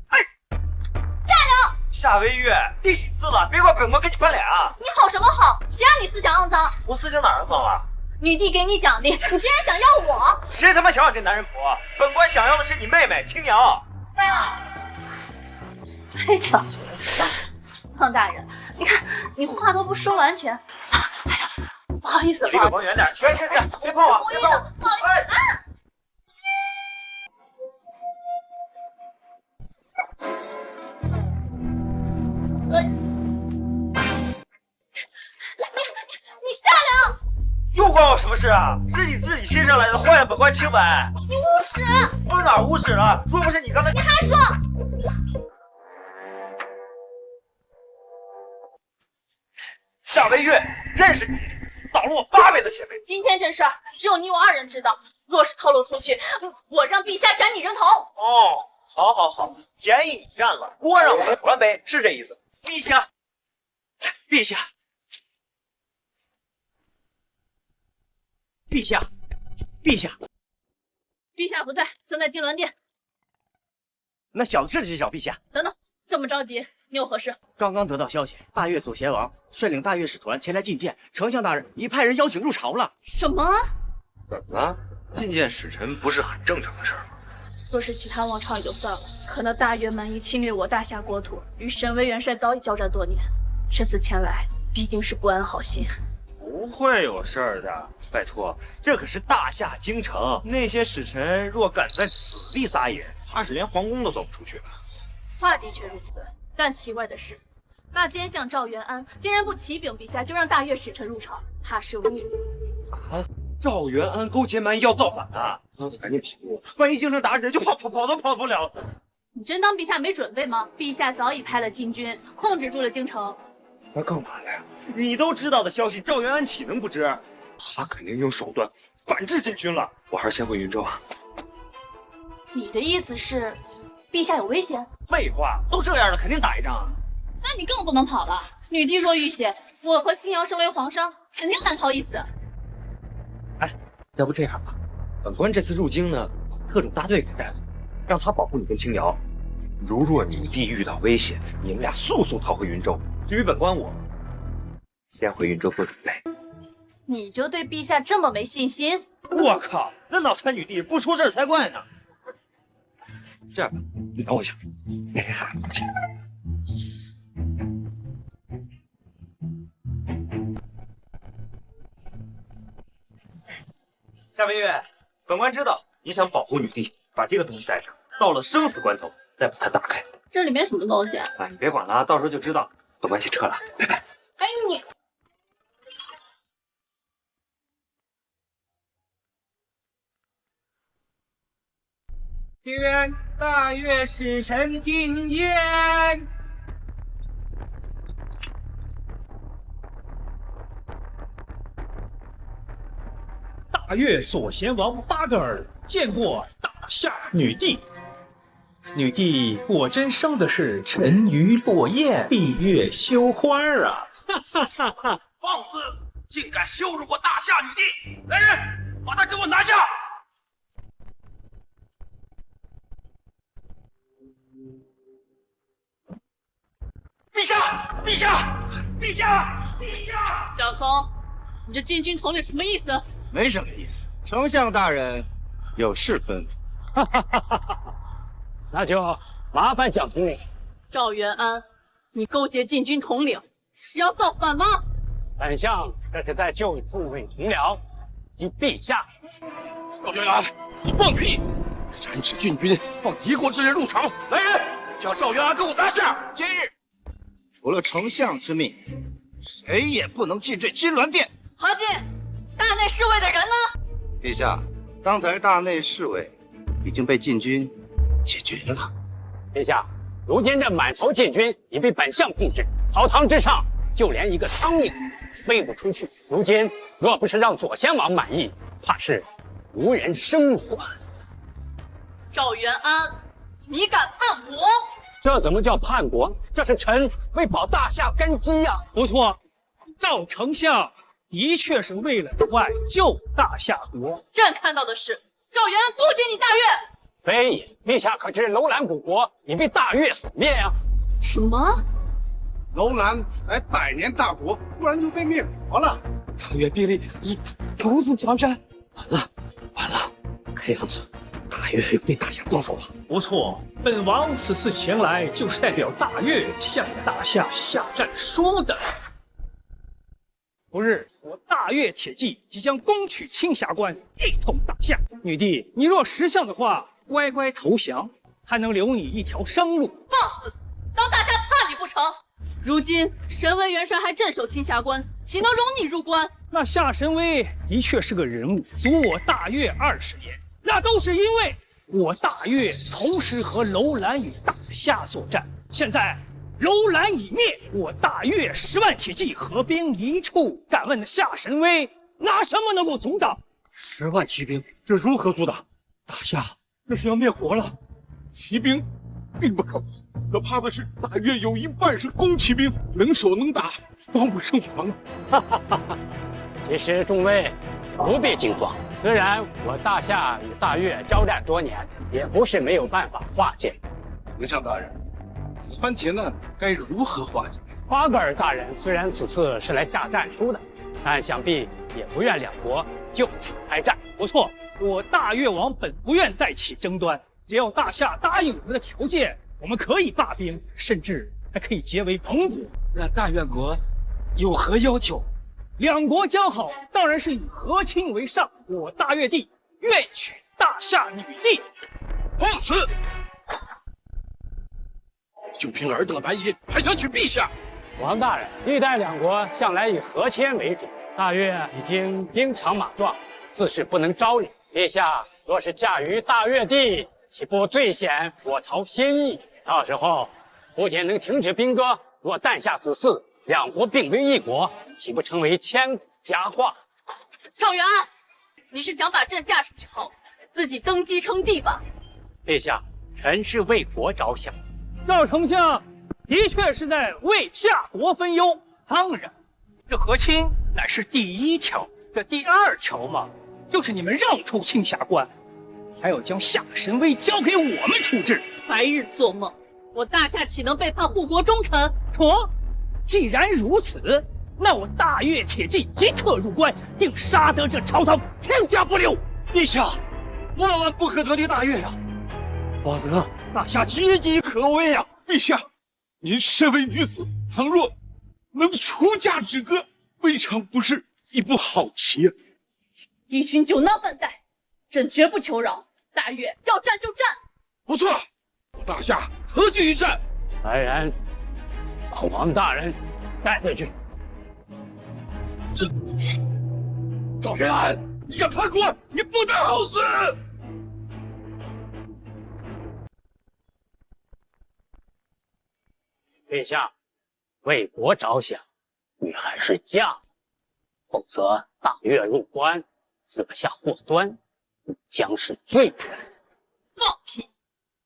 哎，站住！夏微月，第几次了？别怪本官跟你翻脸啊！你好什么好？谁让你思想肮脏？我思想哪儿肮脏了？女帝给你奖励，你竟然想要我？谁他妈想要这男人婆？本官想要的是你妹妹青瑶。哎呀，孟大人，你看你话都不说完全。哎呀，不好意思，离本官远点！去，别碰我！别碰我！哎！你下凉！又关我什么事啊？是你自己亲生来的，坏了本官清白。你无耻！我哪儿无耻了？若不是你刚才……你还说！夏微月，认识你，倒了我8倍的血费。今天这事儿只有你我2人知道，若是透露出去，我让陛下斩你人头。哦，好，便宜你占了，锅让本官背，是这意思。陛下，陛下，陛下，陛下，陛下不在，正在金銮殿。那小子这就去找陛下。等等，这么着急，你有何事？刚刚得到消息，大越左贤王率领大越使团前来觐见，丞相大人已派人邀请入朝了。什么？怎么了？觐见使臣不是很正常的事吗？若是其他王朝也就算了，可那大越蛮夷侵略我大夏国土，与沈巍元帅早已交战多年，这次前来必定是不安好心。不会有事儿的，拜托，这可是大夏京城，那些使臣若敢在此地撒野，怕是连皇宫都走不出去了。话的确如此，但奇怪的是，那奸相赵元安竟然不启禀陛下，就让大越使臣入朝，他是无意。啊！赵元安勾结蛮夷要造反啊！那得赶紧跑路，万一京城打起来，就跑都跑不了。你真当陛下没准备吗？陛下早已派了禁军控制住了京城。那干嘛来呀？你都知道的消息，赵元安岂能不知？他肯定用手段反制禁军了。我还是先回云州。你的意思是，陛下有危险？废话，都这样了，肯定打一仗啊！那你更不能跑了。女帝若遇险，我和新瑶身为皇商，肯定难逃一死。哎，要不这样吧，本官这次入京呢，把特种大队给带了，让他保护你跟青瑶。如若女帝遇到危险，你们俩速逃回云州。至于本官我，先回云州做准备。你就对陛下这么没信心？我靠，那脑残女帝不出事才怪呢！这样吧，你等我一下。夏飞月，本官知道你想保护女帝，把这个东西带上，到了生死关头再把它打开。这里面什么东西？哎，你别管了，到时候就知道。本官先撤了，拜拜。哎你！愿大越使臣进言。大越左贤王巴格尔见过大夏女帝。女帝果真生的是沉鱼落雁、闭月羞花啊！哈哈哈哈！放肆，竟敢羞辱我大夏女帝！来人，把她给我拿下！陛下！陛下！陛下！陛下！小松，你这禁军统领什么意思？没什么意思，丞相大人有事吩咐。哈哈哈哈哈！那就麻烦蒋统领。赵元安，你勾结禁军统领，是要造反吗？本相这是在救诸位同僚及陛下。赵元安，你放屁！斩指禁军，放敌国之人入朝！来人，将赵元安给我拿下！今日除了丞相之命，谁也不能进这金銮殿。何进，大内侍卫的人呢？陛下，刚才大内侍卫已经被禁军解决了。陛下，如今这满朝禁军已被本相控制，朝堂之上就连一个苍蝇飞不出去。如今若不是让左贤王满意，怕是无人生还。赵元安，你敢叛国？这怎么叫叛国？这是臣为保大夏根基呀！不错，赵丞相的确是为了挽救大夏国。朕看到的是赵元安勾结你大越。非也，陛下可知楼兰古国已被大越所灭呀？什么？楼兰乃100年大国，突然就被灭国了。大越兵力如此强盛，完了，看样子大越要对大夏动手了。不错，本王此次前来就是代表大越向大夏下战书的。不日，我大越铁骑即将攻取青霞关，一统大夏。女帝，你若识相的话，乖乖投降，还能留你一条生路。放肆！当大夏怕你不成？如今神威元帅还镇守青霞关，岂能容你入关？那夏神威的确是个人物，阻我大越20年，那都是因为我大越同时和楼兰与大夏作战。现在楼兰已灭，我大越10万铁骑合兵一处，敢问夏神威拿什么能够阻挡？10万骑兵，这如何阻挡？大夏这是要灭国了，骑兵并不可怕，可怕的是大越有一半是弓骑兵，能手能打，防不胜防。哈哈哈哈！其实众位不必惊慌，虽然我大夏与大越交战多年，也不是没有办法化解。丞相大人，此番劫难该如何化解？巴格尔大人虽然此次是来下战书的，但想必也不愿两国就此开战。不错，我大越王本不愿再起争端，只要大夏答应我们的条件，我们可以罢兵，甚至还可以结为盟国。那大越国有何要求？两国交好，当然是以和亲为上。我大越帝愿娶大夏女帝。放肆！就凭尔等蛮夷，还想娶陛下？王大人，历代两国向来以和亲为主，大越已经兵强马壮，自是不能招惹。陛下若是驾驭大越地，岂不最显我朝心意？到时候不仅能停止兵戈，若诞下子嗣，两国并为一国，岂不成为千古佳话？赵元安，你是想把朕嫁出去后，自己登基称帝吧？陛下，臣是为国着想。赵丞相的确是在为夏国分忧。当然，这和亲乃是第1条，这第2条嘛，就是你们让出青霞关，还要将夏神威交给我们处置。白日做梦！我大夏岂能背叛护国忠臣？妥，既然如此，那我大越铁骑即刻入关，定杀得这朝堂天下不留。陛下，万万不可得罪大越呀！否则大夏岌岌可危呀！陛下，您身为女子，倘若能出嫁止戈，未尝不是一步好棋啊！一群酒囊饭袋，朕绝不求饶。大越要战就战。不错，大夏何惧一战？来人，把王大人带回去。赵元安，你敢叛国，你不得好死！陛下，为国着想，你还是嫁了，否则大越入关，惹下祸端，你将是罪人。放屁！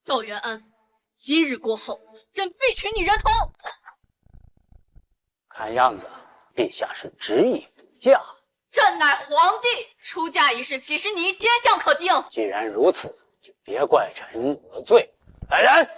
赵元安，今日过后，朕必取你人头。看样子，陛下是执意不嫁。朕乃皇帝，出嫁一事岂是你奸相可定？既然如此，就别怪臣得罪。来人！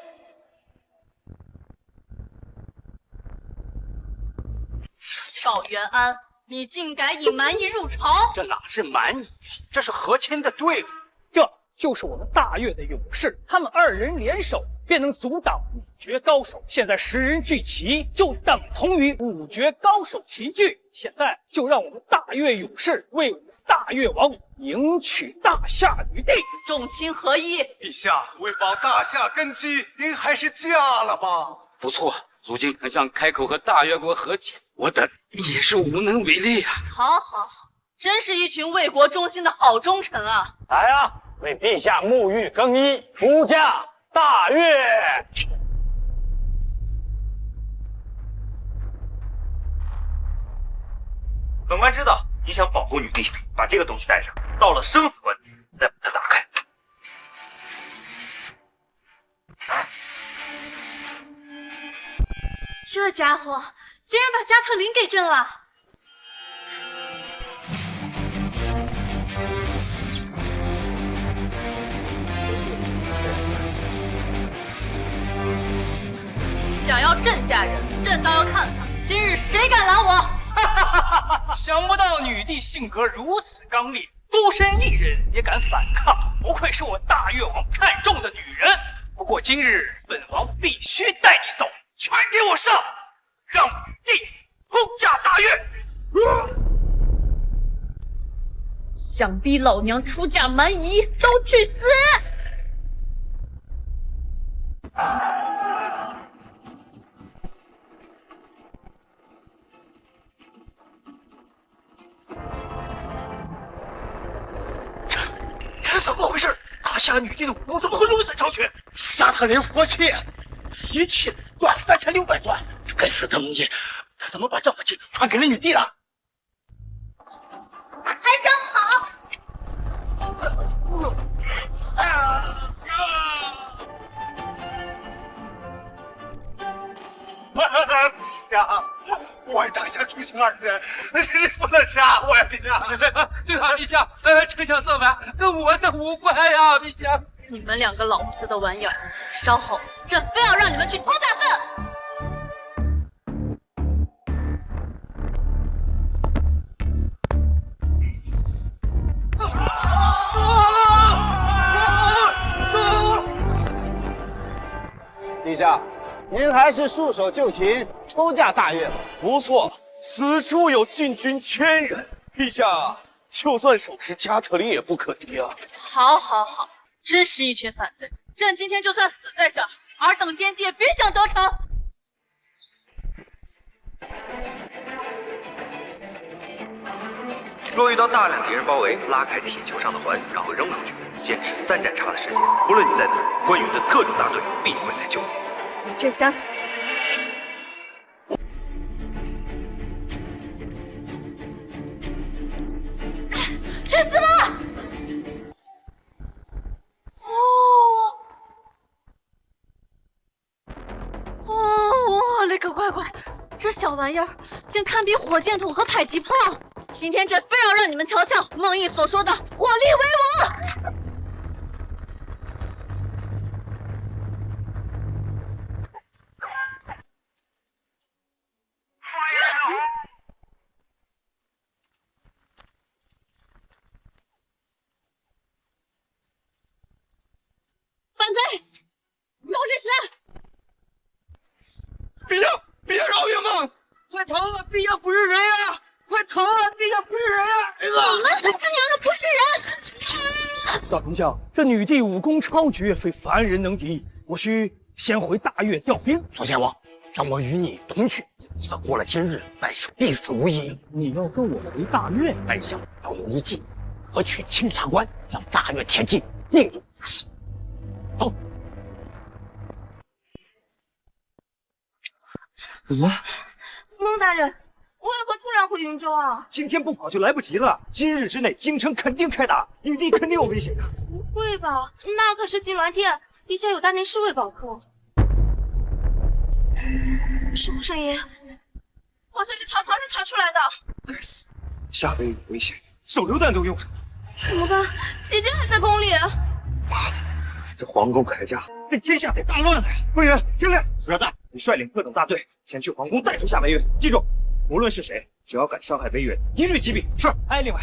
赵元安，你竟敢引蛮夷入朝！这哪是蛮夷，这是和亲的队伍。这就是我们大越的勇士，他们2人联手便能阻挡5绝高手。现在10人聚齐，就等同于5绝高手齐聚。现在就让我们大越勇士为我们大越王迎娶大夏女帝，众亲合一。陛下，为保大夏根基，您还是嫁了吧。不错，如今丞相开口和大越国和亲，我等也是无能为力啊。好，好，好，真是一群为国忠心的好忠臣啊！来啊，为陛下沐浴更衣，出嫁大越。本官知道你想保护女帝，把这个东西带上，到了生死关头再把它打开。这家伙竟然把加特林给震了！想要朕嫁人，朕倒要看看今日谁敢拦我！想不到女帝性格如此刚烈，孤身一人也敢反抗，不愧是我大越王看中的女人。不过今日本王必须带你走，全给我上，让女帝出嫁大越。想逼老娘出嫁蛮夷，都去死！这是怎么回事？大夏女帝的武功怎么会如此超群？加特林活气，一气赚3600段。该死的蒙毅，他怎么把这火气传给了女帝了？还真好！呀，我与大夏出行2人，你不能杀我呀，陛下！对啊，陛下，丞相造反跟我的无关呀，陛下。你们2个老不死的玩意儿，稍后朕非要让你们去偷大粪！陛下，您还是束手就擒，出嫁大越吧。不错，此处有禁军1000人，陛下就算手持加特林也不可敌啊！好，好，好，真是一群反贼！朕今天就算死在这儿，尔等奸计也别想得逞！若遇到大量敌人包围，拉开铁球上的环，然后扔出去，坚持3盏茶的时间，无论你在哪儿，关羽的特种大队必会来救你。朕相信。去死吧！我勒个乖乖！这小玩意儿竟堪比火箭筒和迫击炮！今天朕非要让你们瞧瞧孟毅所说的“火力为王”。你们他娘的不是人！大丞相，这女帝武功超绝，非凡人能敌，我需先回大越调兵。左贤王，让我与你同去。则过了今日，败相必死无疑。你要跟我回大越？败相要有一计，夺取青霞关，让大越铁骑进入自信。走。怎么了？孟大人，为何突然回云州啊？今天不跑就来不及了。今日之内，京城肯定开打，女帝肯定有危险的。不会吧？那可是金銮殿，陛下有大内侍卫保护。什么声音？好像是朝堂里传出来的。该死，夏威夷有危险，手榴弹都用上了。怎么办？姐姐还在宫里。妈的，这皇宫开炸，这天下得大乱了呀！魏源，听令，死在你率领各等大队前去皇宫带出夏维远。记住，无论是谁，只要敢伤害维远，一律击毙。是。哎，另外，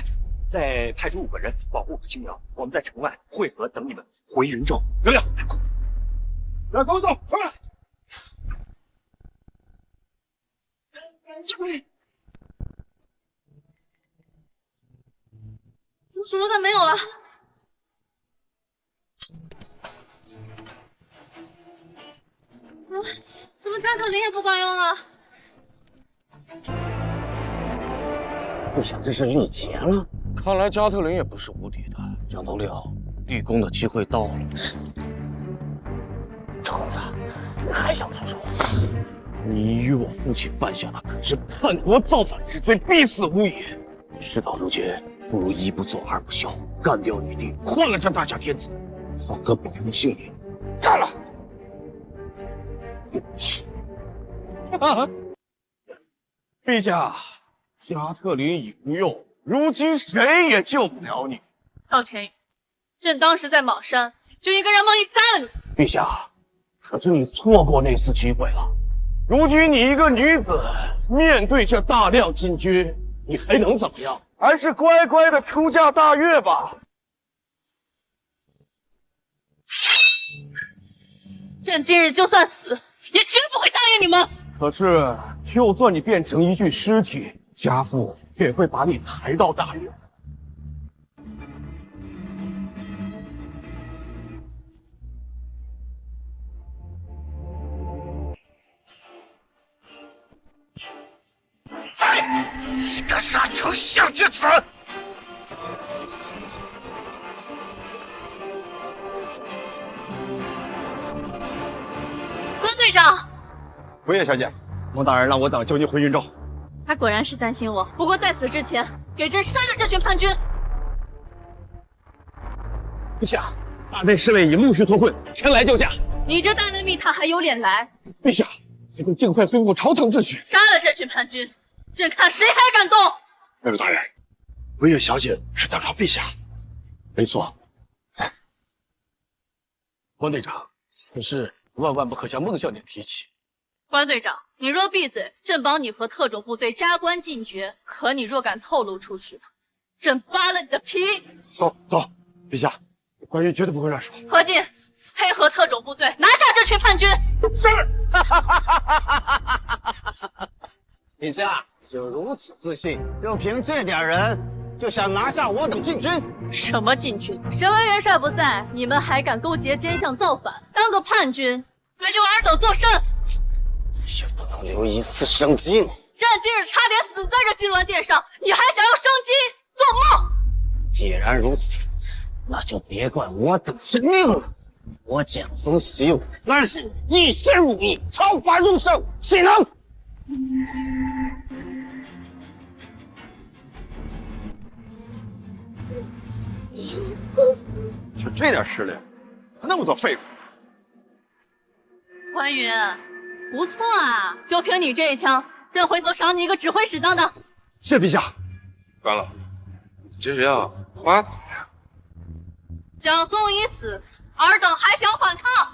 再派出5个人保护青苗，我们在城外汇合，等你们回云州。得令。来，跟我走，上来。手榴弹没有了。怎么加特林也不管用了？不想这是力竭了。看来加特林也不是无敌的。蒋头领，立功的机会到了。虫子，你还想出手？你与我父亲犯下的可是叛国造反之罪，必死无疑。事到如今，不如一不做二不休，干掉女帝，换了这大夏天子，方可保住性命。干了！陛下，加特林已无用，如今谁也救不了你。赵钱宇，朕当时在莽山就应该让孟毅杀了你。陛下，可是你错过那次机会了。如今你一个女子，面对这大量禁军，你还能怎么样？还是乖乖的出嫁大越吧。朕今日就算死，也绝不会答应你们。可是，就算你变成一具尸体，家父也会把你抬到大越。你敢杀丞相之子！关队长，回叶小姐，孟大人让我等救你回云州。他果然是担心我。不过在此之前，给朕杀了这群叛军。陛下，大内侍卫已陆续脱困，前来救驾。你这大内密探还有脸来？陛下，还请尽快恢复朝堂秩序。杀了这群叛军，朕看谁还敢动！飞虎大人，维叶小姐是等着陛下。没错。关队长，此事万万不可向孟小姐提起。关队长，你若闭嘴，朕保你和特种部队加官进爵；可你若敢透露出去，朕扒了你的皮！走走，陛下，关羽绝对不会乱说。何进，配合特种部队拿下这群叛军。是。陛下就如此自信，就凭这点人就想拿下我等禁军？什么禁军？沈文元帅不在，你们还敢勾结奸相造反，当个叛军，那就尔等作甚！也不能留一丝生机。朕今日差点死在这金銮殿上，你还想要生机？做梦！既然如此，那就别怪我等之命了。我蒋松习武那是一身武艺，超凡入圣，岂能？就这点实力，那么多废物。关羽，不错啊，就凭你这一枪，朕回头赏你一个指挥使当当。谢陛下。完了，这是要花打呀！蒋松已死，尔等还想反抗？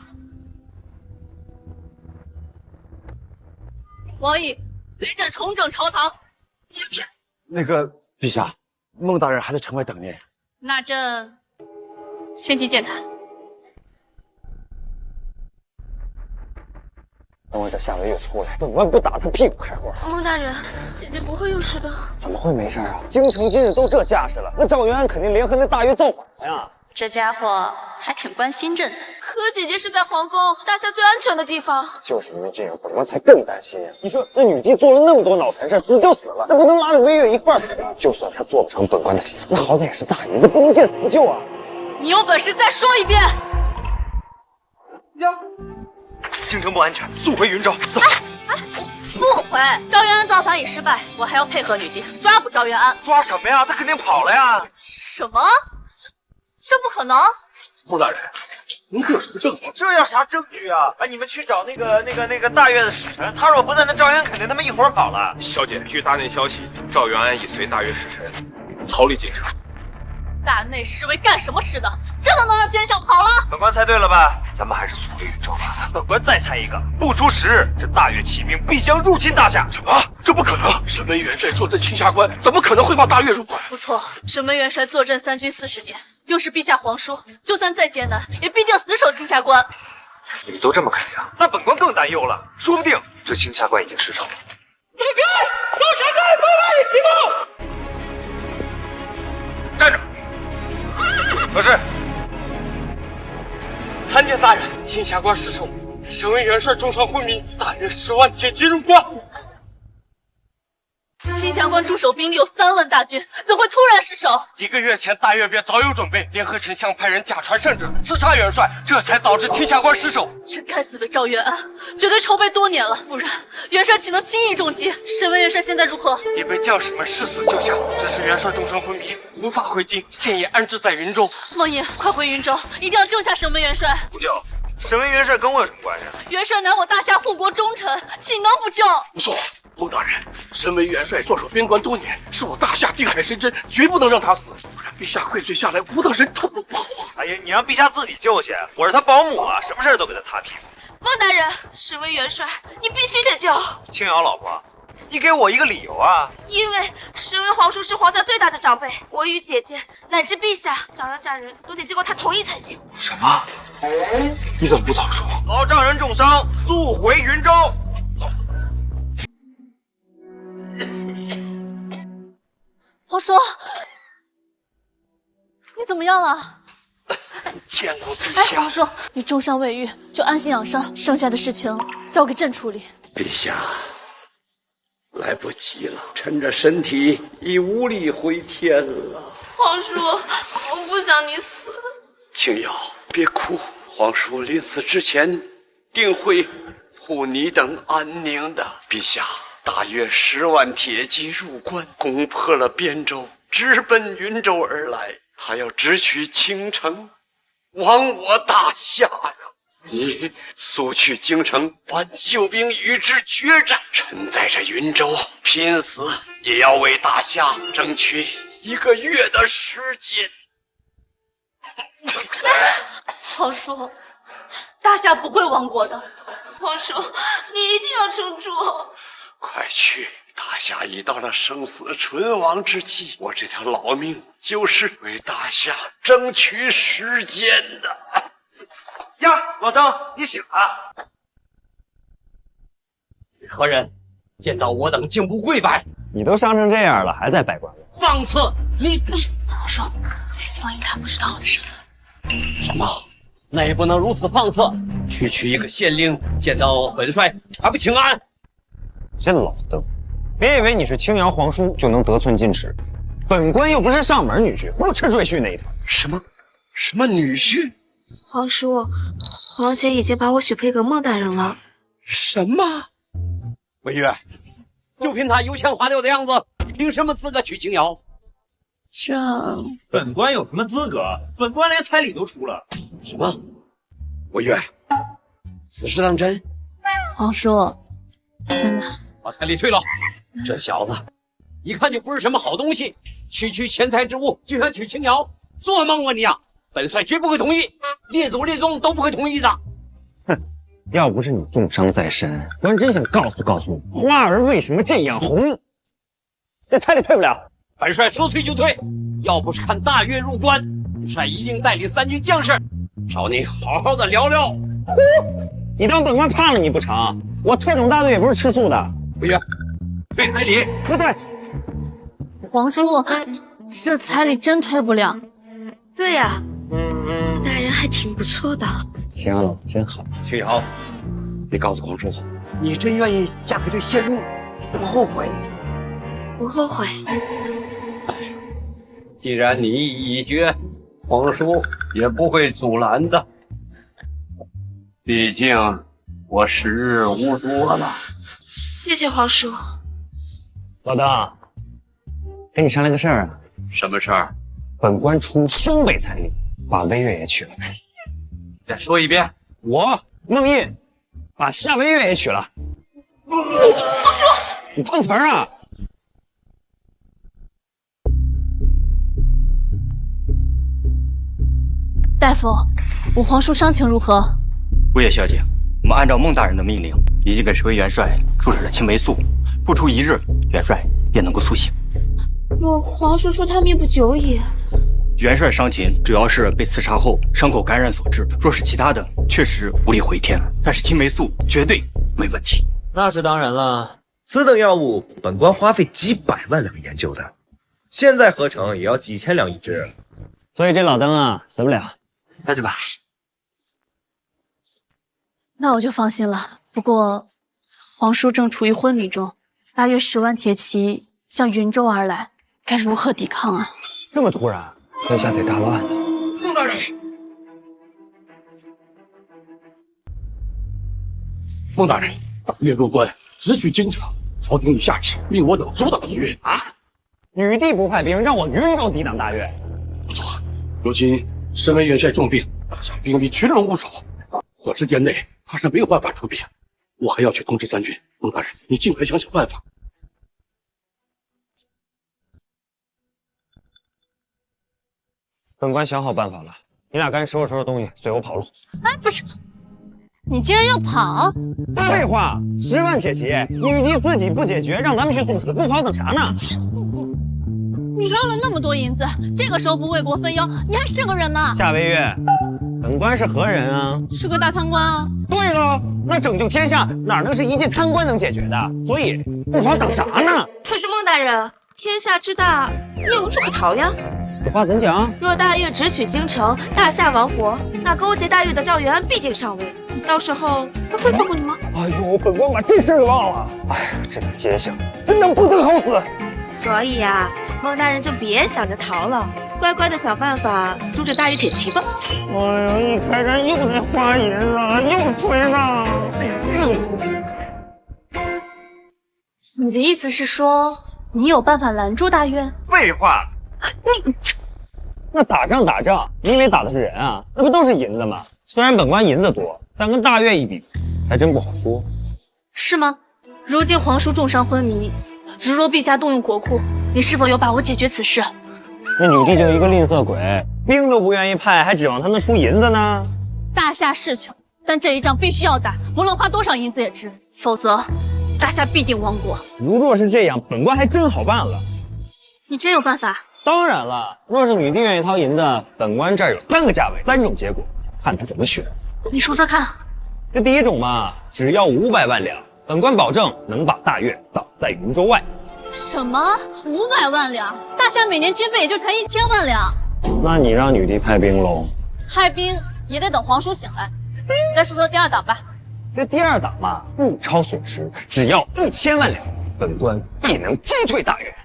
王毅，随朕重整朝堂。那个陛下，孟大人还在城外等您。那朕先去见他。等我这夏维月出来，本官不打他屁股开花。孟大人，姐姐不会有事的。怎么会没事啊？京城今日都这架势了，那赵元安肯定联合那大越造反了呀。这家伙还挺关心朕的。可姐姐是在皇宫，大夏最安全的地方。就是因为这样，本官才更担心呀。你说那女帝做了那么多脑残事，死就死了，那不能拉着微月一块死啊！就算她做不成本官的媳妇，那好歹也是大姨子，不能见死不救啊！你有本事再说一遍！京城不安全，速回云州。走。不回！赵元安造反已失败，我还要配合女帝抓捕赵元安。抓什么呀？他肯定跑了呀！什么？这不可能！穆大人，您可有什么证据？这要啥证据啊？哎，你们去找那个大越的使臣，他若不在，那赵元安肯定他们一伙跑了。小姐，据大内消息，赵元安已随大越使臣逃离京城。大内侍卫干什么吃的？真的能让奸相跑了？本官猜对了吧？咱们还是速回云州吧。本官再猜一个，不出10日，这大越骑兵必将入侵大夏。什么？这不可能！沈巍元帅坐镇青霞关，怎么可能会放大越入关？不错，沈巍元帅坐镇3军40年，又是陛下皇叔，就算再艰难，也必定死守青霞关。你都这么肯定，那本官更担忧了，说不定这青霞关已经失守了。走开！都闪开！不来一起站着。何事？参见大人，青霞关失守，沈巍元帅重伤昏迷，大约10万铁骑入关。青霞关驻守兵力有3万大军，怎会突然失守1个月前，大越便早有准备，联合丞相派人假传圣旨，刺杀元帅，这才导致青霞关失守。这该死的赵元安，绝对筹备多年了，不然元帅岂能轻易中击？沈巍元帅现在如何？已被将士们誓死救下，只是元帅重伤昏迷，无法回京，现已安置在云州。孟爷，快回云州，一定要救下沈巍元帅。不救，沈巍元帅跟我有什么关系？元帅乃我大夏护国忠臣，岂能不救？不错。孟大人，身为元帅坐守边关多年，是我大夏定海神针，绝不能让他死，不然陛下跪罪下来，无等人头不保。哎呀，你让陛下自己救去，我是他保姆啊，什么事都给他擦屁股。孟大人，沈巍元帅，你必须得救。青瑶老婆，你给我一个理由啊！因为沈巍皇叔是皇家最大的长辈，我与姐姐乃至陛下想要嫁人，都得经过他同意才行。什么？你怎么不早说？老丈人重伤，速回云州。皇叔，你怎么样了？见过陛下。皇叔，你重伤未愈，就安心养伤，剩下的事情交给朕处理。陛下，来不及了，趁着身体已无力回天了。皇叔，我不想你死。青瑶，别哭，皇叔临死之前定会护你等安宁的。陛下。大约10万铁骑入关，攻破了边州，直奔云州而来。他要直取青城，亡我大夏呀！你速去京城，把救兵与之决战。臣在这云州拼死也要为大夏争取1个月的时间。皇叔，大夏不会亡国的。皇叔，你一定要撑住。快去！大夏已到了生死存亡之际，我这条老命就是为大夏争取时间的。呀，老邓，你醒了！何人？见到我等竟不跪拜？你都伤成这样了，还在拜官？放肆！你皇叔，王爷他不知道我的身份。什么？那也不能如此放肆！区区一个县令，见到本帅还不请安？这老邓，别以为你是青瑶皇叔就能得寸进尺，本官又不是上门女婿，不吃赘婿那一套。什么女婿？皇叔，王姐已经把我许配给孟大人了。什么？魏月，就凭他油腔滑调的样子，凭什么资格娶青瑶？这本官有什么资格？本官连彩礼都出了。什么？魏月，此事当真？皇叔，真的。把彩礼退了。这小子一看就不是什么好东西，区区钱财之物就想娶青瑶，做梦吧你啊！本帅绝不会同意，列祖列宗都不会同意的。哼，要不是你重伤在身，官真想告诉你，花儿为什么这样红。这彩礼退不了，本帅说退就退。要不是看大越入关，本帅一定带领3军将士找你好好的聊聊。你当本官怕了你不成？我特种大队也不是吃素的。不行，退彩礼。不对，皇叔，这彩礼真退不了。对呀，孟大人还挺不错的。秦阳老真好。青瑶，你告诉皇叔，你真愿意嫁给这仙人，不后悔？不后悔。既然你意已决，皇叔也不会阻拦的。毕竟我时日无多了。谢谢皇叔。老邓，跟你商量个事儿啊。什么事儿？本官出双倍彩礼，把微月也娶了。再说一遍。我孟毅把夏微月也娶了。皇叔，你碰瓷儿啊！大夫，我皇叔伤情如何？乌叶小姐，我们按照孟大人的命令，已经给十位元帅注射了青霉素，不出1日，元帅便能够苏醒。我皇叔说他命不久矣。元帅伤情主要是被刺杀后伤口感染所致，若是其他的，确实无力回天，但是青霉素绝对没问题。那是当然了，此等药物，本官花费几百万两研究的，现在合成也要几千两一支。所以这老邓啊，死不了。下去吧。那我就放心了。不过，皇叔正处于昏迷中，大约10万铁骑向云州而来，该如何抵抗啊？这么突然，天下得大乱了。孟大人，孟大人，大越入关，直取京城，朝廷已下旨，命我等阻挡一越。啊！女帝不派兵，让我云州抵挡大越。不错，如今身为元帅重病，大将兵力群龙无首，短时间内怕是没有办法出兵。我还要去通知三军。孟大人，你尽快想想办法。本官想好办法了，你俩赶紧收拾收拾东西，随我跑路。哎，不是，你竟然要跑？废话，10万铁骑，女帝自己不解决，让咱们去送死，不跑等啥呢？你捞了那么多银子，这个时候不为国分忧，你还是个人吗？夏微月，本官是何人啊？是个大贪官啊！对了，那拯救天下哪能是一介贪官能解决的？所以不跑等啥呢？可是孟大人，天下之大，也无处可逃呀。此话怎讲？若大越直取京城，大夏亡国，那勾结大越的赵元安必定上位，到时候他会放过你吗？哎呦，本官把这事儿给忘了。哎呀，这在街上真当不得好死。所以呀，孟大人就别想着逃了，乖乖的想办法阻止大越铁骑吧。哎呀，一开战又得花银了，又推呢。你的意思是说，你有办法拦住大越？废话，那打仗，你以为打的是人啊？那不都是银子吗？虽然本官银子多，但跟大越一比，还真不好说。是吗？如今皇叔重伤昏迷，如若陛下动用国库，你是否有把握解决此事？那女帝就一个吝啬鬼，兵都不愿意派，还指望他能出银子呢？大夏是穷，但这一仗必须要打，无论花多少银子也值，否则大夏必定亡国。如若是这样，本官还真好办了。你真有办法？当然了，若是女帝愿意掏银子，本官这儿有3个价位，3种结果，看他怎么选。你说说看。这第一种嘛，只要500万两，本官保证能把大越挡在云州外。什么500万两？大夏每年军费也就才1000万两。那你让女帝派兵喽？派兵也得等皇叔醒来。再说说第2档吧。这第2档嘛，物超所值，只要1000万两，本官必能击退大越。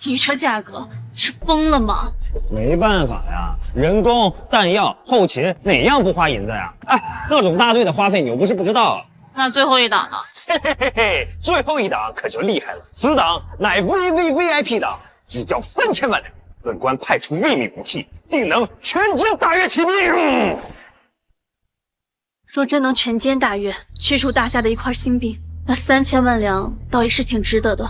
你这价格是疯了吗？没办法呀，人工、弹药、后勤哪样不花银子呀？哎，特种大队的花费你又不是不知道。那最后一档呢？嘿嘿嘿嘿，最后一档可就厉害了，此档乃 VVVIP 档，只要3000万两，本官派出秘密武器，定能全歼大越骑兵。若真能全歼大越，去除大夏的一块心病，那3000万两倒也是挺值得的。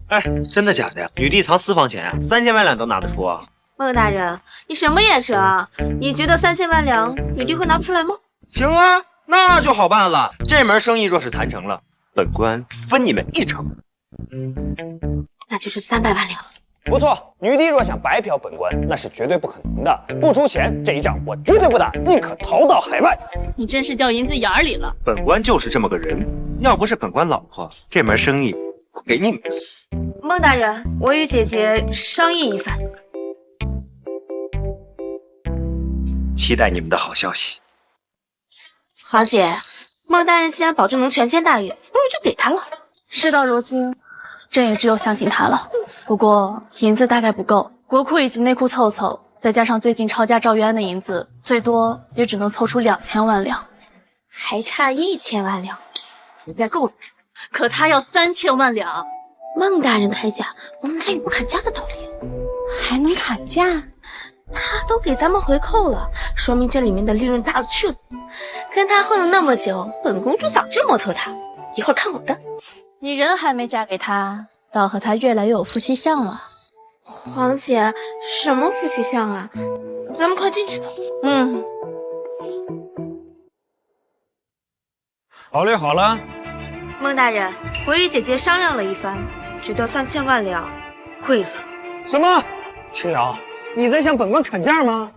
哎，真的假的呀？女帝藏私房钱呀，3000万两都拿得出啊？孟大人，你什么眼神啊？你觉得3000万两女帝会拿不出来吗？行啊，那就好办了。这门生意若是谈成了，本官分你们1成。那就是300万两。不错，女帝若想白嫖本官，那是绝对不可能的。不出钱，这一仗我绝对不打，宁可逃到海外。你真是掉银子眼儿里了。本官就是这么个人，要不是本官老婆，这门生意不给你们。孟大人，我与姐姐商议一番，期待你们的好消息。华姐，孟大人既然保证能全歼大越，不如就给他了。事到如今，朕也只有相信他了。不过银子大概不够，国库以及内库凑凑，再加上最近抄家赵元安的银子，最多也只能凑出2000万两，还差1000万两，应该够了。可他要3000万两。孟大人开价，我们哪有不砍价的道理？还能砍价？他都给咱们回扣了，说明这里面的利润大了去了。跟他混了那么久，本公主早就摸透他，一会儿看我的。你人还没嫁给他，倒和他越来越有夫妻相了。皇姐，什么夫妻相啊？咱们快进去吧。考虑好了。孟大人，我与姐姐商量了一番，只得3000万两，会了。什么？青瑶，你在向本官砍价吗？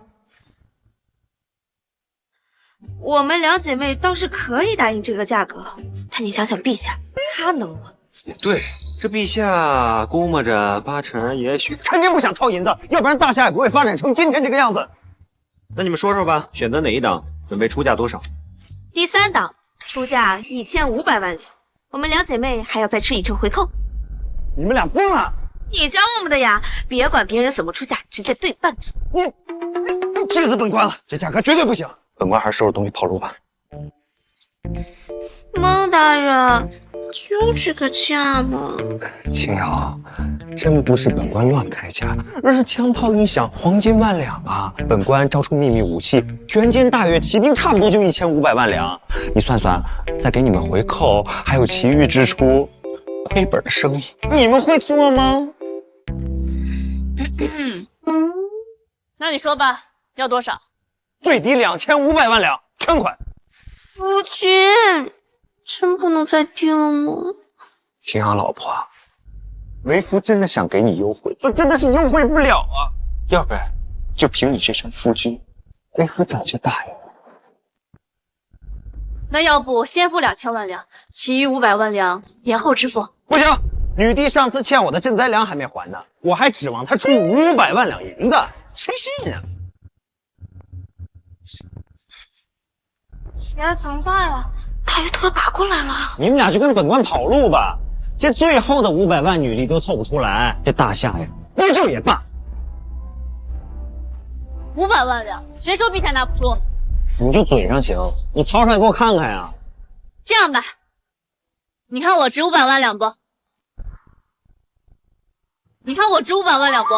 我们两姐妹倒是可以答应这个价格，但你想想陛下，他能吗？也对，这陛下估摸着8成也许肯定不想掏银子，要不然大夏也不会发展成今天这个样子。那你们说说吧，选择哪一档？准备出价多少？第3档出价1500万两，我们两姐妹还要再吃1成回扣。你们俩疯了！你教我们的呀，别管别人怎么出价，直接对半子。你气死本官了，这价格绝对不行。本官还是收拾东西跑路吧。孟大人，就这个价吗？青瑶，真不是本官乱开价，而是枪炮一响，黄金万两啊！本官招出秘密武器，全歼大越骑兵，差不多就1500万两。你算算，再给你们回扣，还有其余支出，亏本的生意，你们会做吗？那你说吧，要多少？最低2500万两，全款。夫君，真不能再低了吗？青瑶老婆，为夫真的想给你优惠，我真的是优惠不了啊！要不然就凭你这身夫君，为夫早就答应了。那要不先付2000万两，其余500万两延后支付？不行，女帝上次欠我的赈灾粮还没还呢，我还指望她出500万两银子，谁信啊？姐，怎么办呀？大越都要打过来了。你们俩就跟本官跑路吧，这最后的500万女帝都凑不出来，这大夏呀，不救也罢。500万两，谁说陛下拿不出？你就嘴上行，你掏出来给我看看呀。这样吧，你看我值500万两不？你看我值500万两不？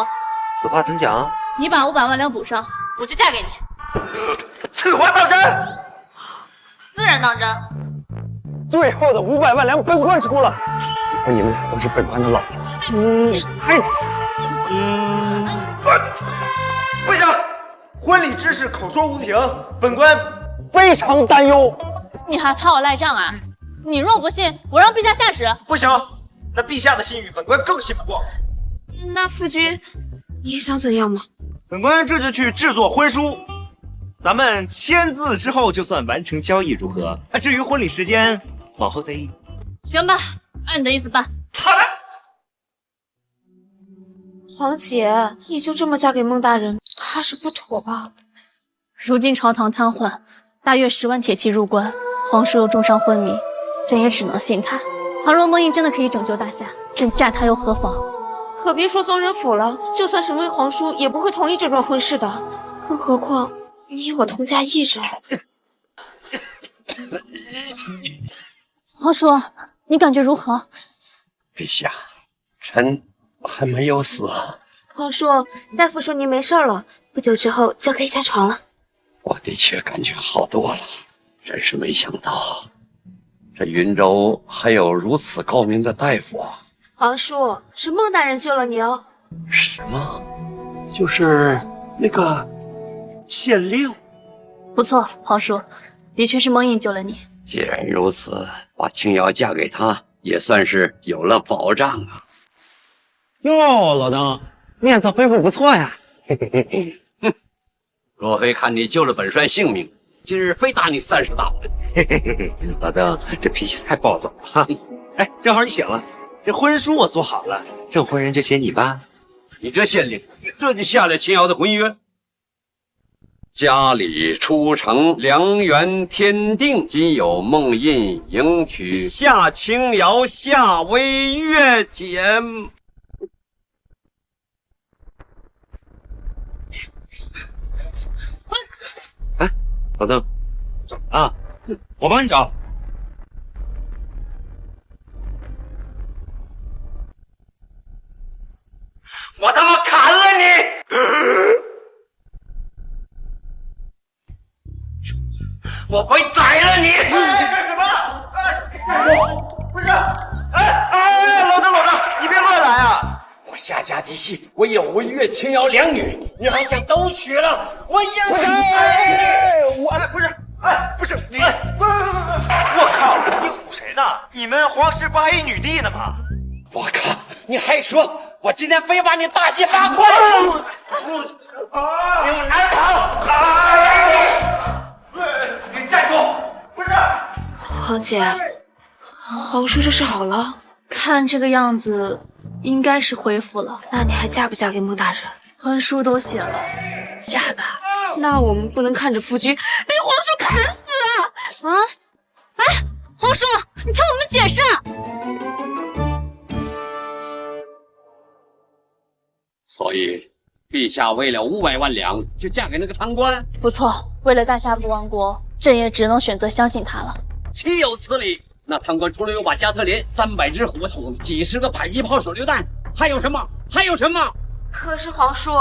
此话怎讲？你把500万两补上，我就嫁给你。此话当真？自然当真。最后的500万两，本官出了。以后你们俩都是本官的老婆。不行，婚礼之事口说无凭，本官非常担忧。你还怕我赖账啊？你若不信，我让陛下下旨。不行，那陛下的信誉，本官更信不过。那夫君，你想怎样吗？本官这就去制作婚书，咱们签字之后就算完成交易，如何？至于婚礼时间，往后再议。行吧，按你的意思办。好嘞。皇姐，你就这么嫁给孟大人，怕是不妥吧？如今朝堂瘫痪，大越10万铁骑入关，皇叔又重伤昏迷，朕也只能信他。倘若孟英真的可以拯救大夏，朕嫁他又何妨？可别说宗人府了，就算是魏皇叔也不会同意这桩婚事的。更何况你我同嫁一人。皇叔，你感觉如何？陛下，臣还没有死。皇叔，大夫说您没事了，不久之后就可以下床了。我的确感觉好多了，真是没想到，这云州还有如此高明的大夫啊！皇叔，是孟大人救了你哦。什么？就是那个县令？不错，皇叔，的确是孟英救了你。既然如此，把青瑶嫁给他，也算是有了保障啊。哟，老邓，面子恢复不错呀。若非看你救了本帅性命，今日非打你30大板。老邓，这脾气太暴躁了哈。哎，正好你醒了，这婚书我做好了，证婚人就写你吧。你这县令，这就下了秦瑶的婚约。家里出城，良缘天定，今有梦印迎娶夏清瑶、夏微月姐。哎，老邓，怎么了？我帮你找。我他妈砍了你！我会宰了你！干什么？不是，老邓，你别乱来啊！我夏家嫡系，我有文月、青瑶2女，你还想都娶了？我也不是你，我靠，你唬谁呢？你们皇室不还一女帝呢吗？我靠，你还说我今天非把你大卸8块！你们哪跑？你站住！不是，皇姐，皇叔这是好了？看这个样子，应该是恢复了。那你还嫁不嫁给孟大人？婚书都写了，嫁吧。那我们不能看着夫君被皇叔砍死啊！哎，皇叔，你听我们解释。所以，陛下为了500万两就嫁给那个贪官？不错，为了大夏不亡国，朕也只能选择相信他了。岂有此理！那贪官除了有把加特林、300支火筒、几十个迫击炮手榴弹，还有什么？还有什么？可是皇叔，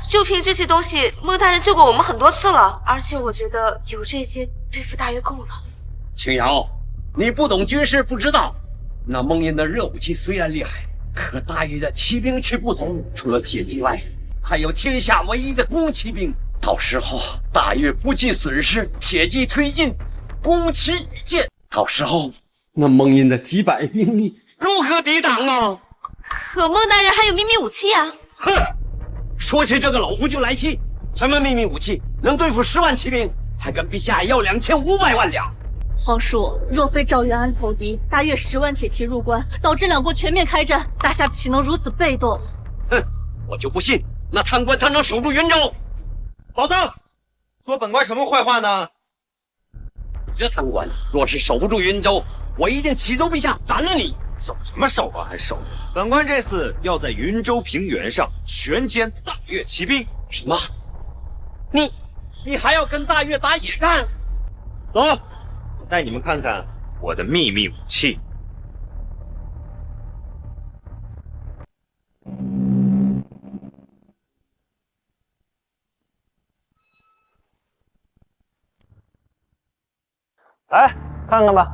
就凭这些东西，孟大人救过我们很多次了，而且我觉得有这些对付大约够了。青瑶，你不懂军事，不知道，那孟印的热武器虽然厉害，可大约的骑兵却不足，除了铁骑外，还有天下唯一的弓骑兵。到时候大约不计损失，铁骑推进，弓骑与箭，到时候那孟印的几百兵力如何抵挡啊？可孟大人还有秘密武器啊！哼，说起这个老夫就来气。什么秘密武器能对付10万骑兵，还跟陛下要2500万两？皇叔，若非赵元安投敌，大约10万铁骑入关，导致2国全面开战，大夏岂能如此被动？哼，我就不信那贪官他能守住云州。老邓，说本官什么坏话呢？你这贪官若是守不住云州，我一定启奏陛下斩了你！守什么守啊？还守？本官这次要在云州平原上全歼大越骑兵。什么？你还要跟大越打野战？走，带你们看看我的秘密武器。来看看吧。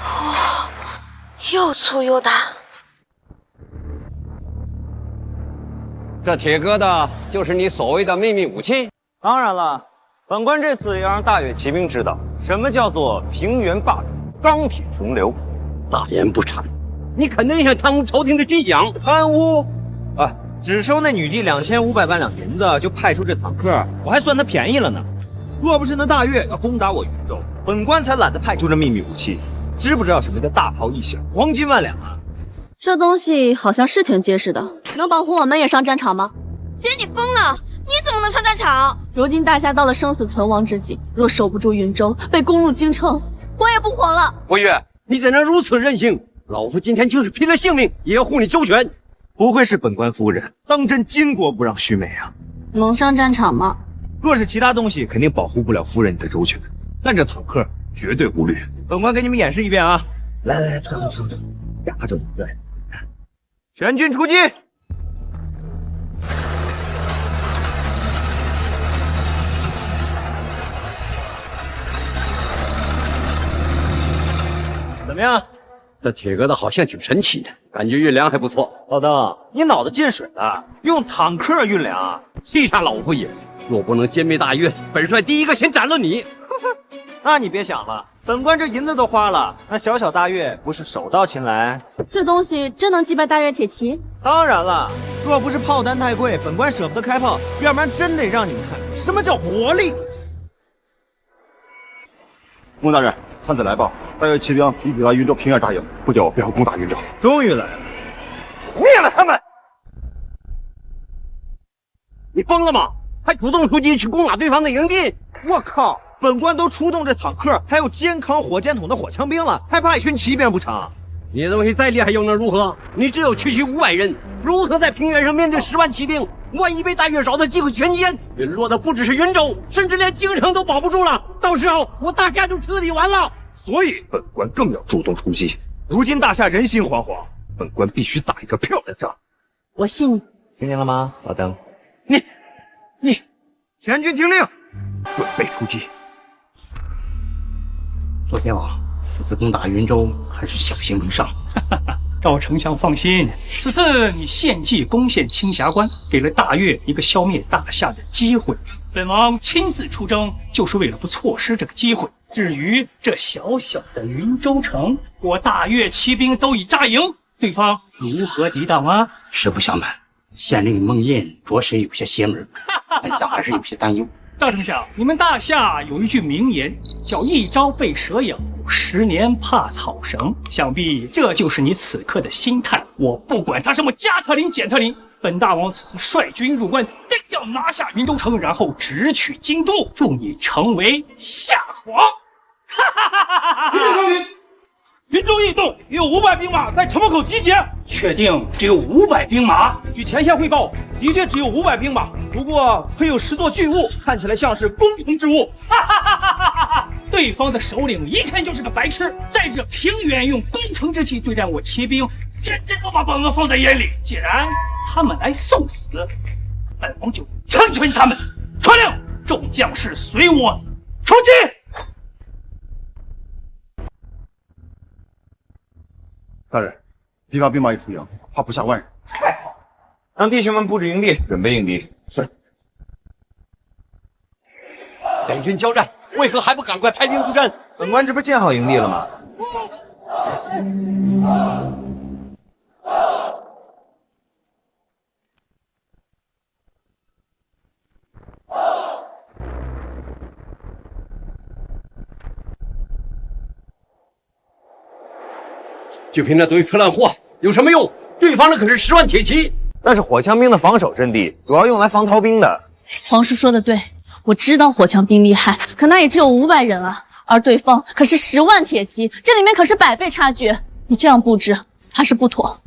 哇，又粗又大。这铁疙瘩就是你所谓的秘密武器？当然了，本官这次要让大越骑兵知道什么叫做平原霸主、钢铁洪流。大言不惭，你肯定想贪污朝廷的军饷？贪污？啊，只收那女帝2500万两银子，就派出这坦克，我还算他便宜了呢。若不是那大越要攻打我云州，本官才懒得派出这秘密武器。知不知道什么叫大炮一响，黄金万两啊？这东西好像是挺结实的，能保护我们也上战场吗？姐，你疯了！你怎么能上战场？如今大夏到了生死存亡之际，若守不住云州，被攻入京城，我也不活了。郭越，你怎能如此任性？老夫今天就是拼了性命也要护你周全。不愧是本官夫人，当真巾帼不让须眉啊！能上战场吗？若是其他东西，肯定保护不了夫人你的周全，但这坦克绝对无虑。本官给你们演示一遍啊！来，退后，压着我在，全军出击！怎么样？这铁疙瘩好像挺神奇的，感觉运粮还不错。老邓，你脑子进水了，用坦克运粮啊？气煞老夫爷！若不能歼灭大越，本帅第一个先斩了你。那你别想了，本官这银子都花了，那小小大月不是手到擒来？这东西真能击败大月铁骑？当然了，若不是炮弹太贵，本官舍不得开炮，要不然真得让你们看什么叫活力。孟大人，探子来报，大月骑兵已抵达云州平原扎营，不久便会攻打云州。终于来了，灭了他们！你疯了吗？还主动出击去攻打对方的营地？我靠！本官都出动这坦克，还有肩扛火箭筒的火枪兵了，还怕一群骑兵不成？你的东西再厉害又能如何？你只有区区500人，如何在平原上面对10万骑兵？万一被大月找到机会全歼，陨落的不只是云州，甚至连京城都保不住了。到时候我大夏就彻底完了。所以本官更要主动出击。如今大夏人心惶惶，本官必须打一个漂亮仗。我信你。听见了吗，老登？你，全军听令，准备出击。左天王，此次攻打云州还是小心为上。赵丞相放心，此次你献计攻陷青霞关，给了大越一个消灭大夏的机会。本王亲自出征，就是为了不错失这个机会。至于这小小的云州城，我大越骑兵都已扎营，对方如何抵挡啊？实不相瞒，县令孟燕着实有些邪门，但还是有些担忧。赵丞相，你们大夏有一句名言，叫一朝被蛇咬，10年怕草绳。想必这就是你此刻的心态。我不管他什么加特林、减特林，本大王此次率军入关，定要拿下云州城，然后直取京都，助你成为夏皇。云州驿动约有500兵马在城门口集结。确定只有500兵马？据前线汇报，的确只有500兵马，不过配有10座巨物，看起来像是攻城之物。对方的首领一看就是个白痴，在这平原用攻城之气对战我骑兵，真不把本王放在眼里。既然他们来送死，本王就成全他们。传令，众将士随我出击！大人，敌方兵马已出营，怕不下万人。太好了，让弟兄们布置营地，准备应敌。是。两军交战，为何还不赶快派兵布阵？本官这不建好营地了吗？就凭那堆破烂货有什么用？对方的可是10万铁骑，那是火枪兵的防守阵地，主要用来防逃兵的。皇叔说的对，我知道火枪兵厉害，可那也只有500人啊，而对方可是10万铁骑，这里面可是100倍差距。你这样布置还是不妥。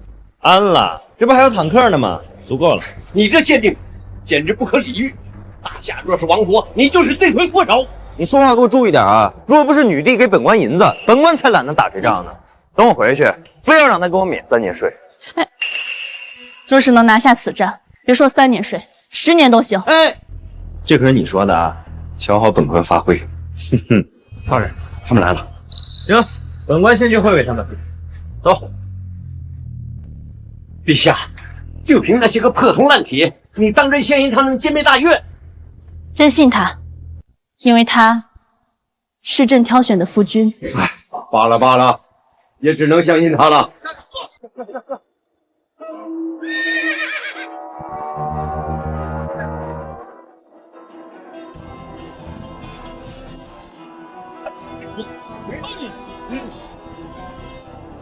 安了，这不还有坦克呢吗？足够了。你这限定简直不可理喻。大夏若是亡国，你就是罪魁祸首。你说话给我注意点啊！若不是女帝给本官银子，本官才懒得打这仗呢。等我回去，非要让他给我免3年税。哎，若是能拿下此战，别说3年税，10年都行。哎，这可是你说的啊！瞧好本官发挥。哼哼，大人，他们来了。行，本官先去会会他们。走。陛下，就凭那些个破铜烂铁，你当真相信他能歼灭大越？真信他，因为他是朕挑选的夫君。哎，罢了，也只能相信他了。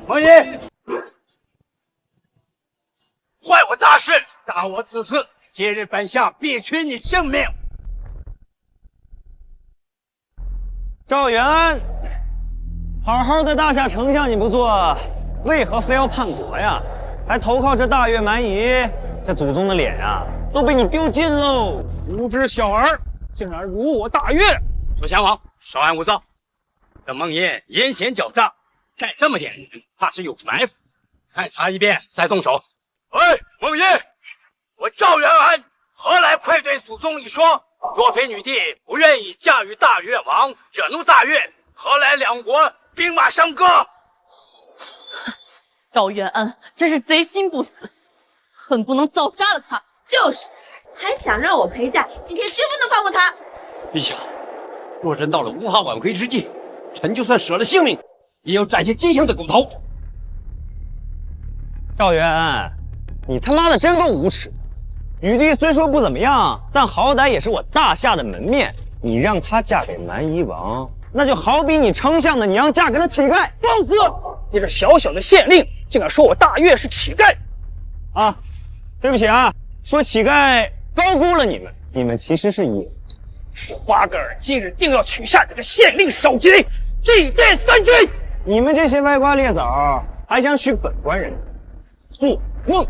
王爷，坏我大事，大我子嗣，今日本相必取你性命。赵元安，好好的大夏丞相你不做，为何非要叛国呀？还投靠这大越蛮夷，这祖宗的脸呀，都被你丢尽喽！无知小儿，竟然辱我大越！左贤王，稍安勿躁。这孟爷阴险狡诈，带这么点人，怕是有埋伏。勘察一遍再动手。哎，孟爷，我赵元安何来愧对祖宗一说？若非女帝不愿意嫁与大越王，惹怒大越，何来两国兵马相割？赵元安真是贼心不死，恨不能早杀了他。就是，还想让我陪嫁，今天绝不能放过他。陛下，若真到了无法挽回之际，臣就算舍了性命，也要展现金星的狗头。赵元安，你他妈的真够无耻！雨滴虽说不怎么样，但好歹也是我大夏的门面。你让她嫁给蛮夷王，那就好比你丞相的娘嫁给了乞丐。放肆！你这小小的县令，竟敢说我大越是乞丐！啊，对不起啊，说乞丐高估了你们，你们其实是野。我八个儿今日定要取下你这县令首级，祭奠三军！你们这些歪瓜裂枣，还想娶本官人？做梦！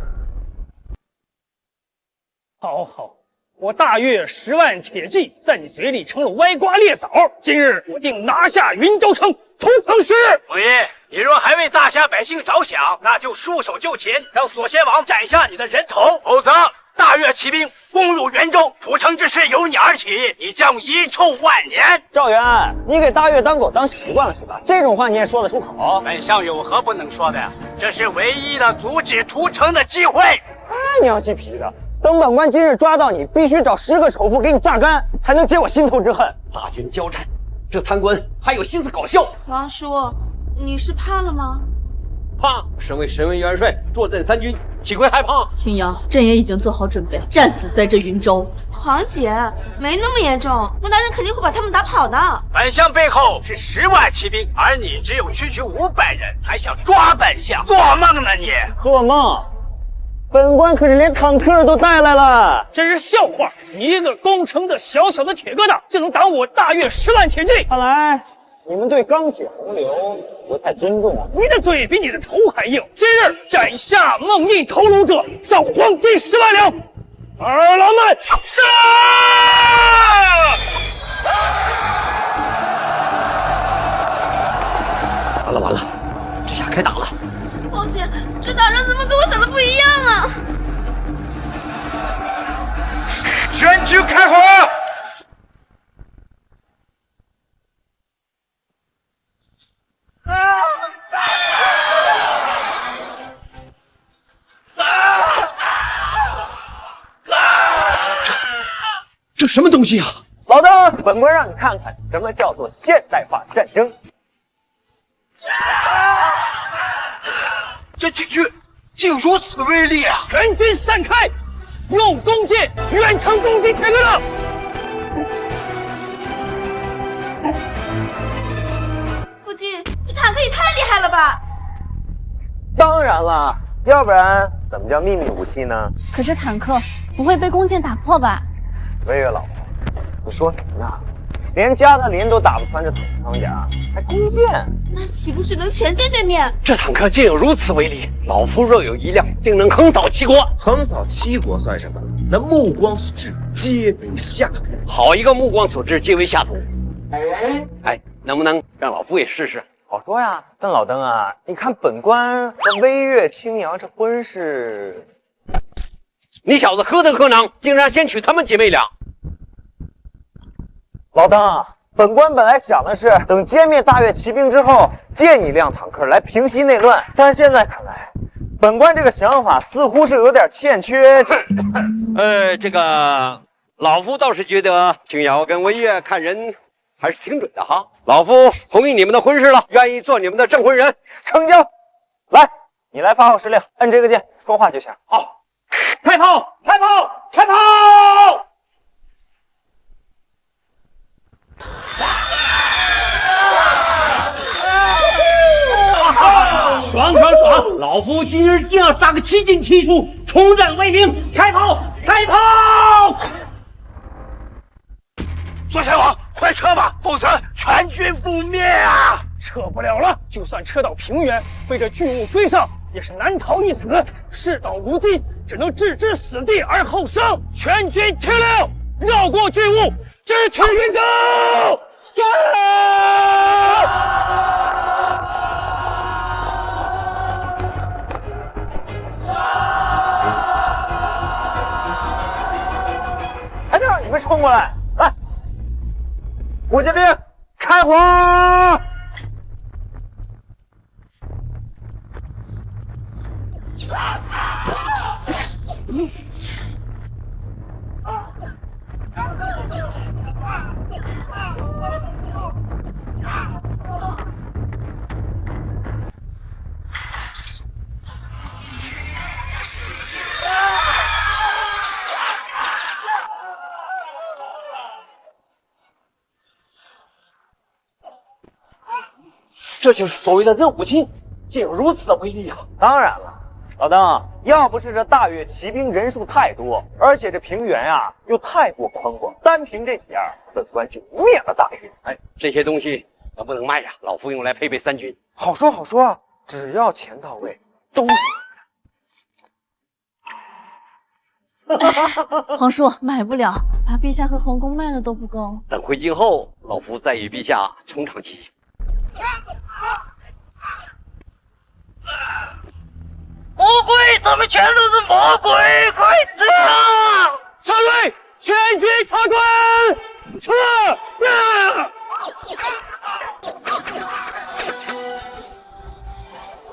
好好，我大越10万铁骑在你嘴里成了歪瓜裂枣。今日我定拿下云州城，屠城师。王爷，你若还为大夏百姓着想，那就束手就擒，让左贤王斩下你的人头，否则大越骑兵攻入元州，屠城之事由你而起，你将遗臭万年。赵元安，你给大越当狗当习惯了是吧？这种话你也说得出口？本相有何不能说的呀？这是唯一的阻止屠城的机会。太娘鸡皮的！等本官今日抓到你，必须找10个丑妇给你榨干，才能解我心头之恨。大军交战，这贪官还有心思搞笑？王叔，你是怕了吗？怕！身为神威元帅，坐镇三军，岂会害怕？青瑶，朕也已经做好准备，战死在这云州。皇姐，没那么严重，穆大人肯定会把他们打跑的。本相背后是10万骑兵，而你只有区500人，还想抓本相？做梦呢你！做梦！本官可是连坦克都带来了，真是笑话！你一个攻城的小小的铁疙瘩，就能挡我大越10万铁骑？看来你们对钢铁洪流不太尊重啊！你的嘴比你的头还硬！今日斩下梦印头颅者，赏黄金10万两。儿郎们，杀！完了完了，这下开打了！皇姐，这打仗怎么跟我想的不一样啊？全军开火！这什么东西啊！老邓，本官让你看看什么叫做现代化战争。这禁军竟如此威力啊！全军散开，用弓箭远程攻击铁疙瘩。夫君，这坦克也太厉害了吧！当然了，要不然怎么叫秘密武器呢？可是坦克不会被弓箭打破吧？魏月老婆，你说什么呢？连加特林都打不穿这坦克装甲，还弓箭？那岂不是能全歼对面？这坦克竟有如此威力，老夫若有一辆，定能横扫7国。横扫7国算什么？那目光所至，皆为下毒。好一个目光所至，皆为下毒！哎，能不能让老夫也试试？好说呀，但老邓啊，你看本官和微月、青瑶这婚事，你小子何德何能，竟然先娶她们姐妹俩？老邓，本官本来想的是等歼灭大越骑兵之后，借你辆坦克来平息内乱，但现在看来，本官这个想法似乎是有点欠缺。这个老夫倒是觉得青瑶跟微月看人还是挺准的哈。老夫同意你们的婚事了，愿意做你们的证婚人，成交。来，你来发号施令，摁这个键，说话就行。好，开炮！开炮！开炮！爽爽爽！老夫今日定要杀个7进7出，重振威名！开炮！开炮！左贤王，快撤吧，否则全军覆灭啊！撤不了了，就算撤到平原，被这巨物追上，也是难逃一死。事到如今，只能置之死地而后生。全军听令，绕过巨物，直取云州！还能让你们冲过来？来，我这边开火！这就是所谓的任务金，竟有如此的威力啊！当然了，老邓，要不是这大越骑兵人数太多，而且这平原啊又太过宽广，单凭这几样，本官就灭了大越。哎，这些东西能不能卖呀？老夫用来配备三军。好说好说，只要钱到位，都是。皇叔买不了，把陛下和皇宫卖了都不够。等回京后，老夫再与陛下从长计议。魔鬼，他们全都是魔鬼！快撤！撤退！全军撤退！撤！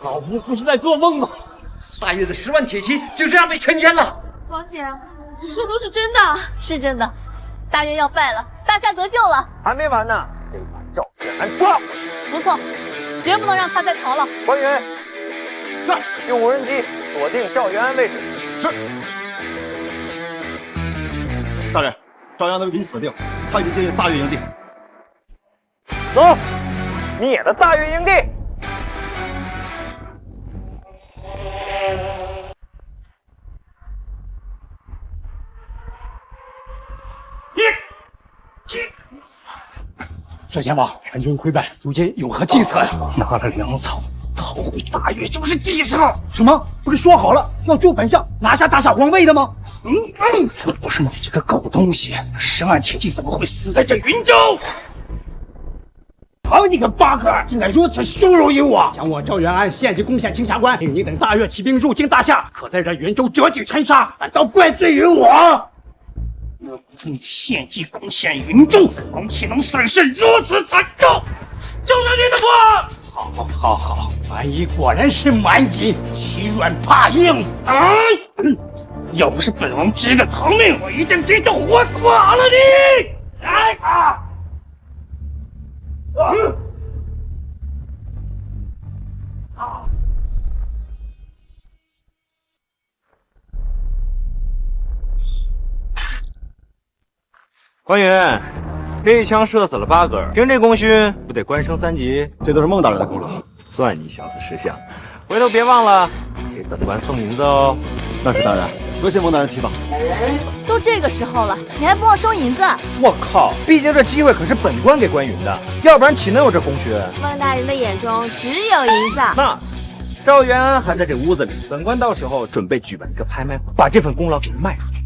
老夫不是在做梦吗？大越的10万铁骑就这样被全歼了。王姐，说都是真的。是真的，大越要败了，大夏得救了。还没完呢，得把赵元安抓回来。不错，绝不能让他再逃了。官员，是用无人机锁定赵元安位置。是。大人，赵元安的位置已锁定，他已经进入大越营地。走，灭了大越营地。帅前王，全军溃败，如今有何计策呀？拿了粮草，逃回大越就是计策。什么？不是说好了要救本相，拿下大夏皇位的吗？不是你这个狗东西，10万铁骑怎么会死在这云州？好你个八哥，竟敢如此羞辱于我！将我赵元安献祭攻陷青霞关，令你等大越骑兵入京大夏，可在这云州折戟沉沙，反倒怪罪于我。你献计攻陷云州，本岂能损失如此惨重？就是你的错！好，蛮夷果然是蛮夷，欺软怕硬啊！要不是本王急着逃命，我一定这就活剐了你！来啊！官员，这一枪射死了8个，凭这功勋，不得官升3级？这都是孟大人的功劳，算你小子识相。回头别忘了给本官送银子哦。那是当然，多谢孟大人提拔。都这个时候了，你还不忘收银子？我靠！毕竟这机会可是本官给关云的，要不然岂能有这功勋？孟大人的眼中只有银子。那是。赵元安还在这屋子里，本官到时候准备举办一个拍卖会，把这份功劳给卖出去。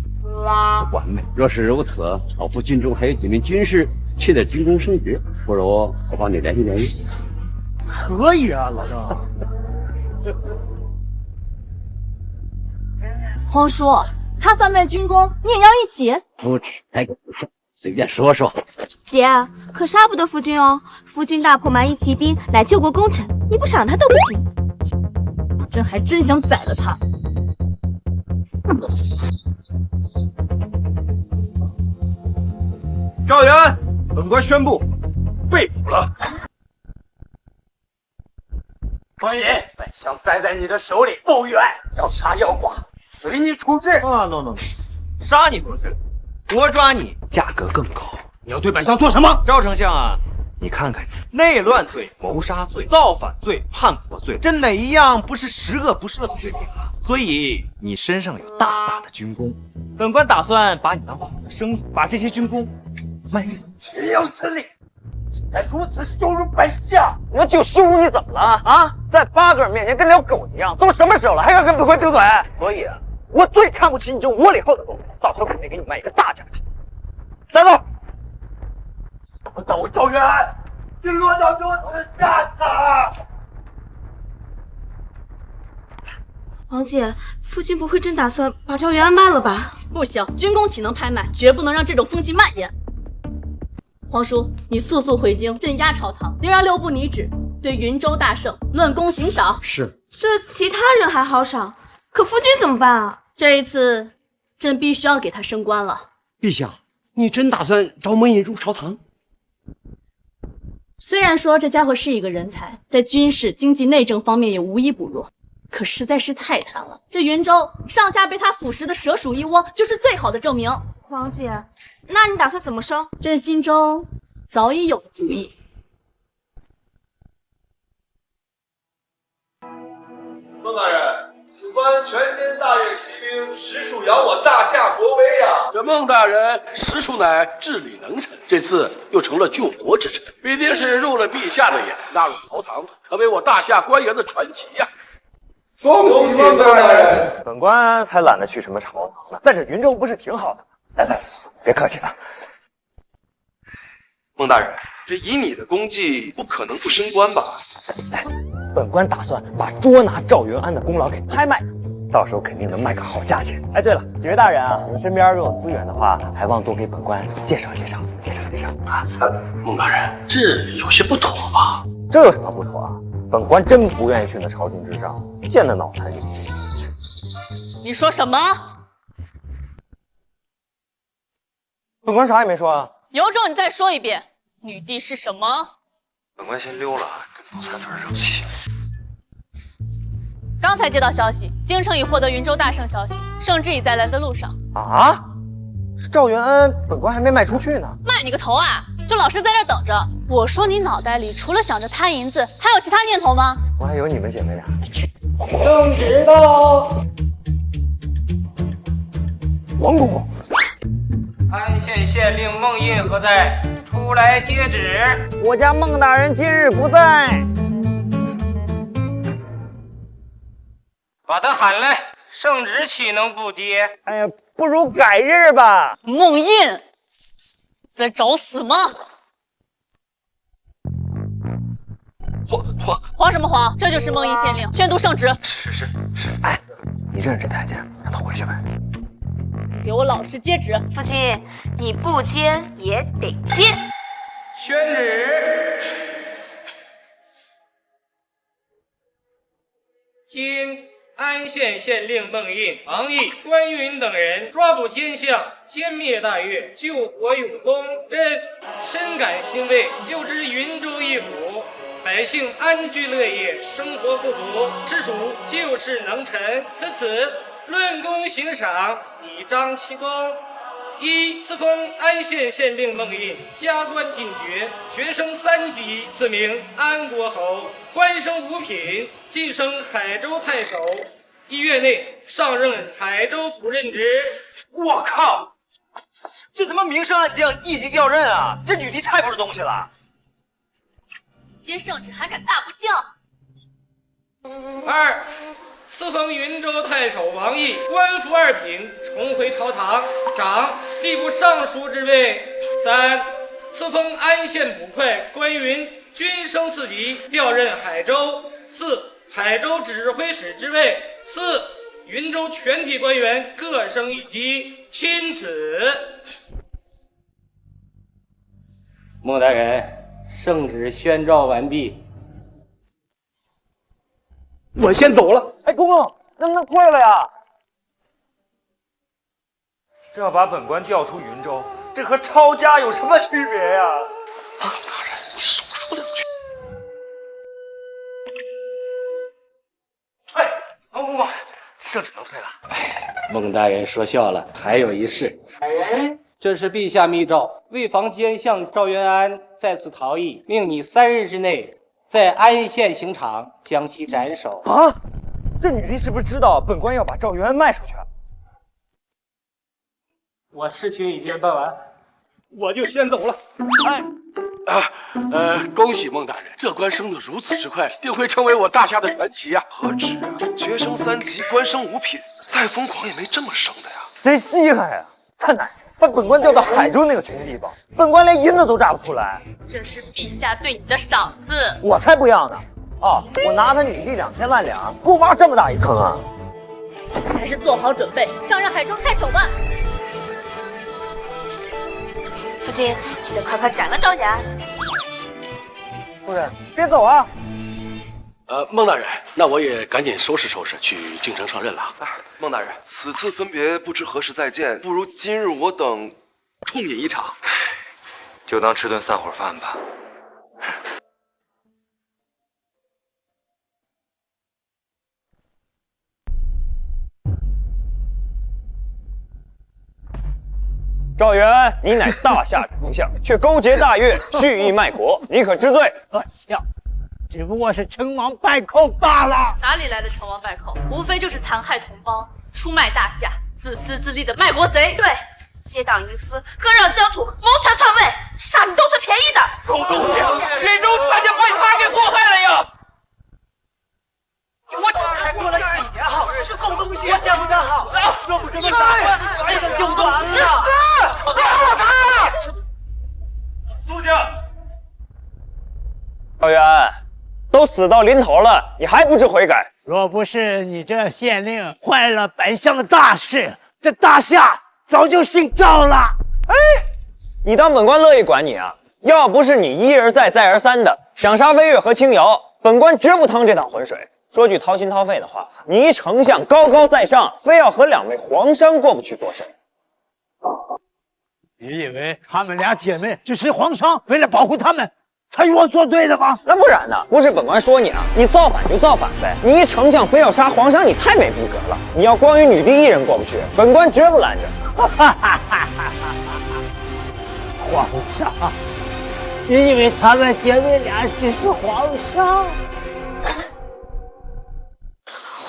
完美。若是如此，老夫军中还有几名军士缺点军功升职，不如我帮你联系联系。可以啊，老郑。皇叔，他贩卖军功，你也要一起？不止开个不算，随便说说。姐，可杀不得夫君哦。夫君大破蛮夷骑兵，乃救国功臣，你不赏他都不行。朕还真想宰了他。赵元安，本官宣布被捕了。官爷，本相栽在你的手里不远，要杀要剐，随你处置。no， 杀你不是，多抓你价格更高。你要对本相做什么？赵丞相啊，你看看你，内乱罪、谋杀罪、造反罪、叛国罪，这哪一样不是十恶不赦的罪名啊？所以你身上有大把的军功，本官打算把你当我的生意，把这些军功卖了。岂有此理！竟敢如此羞辱本相！我就羞辱你怎么了啊？在8个人面前跟条狗一样，都什么时候了还敢跟本官顶嘴？所以啊，我最看不起你这无礼后的狗，到时候肯定给你卖一个大价钱。三路，我找我赵元安，竟落到如此下场！王姐，夫君不会真打算把赵元安卖了吧？不行，军功岂能拍卖？绝不能让这种风气蔓延。皇叔，你速速回京镇压朝堂，另让6部拟旨，对云州大胜论功行赏。是。这其他人还好赏，可夫君怎么办啊？这一次，朕必须要给他升官了。陛下，你真打算招孟引入朝堂？虽然说这家伙是一个人才，在军事、经济、内政方面也无一不弱，可实在是太贪了。这云州上下被他腐蚀的蛇鼠一窝，就是最好的证明。王姐，那你打算怎么升？朕心中早已有了主意。孟大人，此番全歼大越骑兵，实属扬我大夏国威呀！这孟大人实属乃治理能臣，这次又成了救国之臣，必定是入了陛下的眼，纳入朝堂，成为我大夏官员的传奇呀！恭喜孟大人！本官才懒得去什么朝堂呢，在这云州不是挺好的吗？来，别客气了。孟大人，这以你的功绩，不可能不升官吧？本官打算把捉拿赵元安的功劳给拍卖出去，到时候肯定能卖个好价钱。哎，对了，几位大人啊，你们身边若有资源的话，还望多给本官介绍啊。孟大人，这有些不妥吧？这有什么不妥啊？本官真不愿意去那朝廷之上见那脑残女。你说什么？本官啥也没说啊。有种你再说一遍，女帝是什么？本官先溜了，这脑残粉惹不起。刚才接到消息，京城已获得云州大胜消息，圣旨已在来的路上。啊？赵元安，本官还没卖出去呢。卖你个头啊！就老实在这等着。我说你脑袋里除了想着贪银子，还有其他念头吗？我还以为你们姐妹俩。去。圣旨到。王公公。安县县令孟印何在？出来接旨。我家孟大人今日不在。把他喊来，圣旨岂能不接？哎呀，不如改日吧。孟印，在找死吗？慌什么慌？这就是孟印县令宣读圣旨。是。哎，你认识这太监，让他回去呗。给我老实接旨。父亲，你不接也得接。宣旨。今安县县令孟印、王毅、关云等人抓捕奸相，歼灭大越，救国永功，朕深感欣慰。又知云州一府百姓安居乐业，生活富足，实属救世能臣。此论功行赏，以彰其功。一，赐封安县县令孟印，加官进爵，爵升3级，赐名安国侯，官升5品，晋升海州太守。1月内上任海州府任职。我靠，这他妈明升暗降，一级调任啊！这女帝太不是东西了。接圣旨还敢大不降？2，赐封云州太守王毅，官复2品，重回朝堂，长吏部尚书之位。3，赐封安县捕快关云，均升4级，调任海州。4，海州指挥使之位。4，云州全体官员各升1级，钦此。孟大人，圣旨宣召完毕。我先走了。哎，公公，能不能快了呀？这要把本官调出云州，这和抄家有什么区别呀？大人，你少说2句。哎，王公公，圣旨能退了。孟大人说笑了，还有一事。这是陛下密诏，为防奸相赵元安再次逃逸，命你3日之内在安县刑场将其斩首。啊！这女帝是不是知道本官要把赵元安卖出去？我事情已经办完，我就先走了。恭喜孟大人，这官升得如此之快，定会成为我大夏的传奇呀！何止啊，这爵升3级，官升5品，再疯狂也没这么升的呀！贼稀罕呀！太难，把本官调到海州那个穷地方，本官连银子都榨不出来。这是陛下对你的赏赐。我才不要呢！哦，我拿他女帝2000万两，给我挖这么大一坑啊！还是做好准备，上任海州太守吧。父亲，记得快快斩了赵家。夫人，别走啊！孟大人，那我也赶紧收拾收拾，去京城上任了。孟大人，此次分别不知何时再见，不如今日我等痛饮一场。就当吃顿散伙饭吧。赵元安，你乃大夏丞相，却勾结大越，蓄意卖国，你可知罪？丞相，只不过是成王败寇罢了。哪里来的成王败寇？无非就是残害同胞、出卖大夏、自私自利的卖国贼。对，结党营私，割让疆土，谋权篡位，杀你都是便宜的。狗东西，云州差点把他给祸害了呀！我才过了几年好日子，狗东西，我想不到好，若不这么打，还能有东西？去死！杀了他！苏家，赵元，都死到临头了，你还不知悔改？若不是你这县令坏了本相的大事，这大夏早就姓赵了。哎，你当本官乐意管你啊？要不是你一而再再而三的想杀魏越和青瑶，本官绝不趟这趟浑水。说句掏心掏肺的话，你一丞相高高在上，非要和2位皇商过不去做甚？你以为她们俩姐妹只是皇上为了保护她们才与我作对的吗？那不然呢？不是本官说你啊，你造反就造反呗！你一丞相非要杀皇上，你太没逼格了！你要光与女帝一人过不去，本官绝不拦着。皇上，你以为她们姐妹俩只是皇上？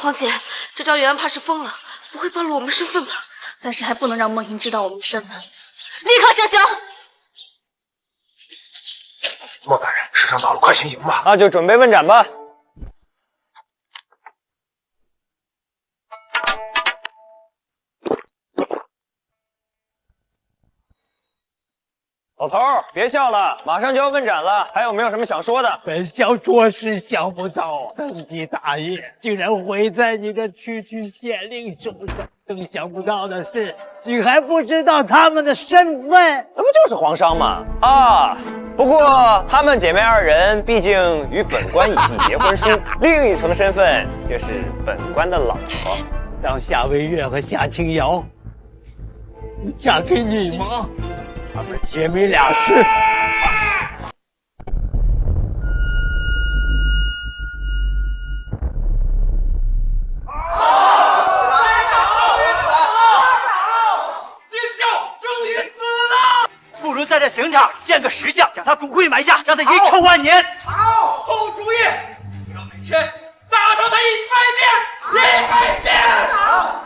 皇姐，这赵元安怕是疯了，不会暴露我们身份吧？暂时还不能让梦莹知道我们的身份，立刻行刑！孟大人，时辰到了，快行刑吧！那就准备问斩吧。老头儿，别笑了，马上就要问斩了，还有没有什么想说的？本校着实想不到，登基大业竟然毁在你这区县令手上。更想不到的是，你还不知道他们的身份，那不就是皇商吗？啊！不过她们姐妹2人毕竟与本官已经结婚书，另一层身份就是本官的老婆。让夏薇月和夏清瑶嫁给你吗？她们姐妹俩是。不如在这刑场建个石像，将他骨灰埋下，让他遗臭万年。好，好主意！让美谦打伤他100遍，100遍！好，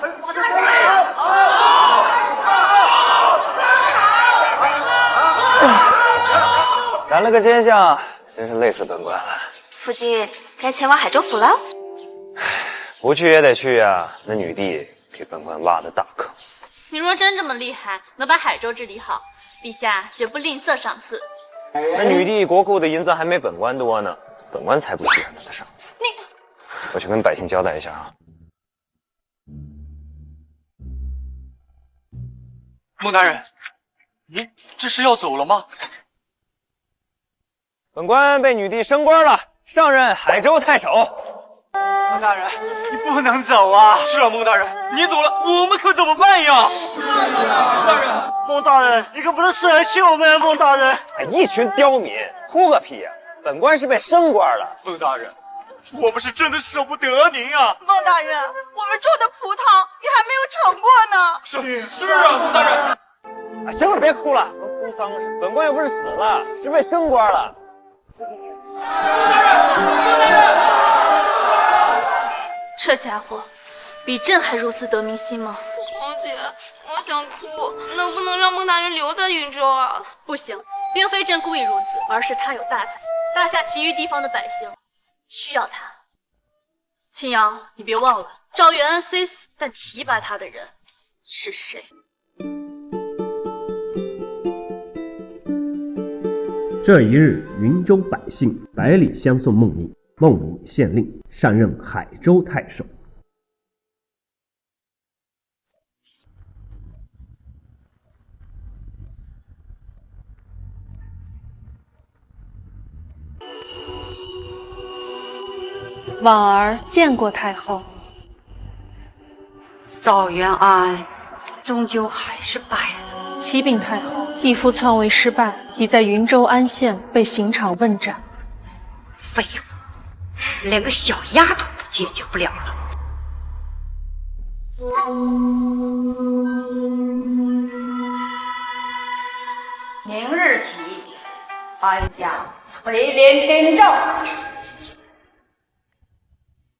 赶了个奸相，真是累死本官了。夫君该前往海州府了。不去也得去呀，那女帝给本官挖的大坑。你若真这么厉害，能把海州治理好，陛下绝不吝啬赏赐。那女帝国库的银子还没本官多呢，本官才不稀罕她的赏赐。我去跟百姓交代一下啊。孟大人，您这是要走了吗？本官被女帝升官了，上任海州太守。孟大人，你不能走啊！是啊，孟大人，你走了，我们可怎么办呀？孟大人，你可不能舍弃我们，孟大人！哎，一群刁民，哭个屁呀！本官是被升官了。孟大人，我们是真的舍不得您啊！孟大人，我们种的葡萄也还没有成过呢。是啊，孟大人。哎，行了，别哭了，跟哭丧似的。本官又不是死了，是被升官了。这家伙比朕还如此得民心吗？皇姐，我想哭，能不能让孟大人留在云州啊？不行，并非朕故意如此，而是他有大才，大夏其余地方的百姓需要他。青瑶，你别忘了，赵元安虽死，但提拔他的人是谁？这一日，云州百姓百里相送孟宁。孟宁县令上任海州太守。婉儿见过太后。赵元安终究还是败了。启禀太后，义父篡位失败，已在云州安县被刑场问斩。废物，连个小丫头都解决不了了。明日起，安将垂帘听政。